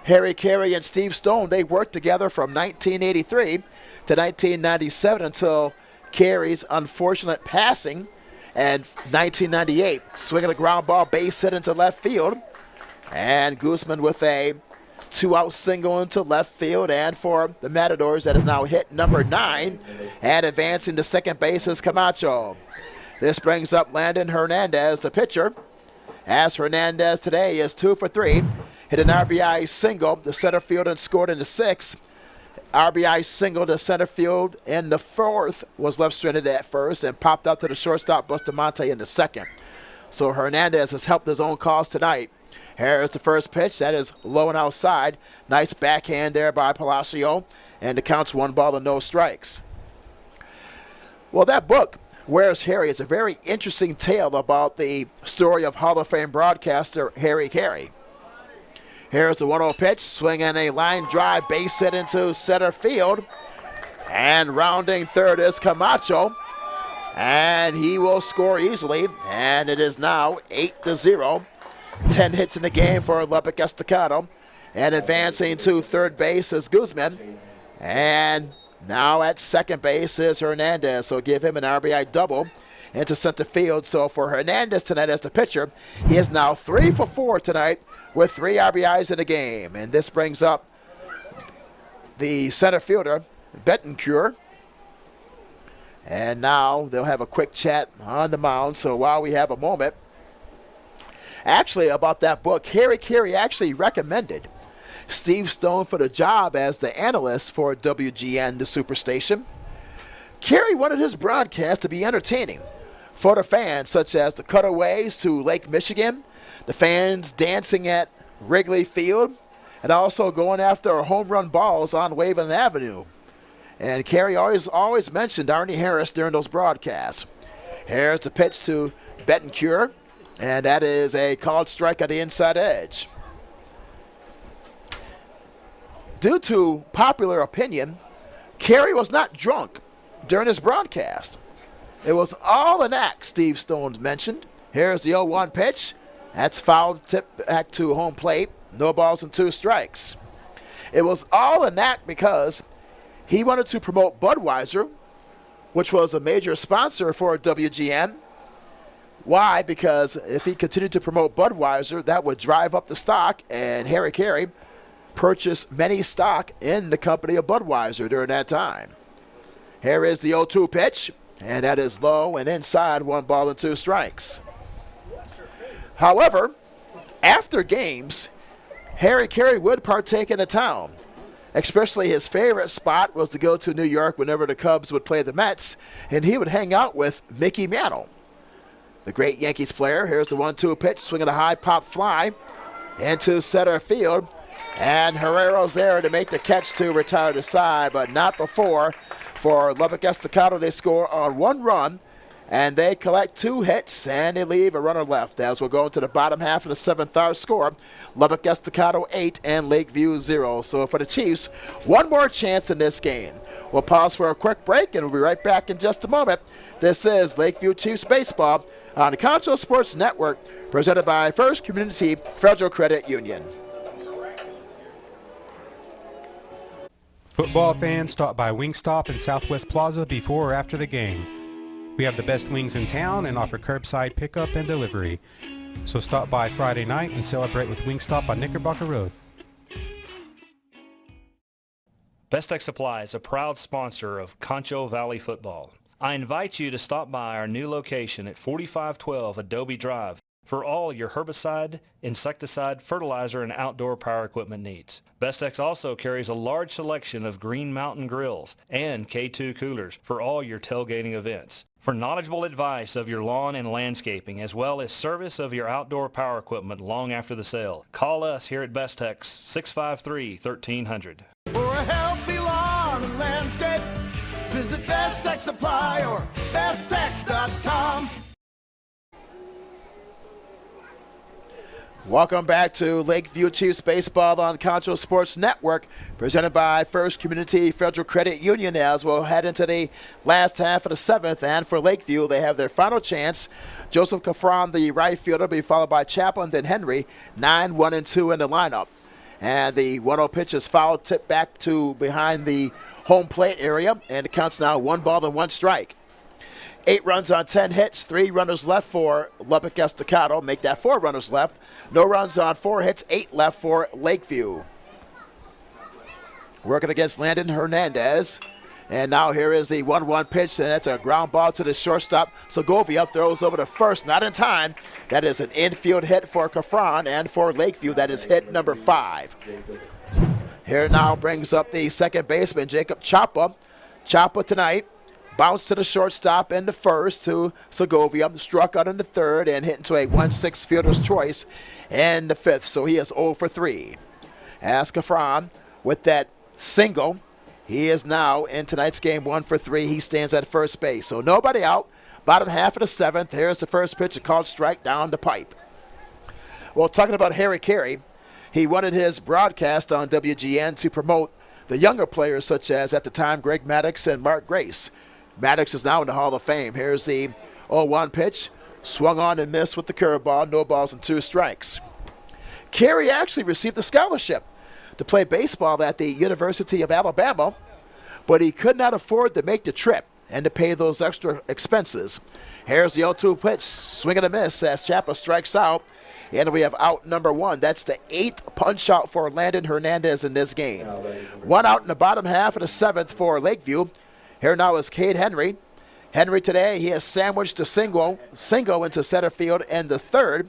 Harry Carey and Steve Stone, they worked together from 1983 to 1997 until Carey's unfortunate passing in 1998. Swinging a ground ball, base hit into left field. And Guzman with a 2-out single into left field. And for the Matadors, that is now hit number 9. And advancing to second base is Camacho. This brings up Landon Hernandez, the pitcher. As Hernandez today is 2 for 3. Hit an RBI single to center field and scored in the 6th. RBI single to center field in the 4th, was left stranded at first and popped out to the shortstop Bustamante in the 2nd. So Hernandez has helped his own cause tonight. Here's the first pitch. That is low and outside. Nice backhand there by Palacio, and the count's 1 ball and no strikes. Well, that book, Where's Harry? It's a very interesting tale about the story of Hall of Fame broadcaster Harry Carey. Here's the 1-0 pitch, swinging a line drive, base hit into center field. And rounding third is Camacho. And he will score easily. And it is now 8-0. 10 hits in the game for Lubbock Estacado. And advancing to third base is Guzman. And now at second base is Hernandez, so give him an RBI double into center field. So for Hernandez tonight as the pitcher, he is now 3 for 4 tonight with 3 RBIs in the game. And this brings up the center fielder, Betancourt. And now they'll have a quick chat on the mound. So while we have a moment, actually about that book, Harry Carey actually recommended Steve Stone for the job as the analyst for WGN, the Superstation. Carey wanted his broadcast to be entertaining for the fans, such as the cutaways to Lake Michigan, the fans dancing at Wrigley Field, and also going after home run balls on Waveland Avenue. And Carey always mentioned Arnie Harris during those broadcasts. Here's the pitch to Betancourt, and that is a called strike at the inside edge. Due to popular opinion, Carey was not drunk during his broadcast. It was all an act, Steve Stone mentioned. Here's the 0-1 pitch. That's fouled, tip back to home plate. No balls and 2 strikes. It was all an act because he wanted to promote Budweiser, which was a major sponsor for WGN. Why? Because if he continued to promote Budweiser, that would drive up the stock, and Harry Carey purchased many stock in the company of Budweiser during that time. Here is the 0-2 pitch, and that is low and inside, 1 ball and 2 strikes. However, after games, Harry Carey would partake in the town. Especially his favorite spot was to go to New York whenever the Cubs would play the Mets, and he would hang out with Mickey Mantle, the great Yankees player. Here's the 1-2 pitch, swinging a high pop fly into center field. And Herrera's there to make the catch to retire the side, but not before. For Lubbock Estacado, they score on 1 run And they collect 2 hits, and they leave a runner left. As we'll go into the bottom half of the 7th, our score, Lubbock Estacado 8 and Lakeview 0. So for the Chiefs, one more chance in this game. We'll pause for a quick break, and we'll be right back in just a moment. This is Lakeview Chiefs Baseball on the Concho Sports Network, presented by First Community Federal Credit Union. Football fans, stop by Wingstop in Southwest Plaza before or after the game. We have the best wings in town and offer curbside pickup and delivery. So stop by Friday night and celebrate with Wingstop on Knickerbocker Road. Best Tech Supply is a proud sponsor of Concho Valley Football. I invite you to stop by our new location at 4512 Adobe Drive for all your herbicide, insecticide, fertilizer, and outdoor power equipment needs. Bestex also carries a large selection of Green Mountain grills and K2 coolers for all your tailgating events. For knowledgeable advice of your lawn and landscaping, as well as service of your outdoor power equipment long after the sale, call us here at Bestex 653-1300. For a healthy lawn and landscape, visit Best Tech Supply or besttech.com. Welcome back to Lakeview Chiefs Baseball on Concho Sports Network, presented by First Community Federal Credit Union, as we'll head into the last half of the 7th. And for Lakeview, they have their final chance. Joseph Cafron, the right fielder, will be followed by Chaplin, then Henry, 9, 1, and 2 in the lineup. And the 1-0 pitch is fouled, tipped back to behind the home plate area, and it counts now 1 ball and 1 strike. 8 runs on 10 hits, 3 runners left for Lubbock Estacado. Make that 4 runners left. No runs on 4 hits, 8 left for Lakeview. Working against Landon Hernandez. And now here is the 1-1 pitch, and that's a ground ball to the shortstop. Segovia throws over to first, not in time. That is an infield hit for Cafron, and for Lakeview, that is hit number 5. Here now brings up the second baseman, Jacob Chapa. Chapa tonight bounced to the shortstop in the first to Segovia, struck out in the third, and hit into a 1-6 fielder's choice in the 5th. So he is 0 for 3. As Cafron with that single, he is now in tonight's game 1 for 3. He stands at first base. So nobody out. Bottom half of the 7th. Here's the first pitch, a called strike down the pipe. Well, talking about Harry Carey, he wanted his broadcast on WGN to promote the younger players, such as at the time Greg Maddox and Mark Grace. Maddox is now in the Hall of Fame. Here's the 0-1 pitch. Swung on and missed with the curveball. No balls and 2 strikes. Carey actually received a scholarship to play baseball at the University of Alabama, but he could not afford to make the trip and to pay those extra expenses. Here's the 0-2 pitch. Swing and a miss as Chapa strikes out. And we have out number 1. That's the 8th punch out for Landon Hernandez in this game. 1 out in the bottom half of the 7th for Lakeview. Here now is Cade Henry. Henry today, he has sandwiched a single into center field in the 3rd,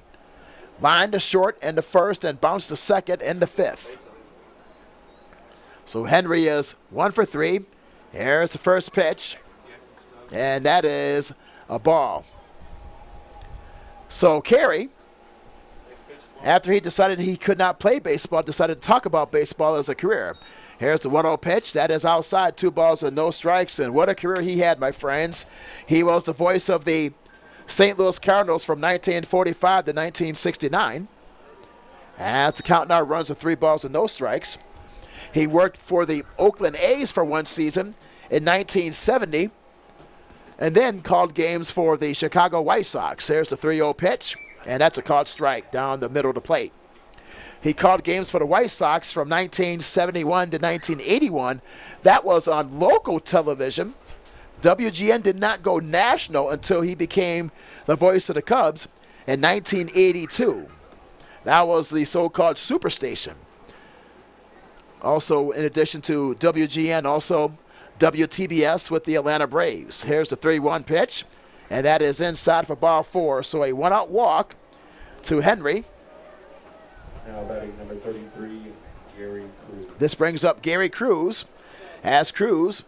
lined to short in the 1st, and bounced to 2nd in the 5th. So Henry is 1 for 3. Here's the first pitch, and that is a ball. So Carey, after he decided he could not play baseball, decided to talk about baseball as a career. Here's the 1-0 pitch. That is outside. 2 balls and no strikes. And what a career he had, my friends. He was the voice of the St. Louis Cardinals from 1945 to 1969. As the count now runs to 3 balls and no strikes. He worked for the Oakland A's for 1 season in 1970, and then called games for the Chicago White Sox. There's the 3-0 pitch, and that's a called strike down the middle of the plate. He called games for the White Sox from 1971 to 1981. That was on local television. WGN did not go national until he became the voice of the Cubs in 1982. That was the so-called Superstation. Also, in addition to WGN, also WTBS with the Atlanta Braves. Here's the 3-1 pitch, and that is inside for ball 4. So a 1-out walk to Henry. Now batting number 33, Gary Cruz. This brings up Gary Cruz. As Cruz,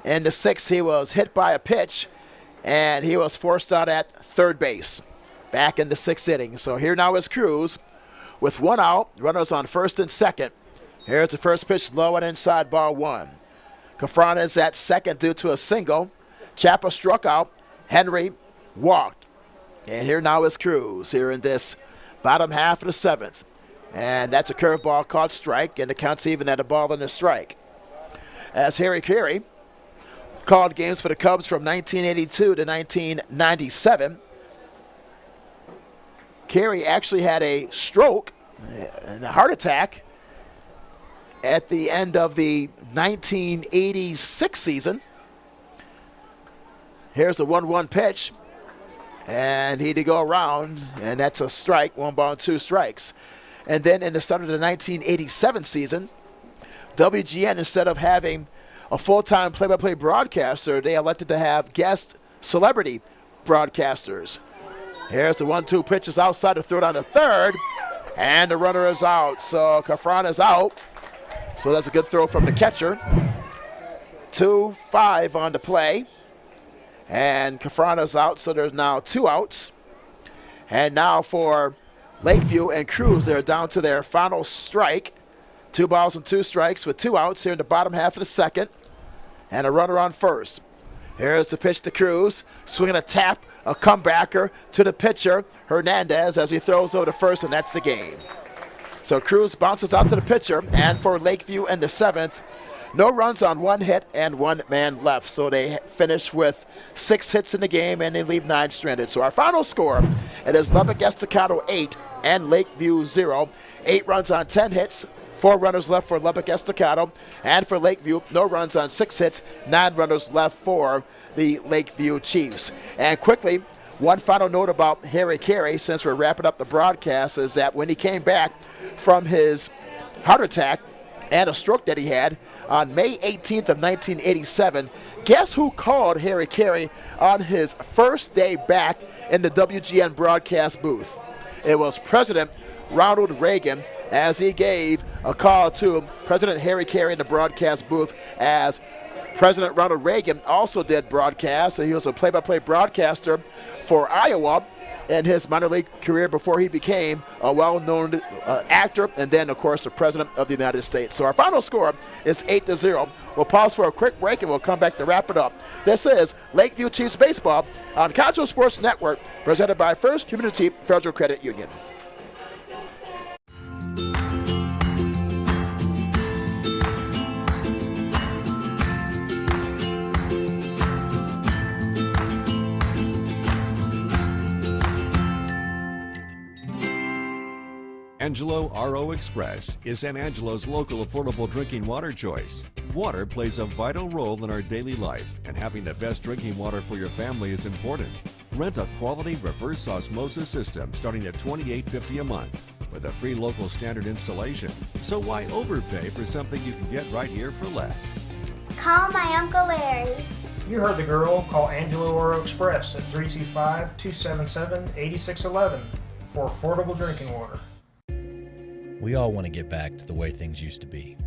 in the 6th, he was hit by a pitch, and he was forced out at 3rd base, back in the 6th inning. So here now is Cruz with 1 out, runners on 1st and 2nd. Here's the first pitch, low and inside, ball 1. Cafron is at 2nd due to a single. Chapa struck out. Henry walked. And here now is Cruz here in this bottom half of the 7th. And that's a curveball called strike, and the count's even at a ball and a strike. As Harry Carey called games for the Cubs from 1982 to 1997. Carey actually had a stroke and a heart attack at the end of the 1986 season. Here's the 1-1 pitch, and he did go around, and that's a strike, 1 ball and 2 strikes. And then in the start of the 1987 season, WGN, instead of having a full-time play-by-play broadcaster, they elected to have guest celebrity broadcasters. Here's the 1-2 pitches outside to throw down to third, and the runner is out. So Cafran is out. So that's a good throw from the catcher. 2-5 on the play. And Cafran is out, so there's now 2 outs. And now for Lakeview and Cruz, they're down to their final strike. 2 balls and 2 strikes with 2 outs here in the bottom half of the 2nd. And a runner on first. Here's the pitch to Cruz. Swinging a tap, a comebacker to the pitcher, Hernandez, as he throws over to first, and that's the game. So Cruz bounces out to the pitcher, and for Lakeview in the 7th, no runs on 1 hit and 1 man left. So they finish with 6 hits in the game, and they leave 9 stranded. So our final score, it is Lubbock Estacado 8 and Lakeview 0. 8 runs on 10 hits. 4 runners left for Lubbock Estacado, and for Lakeview, no runs on 6 hits, 9 runners left for the Lakeview Chiefs. And quickly, one final note about Harry Carey, since we're wrapping up the broadcast, is that when he came back from his heart attack and a stroke that he had on May 18th of 1987, guess who called Harry Carey on his first day back in the WGN broadcast booth? It was President Ronald Reagan, as he gave a call to President Harry Carey in the broadcast booth, as President Ronald Reagan also did broadcast. So he was a play-by-play broadcaster for Iowa in his minor league career before he became a well-known actor and then, of course, the President of the United States. So our final score is 8-0. We'll pause for a quick break, and we'll come back to wrap it up. This is Lakeview Chiefs Baseball on Concho Sports Network, presented by First Community Federal Credit Union. Angelo RO Express is San Angelo's local affordable drinking water choice. Water plays a vital role in our daily life, and having the best drinking water for your family is important. Rent a quality reverse osmosis system starting at $28.50 a month with a free local standard installation. So why overpay for something you can get right here for less? Call my Uncle Larry. You heard the girl. Call Angelo Oro Express at 325-277-8611 for affordable drinking water. We all want to get back to the way things used to be.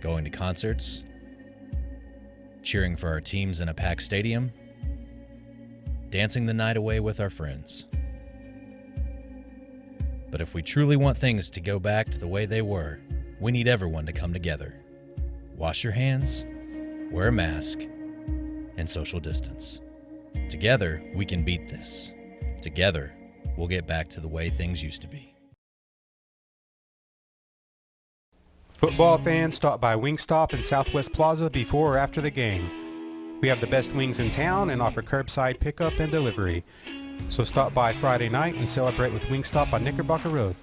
Going to concerts, cheering for our teams in a packed stadium, dancing the night away with our friends. But if we truly want things to go back to the way they were, we need everyone to come together. Wash your hands, wear a mask, and social distance. Together, we can beat this. Together, we'll get back to the way things used to be. Football fans, stop by Wingstop in Southwest Plaza before or after the game. We have the best wings in town and offer curbside pickup and delivery. So stop by Friday night and celebrate with Wingstop on Knickerbocker Road.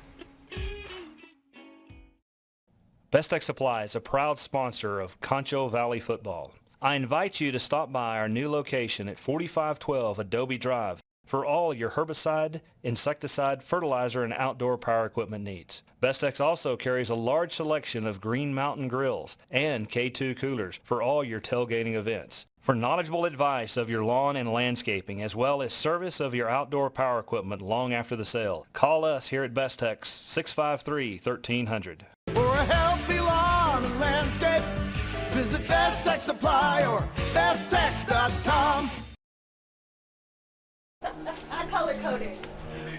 Best Tech Supply is a proud sponsor of Concho Valley Football. I invite you to stop by our new location at 4512 Adobe Drive for all your herbicide, insecticide, fertilizer, and outdoor power equipment needs. Bestex also carries a large selection of Green Mountain grills and K2 coolers for all your tailgating events. For knowledgeable advice of your lawn and landscaping, as well as service of your outdoor power equipment long after the sale, call us here at Bestex 653-1300. For a healthy lawn and landscape, visit Best Tech Supply or besttech.com.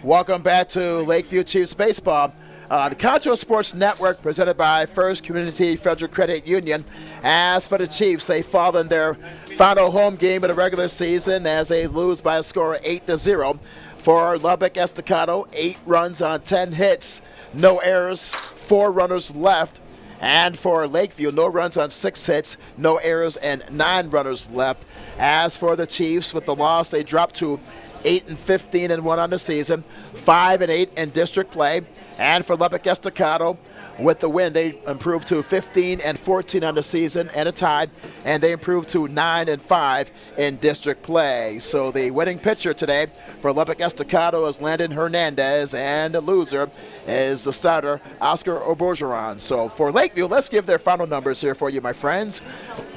Welcome back to Lakeview Chiefs Baseball The Concho Sports Network, presented by First Community Federal Credit Union. As for the Chiefs, they fall in their final home game of the regular season as they lose by a score of 8-0. For Lubbock Estacado, 8 runs on 10 hits, no errors, 4 runners left. And for Lakeview, no runs on 6 hits, no errors, and 9 runners left. As for the Chiefs, with the loss, they dropped to 8-15-1 on the season, 5-8 in district play. And for Lubbock Estacado, with the win, they improved to 15-14 on the season and a tie, and they improved to 9-5 in district play. So the winning pitcher today for Lubbock Estacado is Landon Hernandez, and the loser is the starter Oscar Obergeron. So for Lakeview, let's give their final numbers here for you, my friends.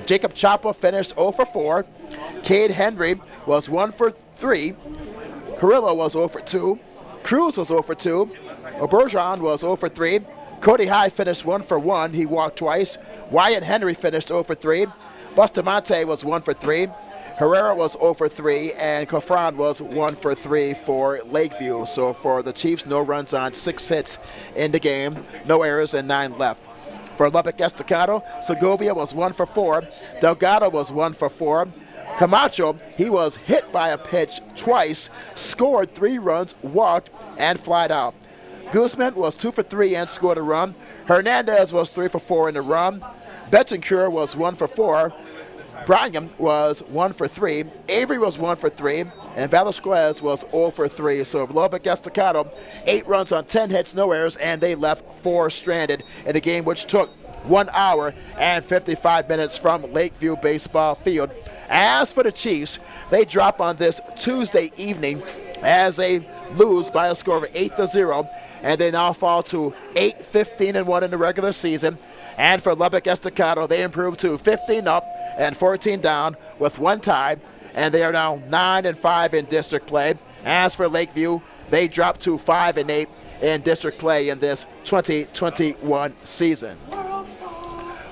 Jacob Chapa finished 0 for 4. Cade Henry was 1 for 3. Carrillo was 0 for 2. Cruz was 0 for 2. Obergeron was 0 for 3. Cody High finished 1 for 1. He walked twice. Wyatt Henry finished 0 for 3. Bustamante was 1 for 3. Herrera was 0 for 3. And Cofran was 1 for 3 for Lakeview. So for the Chiefs, no runs on 6 hits in the game, no errors, and 9 left. For Lubbock Estacado, Segovia was 1 for 4. Delgado was 1 for 4. Camacho, he was hit by a pitch twice, scored 3 runs, walked, and flied out. Guzman was 2 for 3 and scored a run. Hernandez was 3 for 4 in the run. Betancourt was 1 for 4. Bryan was 1 for 3. Avery was 1 for 3. And Velasquez was 0 for 3. So Lubbock Estacado, 8 runs on 10 hits, no errors, and they left 4 stranded in a game which took 1 hour and 55 minutes from Lakeview Baseball Field. As for the Chiefs, they drop on this Tuesday evening as they lose by a score of 8-0, and they now fall to 8-15-1 in the regular season. And for Lubbock Estacado, they improved to 15 up and 14 down with 1 tie, and they are now 9-5 in district play. As for Lakeview, they dropped to 5-8 in district play in this 2021 season.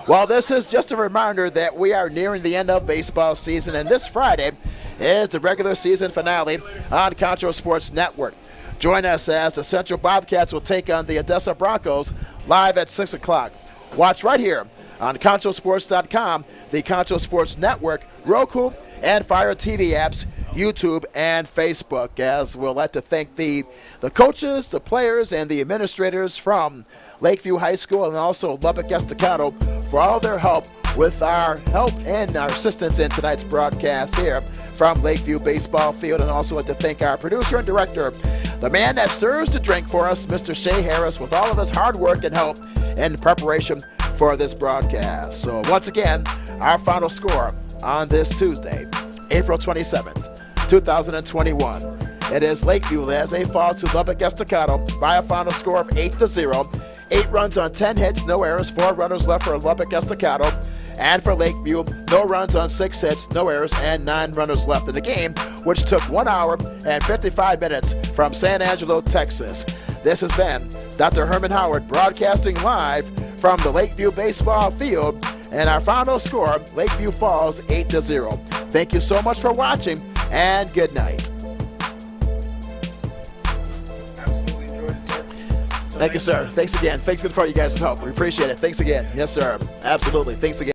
Well, this is just a reminder that we are nearing the end of baseball season, and this Friday is the regular season finale on Concho Sports Network. Join us as the Central Bobcats will take on the Odessa Broncos live at 6 o'clock. Watch right here on ConchoSports.com, the Concho Sports Network, Roku, and Fire TV apps, YouTube, and Facebook, as we'll like to thank the coaches, the players, and the administrators from Lakeview High School and also Lubbock Estacado for all their help with our help and our assistance in tonight's broadcast here from Lakeview Baseball Field. And also like to thank our producer and director, the man that stirs the drink for us, Mr. Shea Harris, with all of his hard work and help in preparation for this broadcast. So once again, our final score on this Tuesday, April 27th, 2021. It is Lakeview as they fall to Lubbock Estacado by a final score of 8-0. 8 runs on 10 hits, no errors, 4 runners left for Lubbock Estacado. And for Lakeview, no runs on 6 hits, no errors, and 9 runners left in the game, which took 1 hour and 55 minutes from San Angelo, Texas. This has been Dr. Herman Howard broadcasting live from the Lakeview Baseball Field. And our final score, Lakeview falls 8-0. Thank you so much for watching, and good night. Thank you, sir. Thanks again. Thanks again for you guys' help. We appreciate it. Thanks again. Yes, sir. Absolutely. Thanks again.